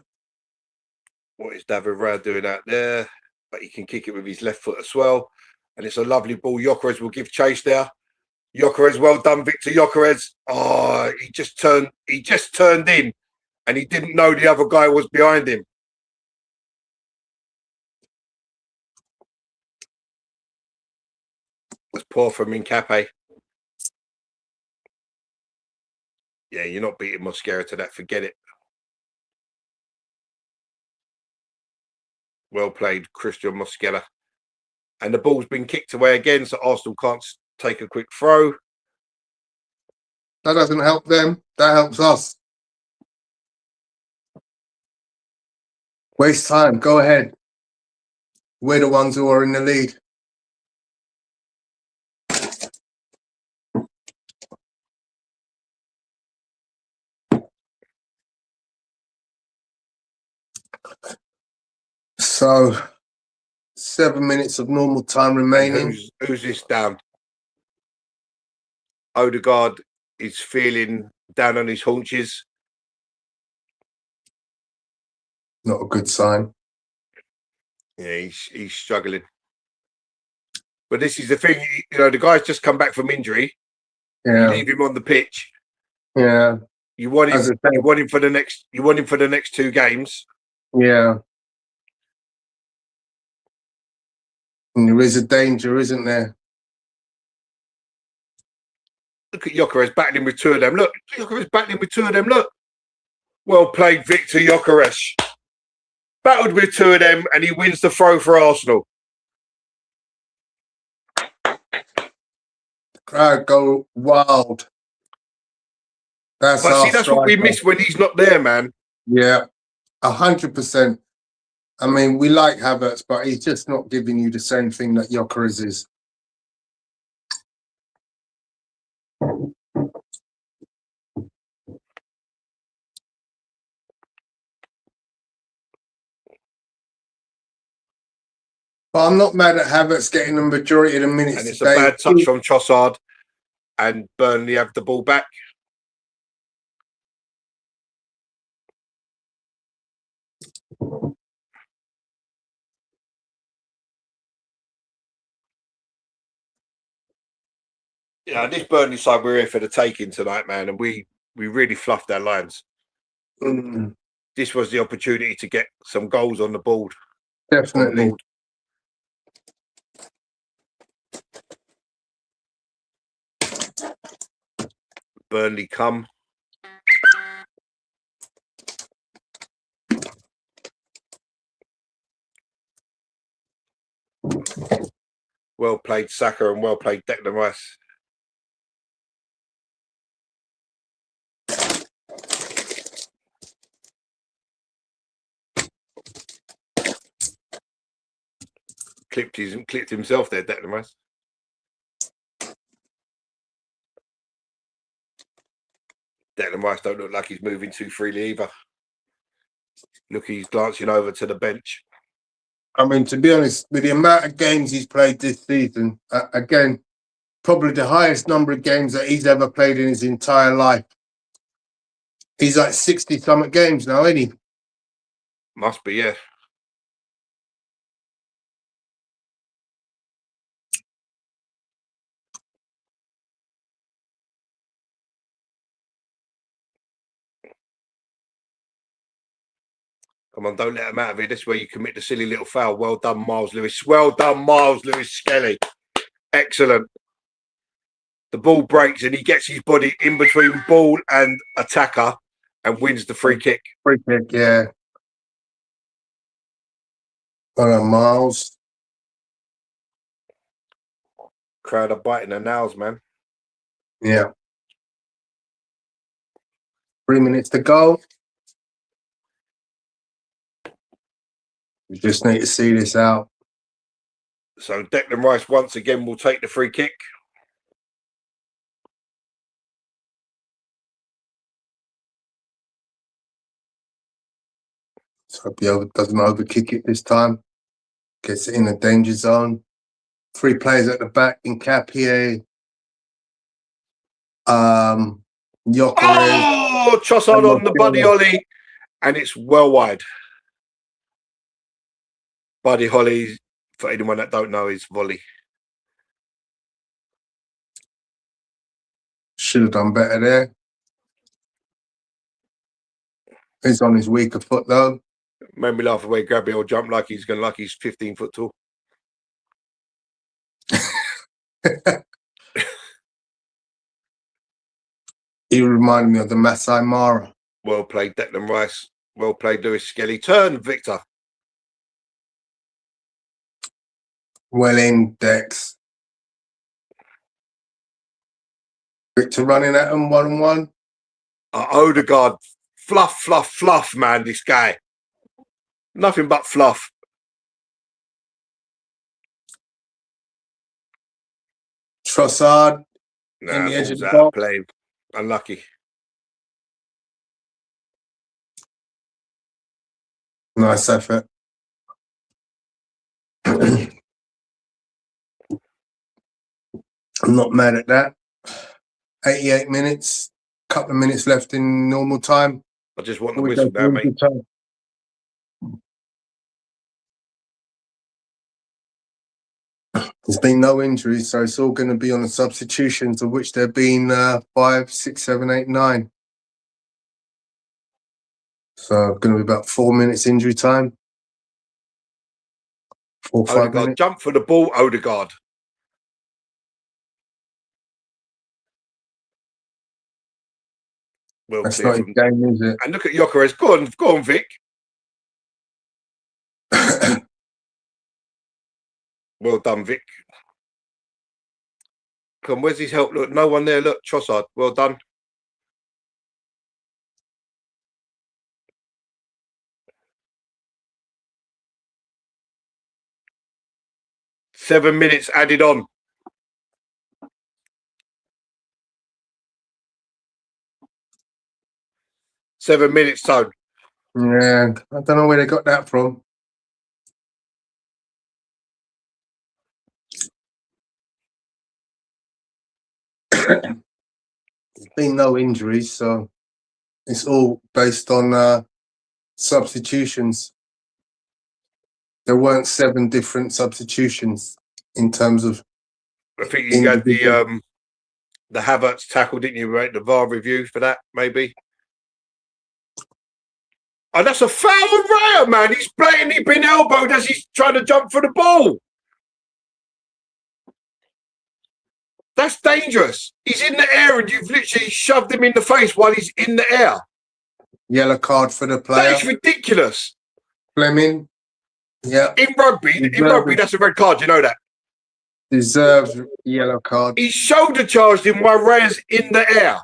What is David Raya doing out there? But he can kick it with his left foot as well. And it's a lovely ball. Gyökeres will give chase there. Gyökeres, well done, Victor Gyökeres. Oh, he just turned in, and he didn't know the other guy was behind him. Poor from Mincape. Yeah, you're not beating Mosquera to that. Forget it. Well played, Christian Mosquera. And the ball's been kicked away again, so Arsenal can't take a quick throw. That doesn't help them. That helps us. Waste time. Go ahead. We're the ones who are in the lead. So, 7 minutes of normal time remaining. Who's this down? Odegaard is feeling down on his haunches. Not a good sign. Yeah, he's struggling. But this is the thing, you know, the guy's just come back from injury. Yeah. You leave him on the pitch. Yeah. You want him. You want him for the next. You want him for the next 2 games. Yeah. And there is a danger, isn't there? Look at Gyökeres battling with 2 of them. Look, Gyökeres battling with 2 of them. Look. Well played, Victor Gyökeres. Battled with 2 of them, and he wins the throw for Arsenal. Crowd go wild. That's what we miss when he's not there, man. Yeah, 100%. I mean, we like Havertz, but he's just not giving you the same thing that Gyökeres is. But I'm not mad at Havertz getting the majority of the minutes. And it's a bad touch from Trossard, and Burnley have the ball back. Yeah, this Burnley side, we're here for the taking tonight, man, and we really fluffed our lines. Mm. This was the opportunity to get some goals on the board. Definitely. Burnley come. Well played, Saka, and well played, Declan Rice. Clipped himself there, Declan Rice. Declan Rice don't look like he's moving too freely either. Look, he's glancing over to the bench. I mean, to be honest, with the amount of games he's played this season, again, probably the highest number of games that he's ever played in his entire life. He's like 60-something games now, ain't he? Must be, yeah. Come on, don't let him out of it. This is where you commit the silly little foul. Well done, Miles Lewis. Well done, Miles Lewis Skelly. Excellent. The ball breaks and he gets his body in between ball and attacker and wins the free kick. Free kick, yeah. Well done, Miles. Crowd are biting their nails, man. Yeah. 3 minutes to go. We just need to see this out. So Declan Rice once again will take the free kick. So hope he doesn't overkick it this time. Gets it in the danger zone. 3 players at the back in Capier. Gyökeres. Oh, Trossard on the Buddy Holly. And it's well wide. Buddy Holly, for anyone that don't know, is volley. Should have done better there. He's on his weaker foot though. Made me laugh away. Gabriel jumped like he's 15 foot tall. He reminded me of the Masai Mara. Well played, Declan Rice. Well played, Lewis Skelly. Turn, Victor. Well in, Dex. Victor running at him 1-on-1. Odegaard. Fluff, fluff, fluff, man, this guy. Nothing but fluff. Trossard Nah, in the edge of ball's the out of box. play. Unlucky. Nice effort. I'm not mad at that. 88 minutes, couple of minutes left in normal time. I just want the We whistle go now, for mate. injury time. There's been no injuries, so it's all going to be on the substitutions, of which there have been 5, 6, 7, 8, 9. So going to be about 4 minutes injury time. 4 or 5 Odegaard, minutes. jump for the ball, Odegaard. Well That's clear not his from. game, is it? And look at Gyökeres. Go on, Vic. Well done, Vic. Come, where's his help? Look, no one there. Look, Trossard. Well done. Seven minutes added on. Seven minutes, Tone. Yeah, I don't know where they got that from. There's been no injuries, so it's all based on substitutions. There weren't 7 different substitutions in terms of. I think you had the Havertz tackle, didn't you? Right, the VAR review for that, maybe. Oh, that's a foul on Raya, man. He's blatantly been elbowed as he's trying to jump for the ball. That's dangerous. He's in the air and you've literally shoved him in the face while he's in the air. Yellow card for the player. That is ridiculous. Fleming. Yeah. In rugby, that's a red card. You know that. Deserves yellow card. He shoulder charged him while Raya's in the air.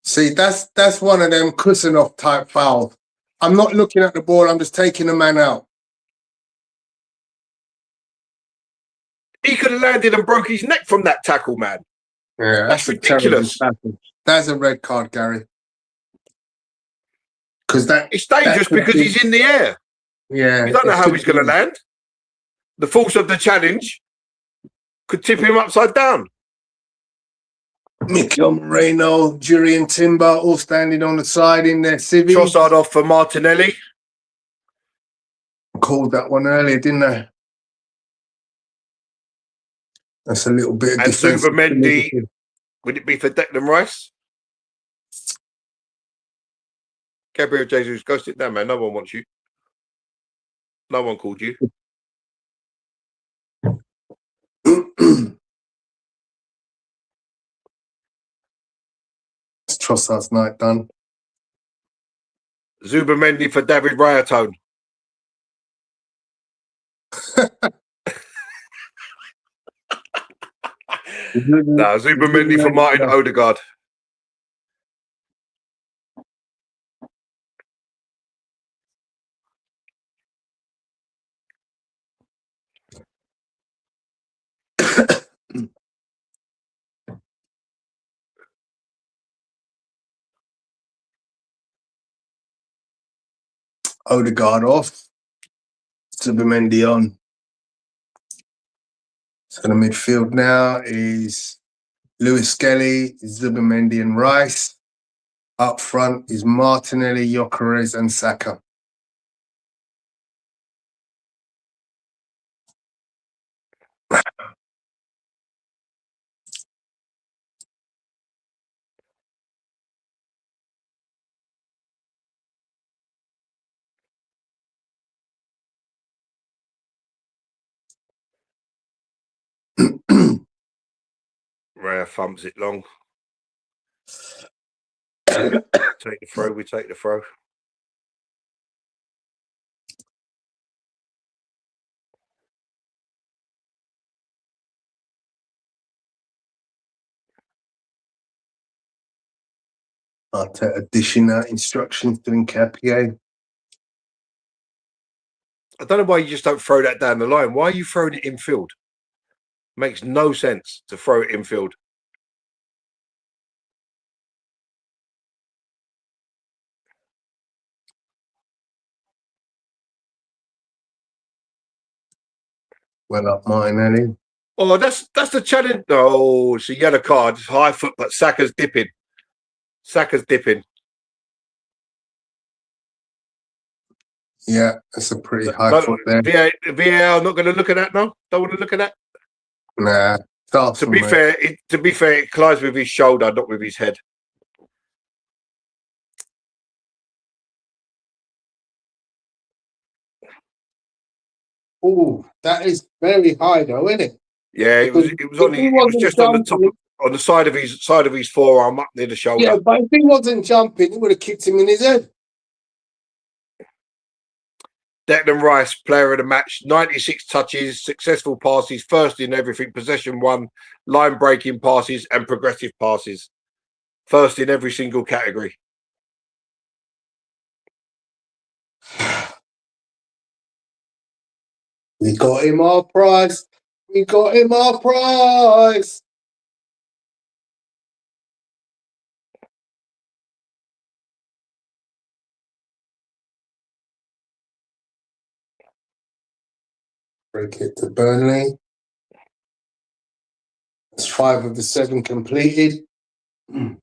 See, that's one of them Kusanov type fouls. I'm not looking at the ball. I'm just taking the man out. He could have landed and broke his neck from that tackle, man. Yeah, that's ridiculous. That's a red card, Gary. Because it's dangerous because he's in the air. Yeah, you don't know how he's going to land. The force of the challenge could tip him upside down. Mikel Moreno, Jurrien Timber, all standing on the side in their civvies. Trossard off for Martinelli. Called that one earlier, didn't I? That's a little bit of and Zubermendi, would it be for Declan Rice? Gabriel Jesus, go sit down, man. No one wants you. No one called you. It's Trossard's night done. Zubermendi for David Raya, Tone. No, Zubermendi for Martin Odegaard. Odegaard off. Zubermendi on. So the midfield now is Lewis Skelly, Zubermendi and Rice. Up front is Martinelli, Gyökeres and Saka. Raya thumps it long. Take the throw. We take the throw. Arteta dishing out instructions to Nketiah. I don't know why you just don't throw that down the line. Why are you throwing it infield? Makes no sense to throw it infield. Well up, Martinelli. Oh, that's the challenge. No, it's a yellow card. It's high foot, but Saka's dipping. Saka's dipping. Yeah, that's a pretty high foot there. VAR not going to look at that now. Don't want to look at that. Nah. To be fair, it collides with his shoulder, not with his head. Oh, that is very high though, isn't it? Yeah, it was just on the top, on the side of his forearm, up near the shoulder. Yeah, but if he wasn't jumping, he would have kicked him in his head. Declan Rice, player of the match, 96 touches, successful passes, first in everything, possession one, line breaking passes, and progressive passes. First in every single category. We got him our prize. We got him our prize. Break it to Burnley. That's 5 of the 7 completed. 2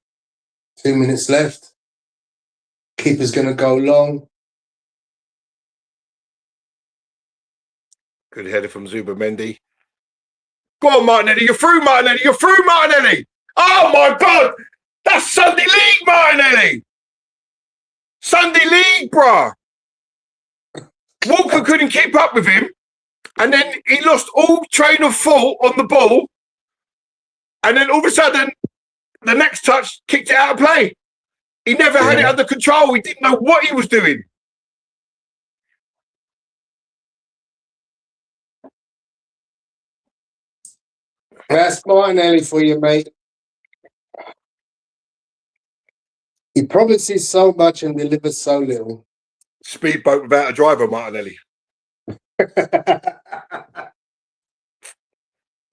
minutes left. Keeper's going to go long. Good header from Zubimendi. Go on, Martinelli. You're through, Martinelli. You're through, Martinelli. Oh, my God. That's Sunday League, Martinelli. Sunday League, bruh. Walker couldn't keep up with him. And then he lost all train of thought on the ball. And then all of a sudden, the next touch kicked it out of play. He never had it under control. He didn't know what he was doing. That's Martinelli for you, mate. He promises so much and delivers so little. Speedboat without a driver, Martinelli.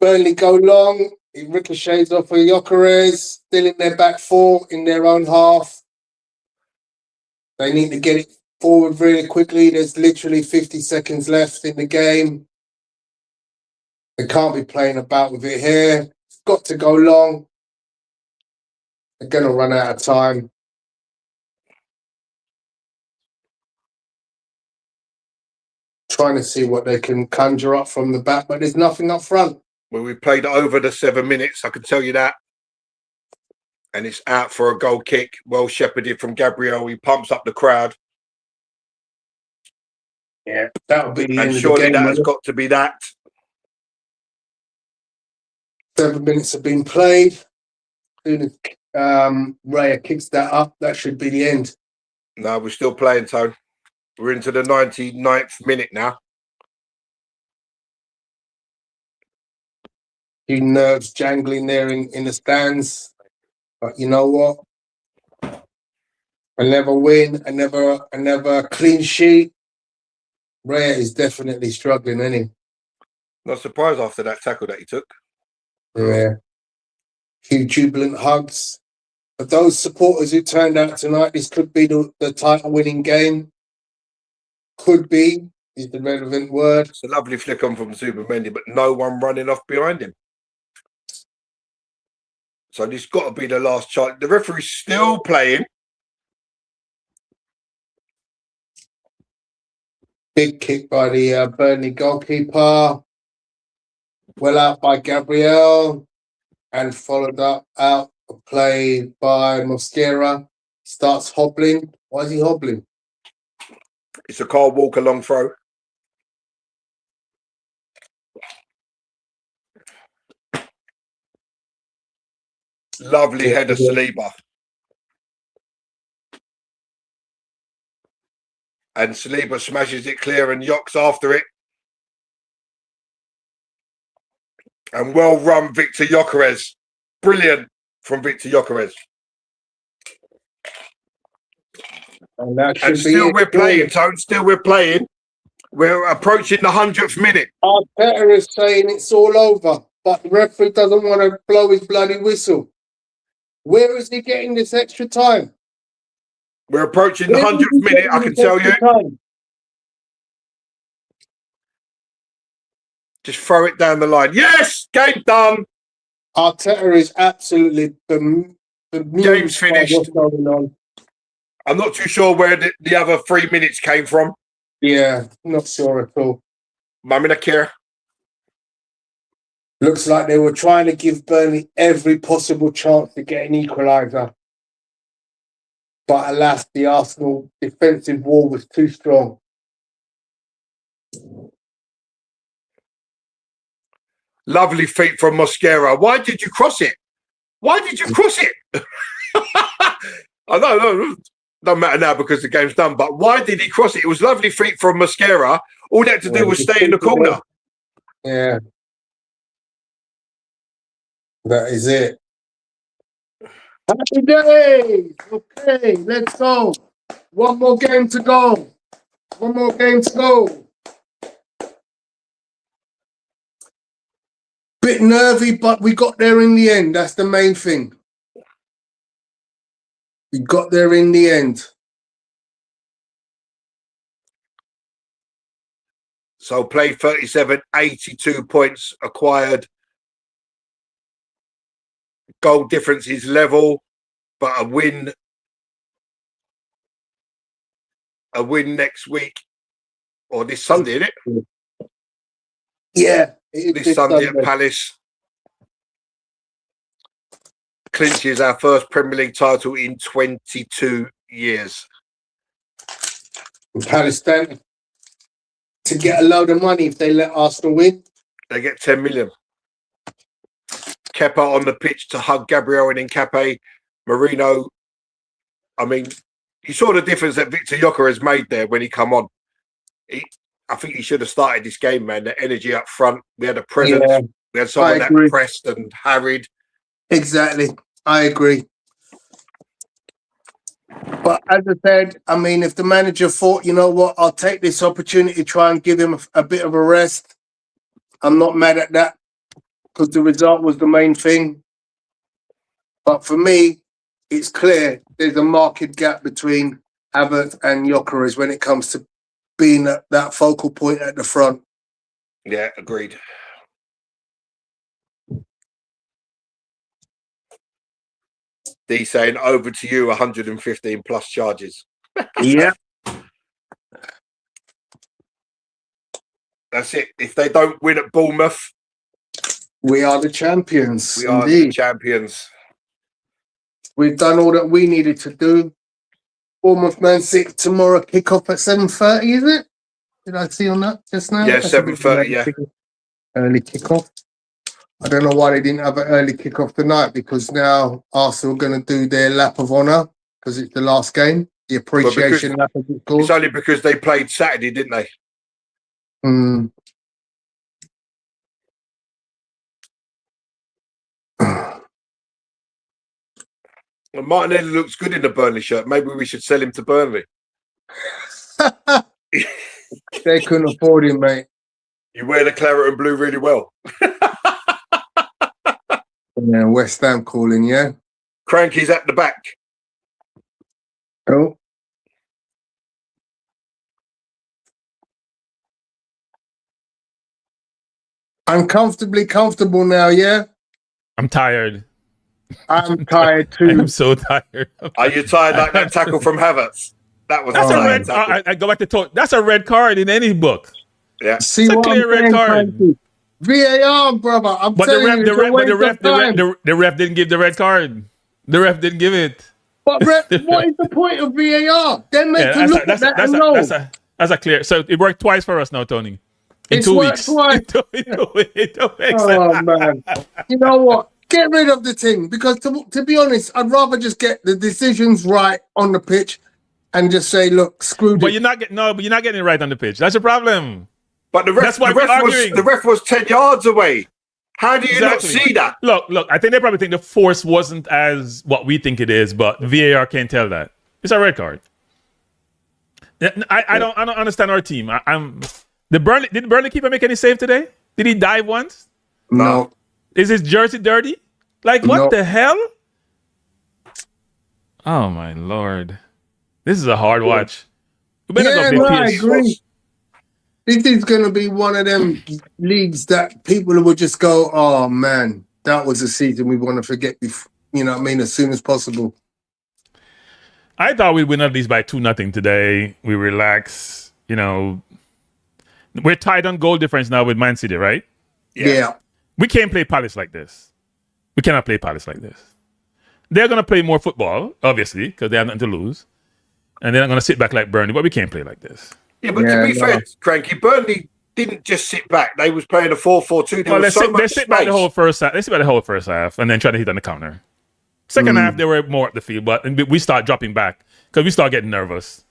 Burnley go long. It ricochets off of Gyökeres. Still in their back 4 in their own half. They need to get it forward really quickly. There's literally 50 seconds left in the game. They can't be playing about with it here. It's got to go long. They're going to run out of time. Trying to see what they can conjure up from the back, but there's nothing up front. Well, we played over the 7 minutes, I can tell you that. And it's out for a goal kick. Well shepherded from Gabriel. He pumps up the crowd. Yeah, that'll be the end And of the surely game. that has got to be that. 7 minutes have been played. Soon as Raya kicks that up, that should be the end. No, we're still playing, Tone. We're into the 99th minute now. Few nerves jangling there in the stands. But you know what? Another win, another clean sheet. Raya is definitely struggling, isn't he? Not surprised after that tackle that he took. Yeah. Few jubilant hugs. For those supporters who turned out tonight, this could be the title winning game. Could be is the relevant word. It's a lovely flick on from Zubimendi, but no one running off behind him. So this got to be the last chance. The referee's still playing. Big kick by the Burnley goalkeeper. Well out by Gabriel. And followed up out a play by Mosquera. Starts hobbling. Why is he hobbling? It's a Carl Walker long throw. Lovely header, Saliba. And Saliba smashes it clear and Yoks after it. And well run, Victor Gyökeres. Brilliant from Victor Gyökeres. And still we're playing, Tone. Still we're playing. We're approaching the 100th minute. Arteta is saying it's all over, but the referee doesn't want to blow his bloody whistle. Where is he getting this extra time? We're approaching the 100th minute, I can tell you. Just throw it down the line. Yes! Game done! Arteta is absolutely Game's finished. What's going on. I'm not too sure where the other 3 minutes came from. Yeah, not sure at all. Maminakir. Looks like they were trying to give Burnley every possible chance to get an equaliser. But alas, the Arsenal defensive wall was too strong. Lovely feet from Mosquera. Why did you cross it? Why did you cross it? I know, don't matter now because the game's done, but why did he cross it? It was lovely feet from Mosquera. All they had to do was stay in the corner. Yeah. That is it. Happy days! Okay, let's go. One more game to go. One more game to go. Bit nervy, but we got there in the end. That's the main thing. We got there in the end. So play 37, 82 points acquired. Goal difference is level, but a win next week or this Sunday, isn't it? Yeah. This Sunday at Palace. Clinches our first Premier League title in 22 years. Palace stand to get a load of money if they let Arsenal win. They get 10 million. Kepa on the pitch to hug Gabriel and Nkape. Marino. I mean, you saw the difference that Victor Gyökeres made there when he come on. I think he should have started this game, man. The energy up front. We had a presence. Yeah, we had someone that pressed and harried. Exactly. I agree. But as I said, I mean, if the manager thought, you know what, I'll take this opportunity to try and give him a bit of a rest, I'm not mad at that because the result was the main thing. But for me, it's clear there's a marked gap between Havertz and Gyökeres when it comes to being that focal point at the front. Yeah, agreed. D saying over to you 115 plus charges. Yeah. That's it. If they don't win at Bournemouth, we are the champions. We are the champions. We've done all that we needed to do. Bournemouth Man City tomorrow kick-off at 7:30, is it? Did I see on that just now? Yeah, 7:30, yeah. Early kick-off. I don't know why they didn't have an early kick-off tonight because now Arsenal are going to do their lap of honour because it's the last game, the appreciation lap of it called. It's only because they played Saturday, didn't they? Well, Martinelli looks good in the Burnley shirt. Maybe we should sell him to Burnley. They couldn't afford him, mate. You wear the claret and blue really well. Yeah, West Ham calling, yeah? Cranky's at the back. Oh. Uncomfortably comfortable now, yeah? I'm tired. I'm tired too. I'm so tired. Are you tired like that tackle from Havertz? That was that's a red. I go back to talk. That's a red card in any book. Yeah, see it's a clear red card. VAR, brother. I'm but telling the ref didn't give the red card. The ref didn't give it. But what is the point of VAR? Then make to look at that and know. That's a clear. So it worked twice for us now, Tony. In it's 2 weeks. Twice. Oh man! You know what? Get rid of the thing, because to be honest, I'd rather just get the decisions right on the pitch and just say, look, screw But it. you're not getting it right on the pitch. That's your problem. But the ref, the ref was 10 yards away. How do you not see that? Look, I think they probably think the force wasn't as what we think it is, but VAR can't tell that. It's a red card. I don't understand our team. Did Burnley keeper make any save today? Did he dive once? No. Is his jersey dirty? Like, what the hell? Oh, my Lord. This is a hard watch. I agree. This is going to be one of them leagues that people will just go, oh, man, that was a season we want to forget, you know what I mean, as soon as possible. I thought we'd win at least by 2-0 today. We relax. You know, we're tied on goal difference now with Man City, right? Yeah. We can't play Palace like this. We cannot play Palace like this. They're going to play more football, obviously, because they have nothing to lose. And they're not going to sit back like Burnley, but we can't play like this. Yeah, but to be fair, Cranky, Burnley didn't just sit back. They was playing a 4-4-2. They sit by the whole first half. They sit by the whole first half and then try to hit on the counter. Second half, they were more up the field, but we start dropping back because we start getting nervous.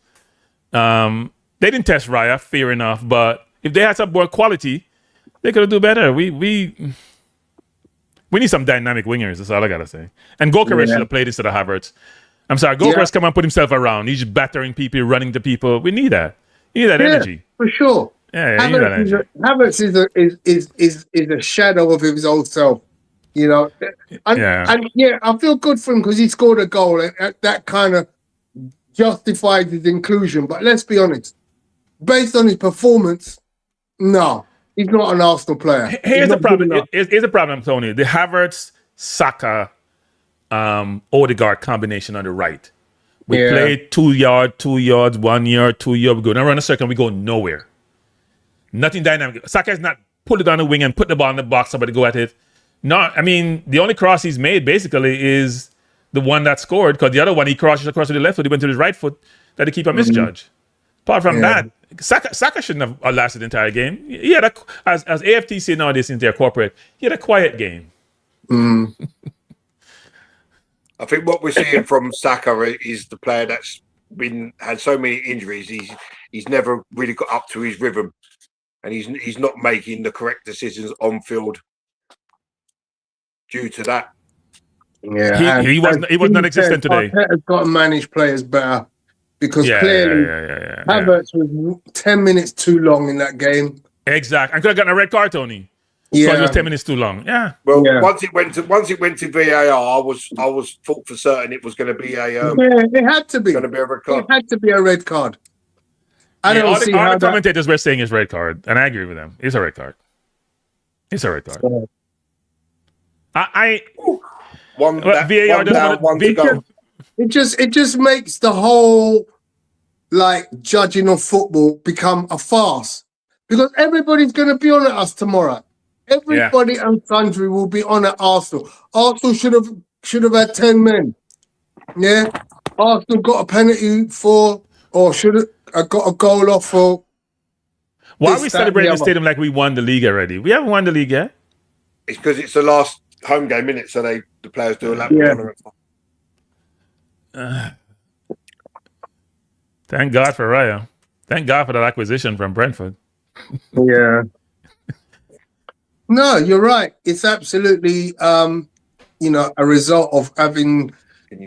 They didn't test Raya, fair enough, but if they had some more quality, they could do better. We need some dynamic wingers. That's all I gotta say. And Gokeres should have played instead of Havertz. I'm sorry, Gokeres come and put himself around. He's battering people, running to people. We need that. You need that energy for sure. Yeah, you need that energy. Havertz is a shadow of his old self. You know, and I feel good for him because he scored a goal, and that kind of justifies his inclusion. But let's be honest, based on his performance, no, he's not an Arsenal player. Here's the problem. Here's the problem, Tony. The Havertz, Saka, Odegaard combination on the right. We play 2 yards, 1 yard, 2 yard. We go now run a circle. We go nowhere. Nothing dynamic. Saka is not pull it on the wing and put the ball in the box. Somebody go at it. No, I mean the only cross he's made basically is the one that scored, because the other one he crosses across to the left foot. He went to his right foot that the keeper misjudged. Apart from that, Saka shouldn't have lasted the entire game. He had as AFT say nowadays since they're corporate, he had a quiet game. I think what we're seeing from Saka is the player that's had so many injuries. He's never really got up to his rhythm, and he's not making the correct decisions on field due to that. Yeah, he was non-existent today. Has got to manage players better, because clearly Havertz was 10 minutes too long in that game. Exactly. I could have gotten a red card, Tony. Yeah, it was 10 minutes too long. Yeah. Well, once it went to VAR, I was thought for certain it was going to be it had to be. Going to be a red card. It had to be a red card. I don't see how the commentators were saying it's red card, and I agree with them. It's a red card. It's a red card. It just makes the whole judging of football become a farce, because everybody's going to be on at us tomorrow. Everybody and sundry will be on at Arsenal. Arsenal should have had 10 men. Yeah, Arsenal got a penalty or should have got a goal off for. Why are we celebrating the stadium like we won the league already? We haven't won the league yet. It's because it's the last home game, innit? So the players do a lap Thank God for Raya. Thank God for that acquisition from Brentford. Yeah. No, you're right. It's absolutely, a result of having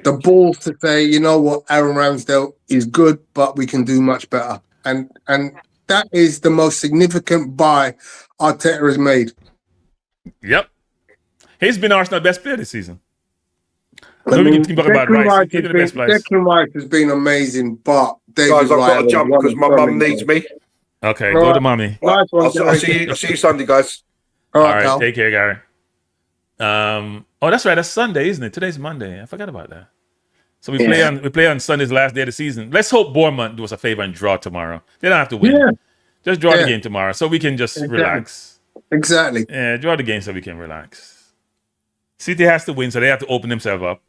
the balls to say, you know what, Aaron Ramsdale is good, but we can do much better. And that is the most significant buy Arteta has made. Yep. He's been Arsenal's best player this season. So we can talk about Rice. Declan Rice has been amazing, but David guys, I've got to jump because my mum needs me. Okay, go to mommy. Nice one, I'll see you Sunday, guys. All right, take care, Gary. That's right. That's Sunday, isn't it? Today's Monday. I forgot about that. So we play on Sunday's last day of the season. Let's hope Bournemouth do us a favor and draw tomorrow. They don't have to win. Yeah. Just draw the game tomorrow so we can just relax. Exactly. Yeah, draw the game so we can relax. City has to win, so they have to open themselves up.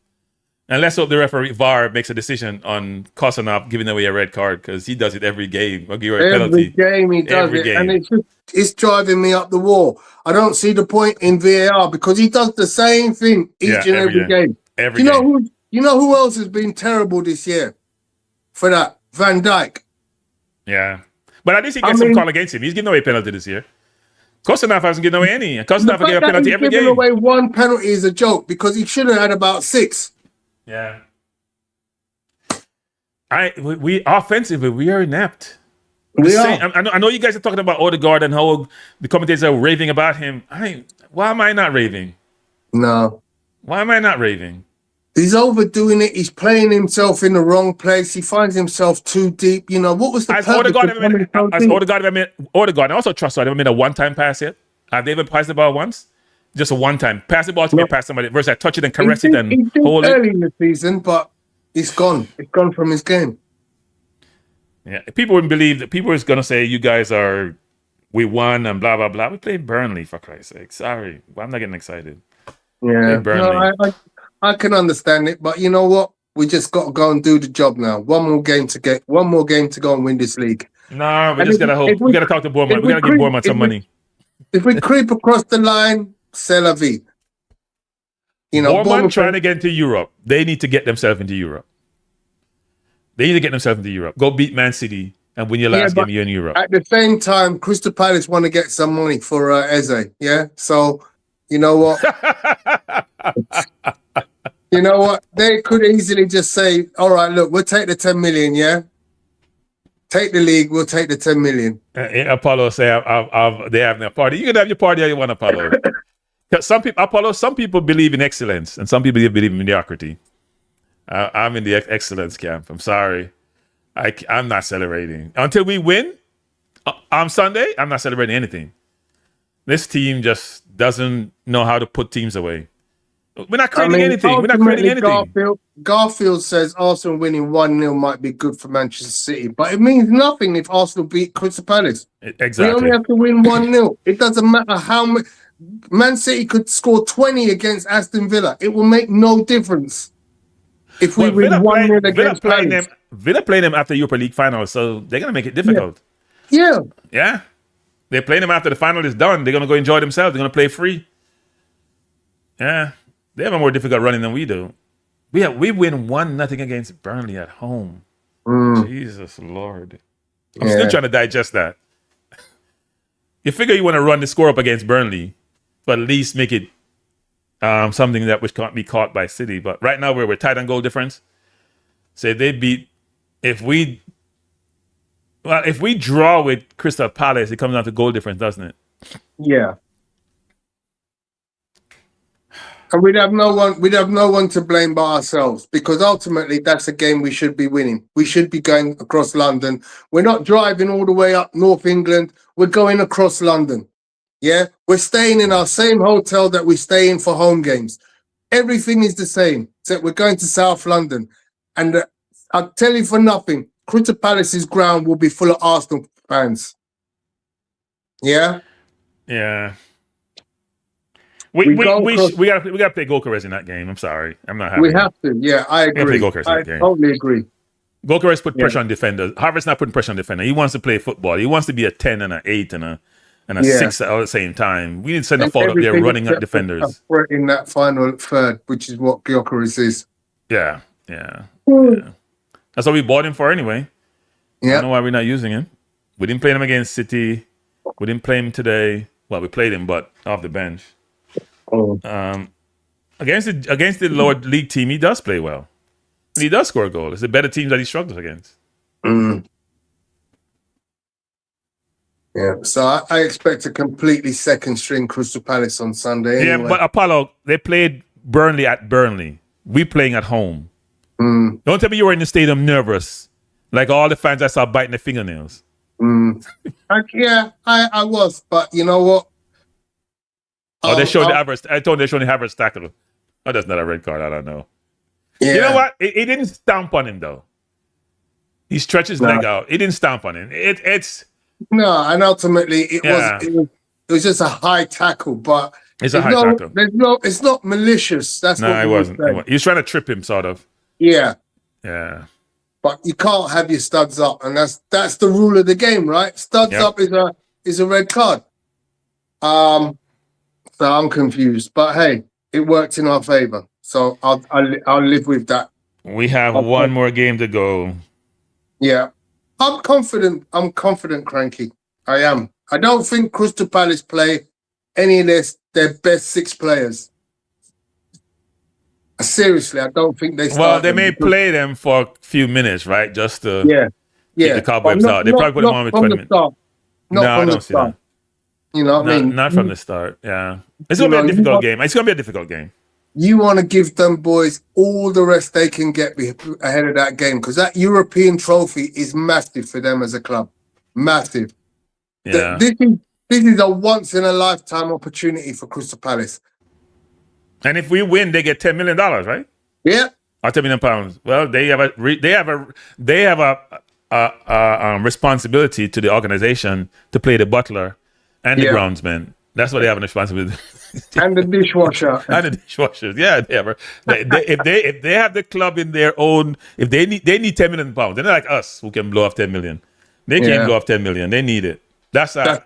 And let's hope the referee VAR makes a decision on Kosanov giving away a red card, because he does it every game. I'll give you a Every penalty. game he does Every it, game. and it's driving me up the wall. I don't see the point in VAR because he does the same thing each and every game. Every You know game. you know who else has been terrible this year for that? Van Dijk. Yeah. But at least he gets some call against him. He's giving away a penalty this year. Kosanov hasn't given away any. Kosanov will get a penalty every giving game. away one penalty is a joke because he should have had about 6. Yeah. We offensively, we are inept. We are. I know you guys are talking about Odegaard and how the commentators are raving about him. Why am I not raving? No. Why am I not raving? He's overdoing it. He's playing himself in the wrong place. He finds himself too deep. You know, what was the purpose of Odegaard, I also trust ever made a one-time pass yet? Have they ever passed the ball once? Just a one-time. Pass the ball to get past somebody versus I touch it and caress it and hold it. Early in the season, but it's gone. It's gone from his game. Yeah, people wouldn't believe that. People are going to say, you guys we won and blah, blah, blah. We played Burnley, for Christ's sake. Sorry. I'm not getting excited. Yeah. Burnley. No, I can understand it, but you know what? We just got to go and do the job now. One more game to go and win this league. No, we just got to hope. We got to talk to Bournemouth. We got to give Bournemouth some money. If we creep across the line, c'est la vie. You know, Bournemouth trying to get into Europe. They need to get themselves into Europe. Go beat Man City and win your last game. You're in Europe. At the same time, Crystal Palace want to get some money for Eze. Yeah, so you know what? You know what? They could easily just say, "All right, look, we'll take the 10 million. Yeah, take the league. We'll take the 10 million." Apollo say, "They have their party. You can have your party how you want, Apollo." Some people believe in excellence, and some people believe in mediocrity. I'm in the excellence camp. I'm sorry. I'm not celebrating. Until we win on Sunday, I'm not celebrating anything. This team just doesn't know how to put teams away. We're not creating anything. Garfield says Arsenal winning 1-0 might be good for Manchester City, but it means nothing if Arsenal beat Crystal Palace. Exactly. We only have to win 1-0. It doesn't matter how much. Man City could score 20 against Aston Villa. It will make no difference. If we win 1-0 against Palace. Villa playing them after Europa League final, so they're going to make it difficult. Yeah. They're playing them after the final is done. They're going to go enjoy themselves. They're going to play free. Yeah. They have a more difficult running than we do. We win 1-0 against Burnley at home. Jesus Lord. I'm still trying to digest that. You figure you want to run the score up against Burnley, but at least make it something that which can't be caught by City. But right now we're tight on goal difference. So if we draw with Crystal Palace, it comes down to goal difference, doesn't it? Yeah. And we'd have no one to blame but ourselves, because ultimately that's a game we should be winning. We should be going across London. We're not driving all the way up North England. We're going across London. Yeah, we're staying in our same hotel that we stay in for home games. Everything is the same, except we're going to South London. And I'll tell you for nothing, Crystal Palace's ground will be full of Arsenal fans. Yeah? Yeah. We gotta play Gokares in that game. I'm sorry. I'm not happy. We have to. Yeah, I agree. I totally agree. Gokares put pressure on defenders. Harvard's not putting pressure on defender. He wants to play football. He wants to be a 10 and an 8 and a 6 at the same time. We need to send a forward up there running at defenders. In that final third, which is what Gokares is. Yeah. That's what we bought him for anyway. I don't know why we're not using him. We didn't play him against City. We didn't play him today. Well, we played him, but off the bench. Against the lower league team, he does play well. And he does score a goal. It's the better teams that he struggles against. Yeah, so I expect a completely second string Crystal Palace on Sunday. Anyway. Yeah, but Apollo, they played Burnley at Burnley. We playing at home. Don't tell me you were in the stadium nervous, like all the fans I saw biting their fingernails. I was, but you know what? They showed the average. I told them they showed the average tackle. Oh, that's not a red card. I don't know. Yeah. You know what? It didn't stomp on him though. He stretched his leg out. It didn't stomp on him. It's no, and ultimately it was just a high tackle. But It's a high tackle. It's not malicious. That's No, what it we would wasn't. say. He was trying to trip him, sort of. Yeah, Yeah. but you can't have your studs up, and that's the rule of the game, right? Studs Yep. up is a red card. So I'm confused, but hey, it worked in our favor, so I'll live with that. We have one more game to go. Yeah, I'm confident. Cranky. I am. I don't think Crystal Palace play any of their best 6 players. Seriously, I don't think they. Well, they may play them for a few minutes, right? Just to keep the cobwebs out. They probably put them on with 20 minutes. No, I don't see that. You know what I mean? Not from the start. Yeah, it's gonna be a difficult game. It's gonna be a difficult game. You want to give them boys all the rest they can get ahead of that game, because that European trophy is massive for them as a club. Massive. Yeah. This is a once in a lifetime opportunity for Crystal Palace. And if we win, they get $10 million, right? Yeah. Or £10 million. Well, they have a responsibility to the organization to play the butler and the groundsman. That's what they have a responsibility. And the dishwasher. And the dishwashers. Yeah, if they have the club in their own, if they need £10 million. They're not like us who can blow off 10 million. They can't blow off 10 million. They need it. That's a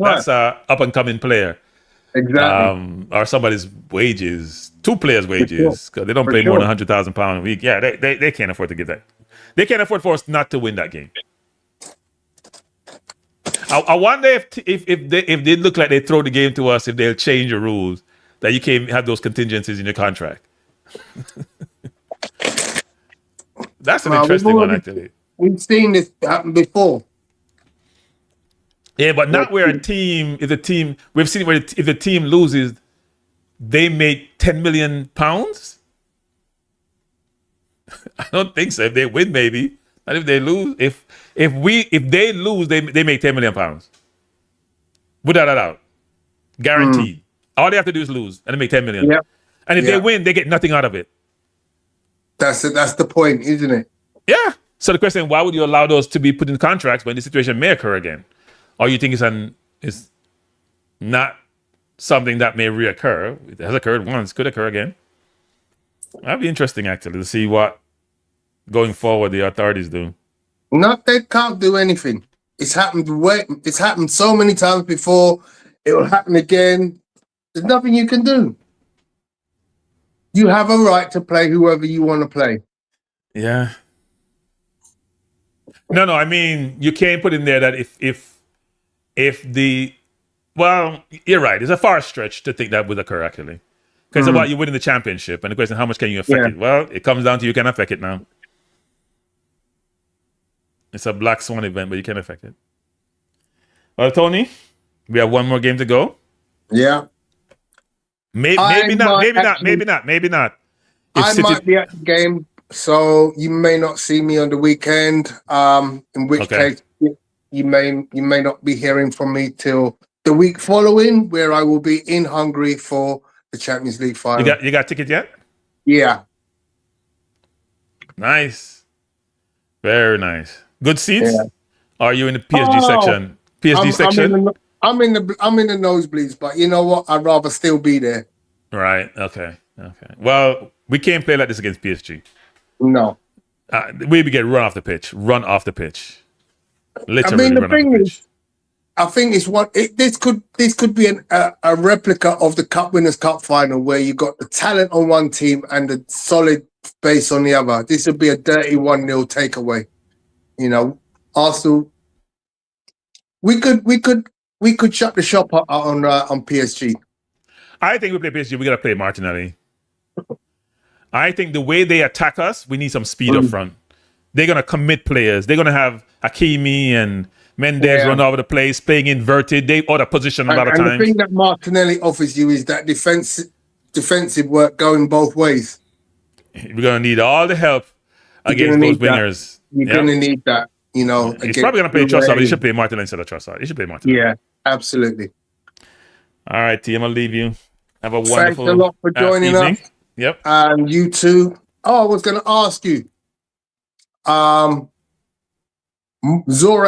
up and coming player. Exactly. Or somebody's wages, 2 players' wages, because they don't play more than £100,000 a week. Yeah, they can't afford to get that. They can't afford for us not to win that game. I wonder if they look like they throw the game to us, if they'll change the rules that you can't have those contingencies in your contract. That's an interesting one, actually. We've seen this happen before. Yeah, but not where we've seen where if the team loses, they make £10 million. I don't think so. If they win, maybe. Not if they lose. If they lose, they make £10 million. Without a doubt. Guaranteed. All they have to do is lose and they make $10 million. Yep. And if they win, they get nothing out of it. That's the point, isn't it? Yeah. So the question, why would you allow those to be put in contracts when the situation may occur again? Or you think it's not something that may reoccur? It has occurred once, could occur again. That'd be interesting, actually, to see what going forward the authorities do. No, they can't do anything. It's happened so many times before. It will happen again. There's nothing you can do. You have a right to play whoever you want to play. Yeah. No, I mean, you can't put in there that well, you're right. It's a far stretch to think that would occur, actually. Because it's about you winning the championship. And the question, how much can you affect it? Well, it comes down to you can affect it now. It's a black swan event, but you can affect it. Well, Tony, we have one more game to go. Yeah. Maybe not. I might be at the game, so you may not see me on the weekend. In which case, you may not be hearing from me till the week following, where I will be in Hungary for the Champions League final. You got a ticket yet? Yeah. Nice. Very nice. Good seats? Yeah. Are you in the PSG section? PSG section? I'm in the nosebleeds, but you know what? I'd rather still be there. Right. Okay. Well, we can't play like this against PSG. No. We get run off the pitch. Literally, I mean, the thing is, I think this could be a replica of the Cup Winners' Cup final, where you got the talent on one team and the solid base on the other. This would be a dirty 1-0 takeaway. You know, Arsenal. We could shut the shop on PSG. I think we play PSG. We gotta play Martinelli. I think the way they attack us, we need some speed up front. They're gonna commit players. They're gonna have Hakimi and Mendes run over the place, playing inverted. They out of position a lot of times. And the thing that Martinelli offers you is that defensive work going both ways. We're gonna need all the help against those wingers. You're gonna need that. You know, he's probably gonna play Trossard, but he should play Martinelli instead of Trossard. He should play Martinelli. Yeah, absolutely. All right, team. I'll leave you. Have a wonderful. Thanks a lot for joining us. Yep. And you too. Oh, I was going to ask you. Zoran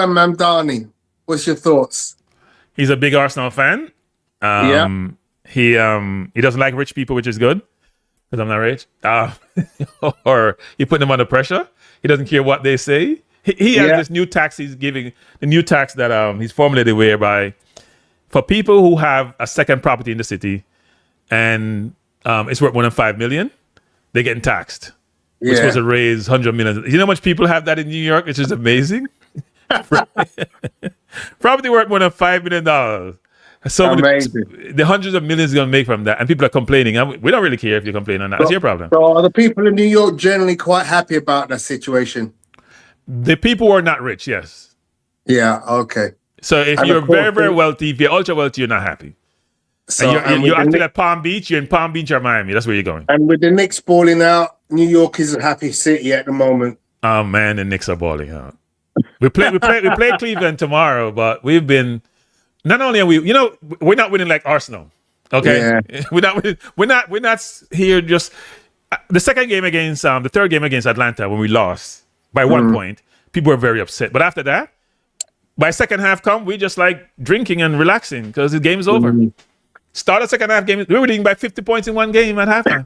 Mamdani, what's your thoughts? He's a big Arsenal fan. He doesn't like rich people, which is good because I'm not rich. Or he put them under pressure. He doesn't care what they say. He has this new tax he's giving, the new tax that he's formulated whereby for people who have a second property in the city and it's worth more than 5 million, they're getting taxed. We're supposed to raise 100 million. You know how much people have that in New York, which is amazing? Property worth more than $5 million. So the hundreds of millions you're going to make from that, and people are complaining. And we don't really care if you complain on that. That's your problem. So are the people in New York generally quite happy about that situation? The people who are not rich, yes. Yeah, okay. So if you're very, very wealthy, if you're ultra wealthy, you're not happy. So and you're actually at Palm Beach, you're in Palm Beach or Miami. That's where you're going. And with the Knicks balling out, New York is a happy city at the moment. Oh man, the Knicks are balling out. We play Cleveland tomorrow, but we've been not only are we're not winning like Arsenal. Okay, we're not here just the second game against the third game against Atlanta when we lost by 1 point. People were very upset, but after that, by second half we just like drinking and relaxing because the game is over. Start a second half game, we were leading by 50 points in one game at halftime.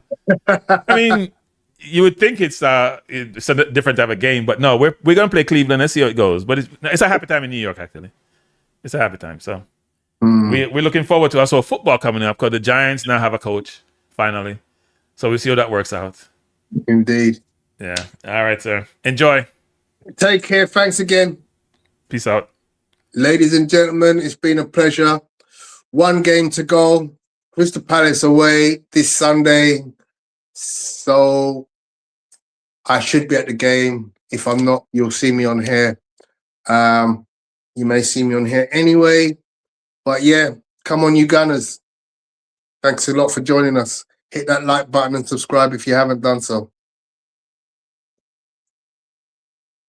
I mean, you would think it's a different type of game, but no, we're gonna play Cleveland. Let's see how it goes. But it's a happy time in New York, actually. It's a happy time. So we're looking forward to also football coming up because the Giants now have a coach finally. So we'll see how that works out. Indeed. Yeah. All right, sir. Enjoy. Take care. Thanks again. Peace out. Ladies and gentlemen, it's been a pleasure. One game to go. Crystal Palace away this Sunday. So I should be at the game. If I'm not, you'll see me on here. You may see me on here anyway. But yeah, come on, you Gunners. Thanks a lot for joining us. Hit that like button and subscribe if you haven't done so.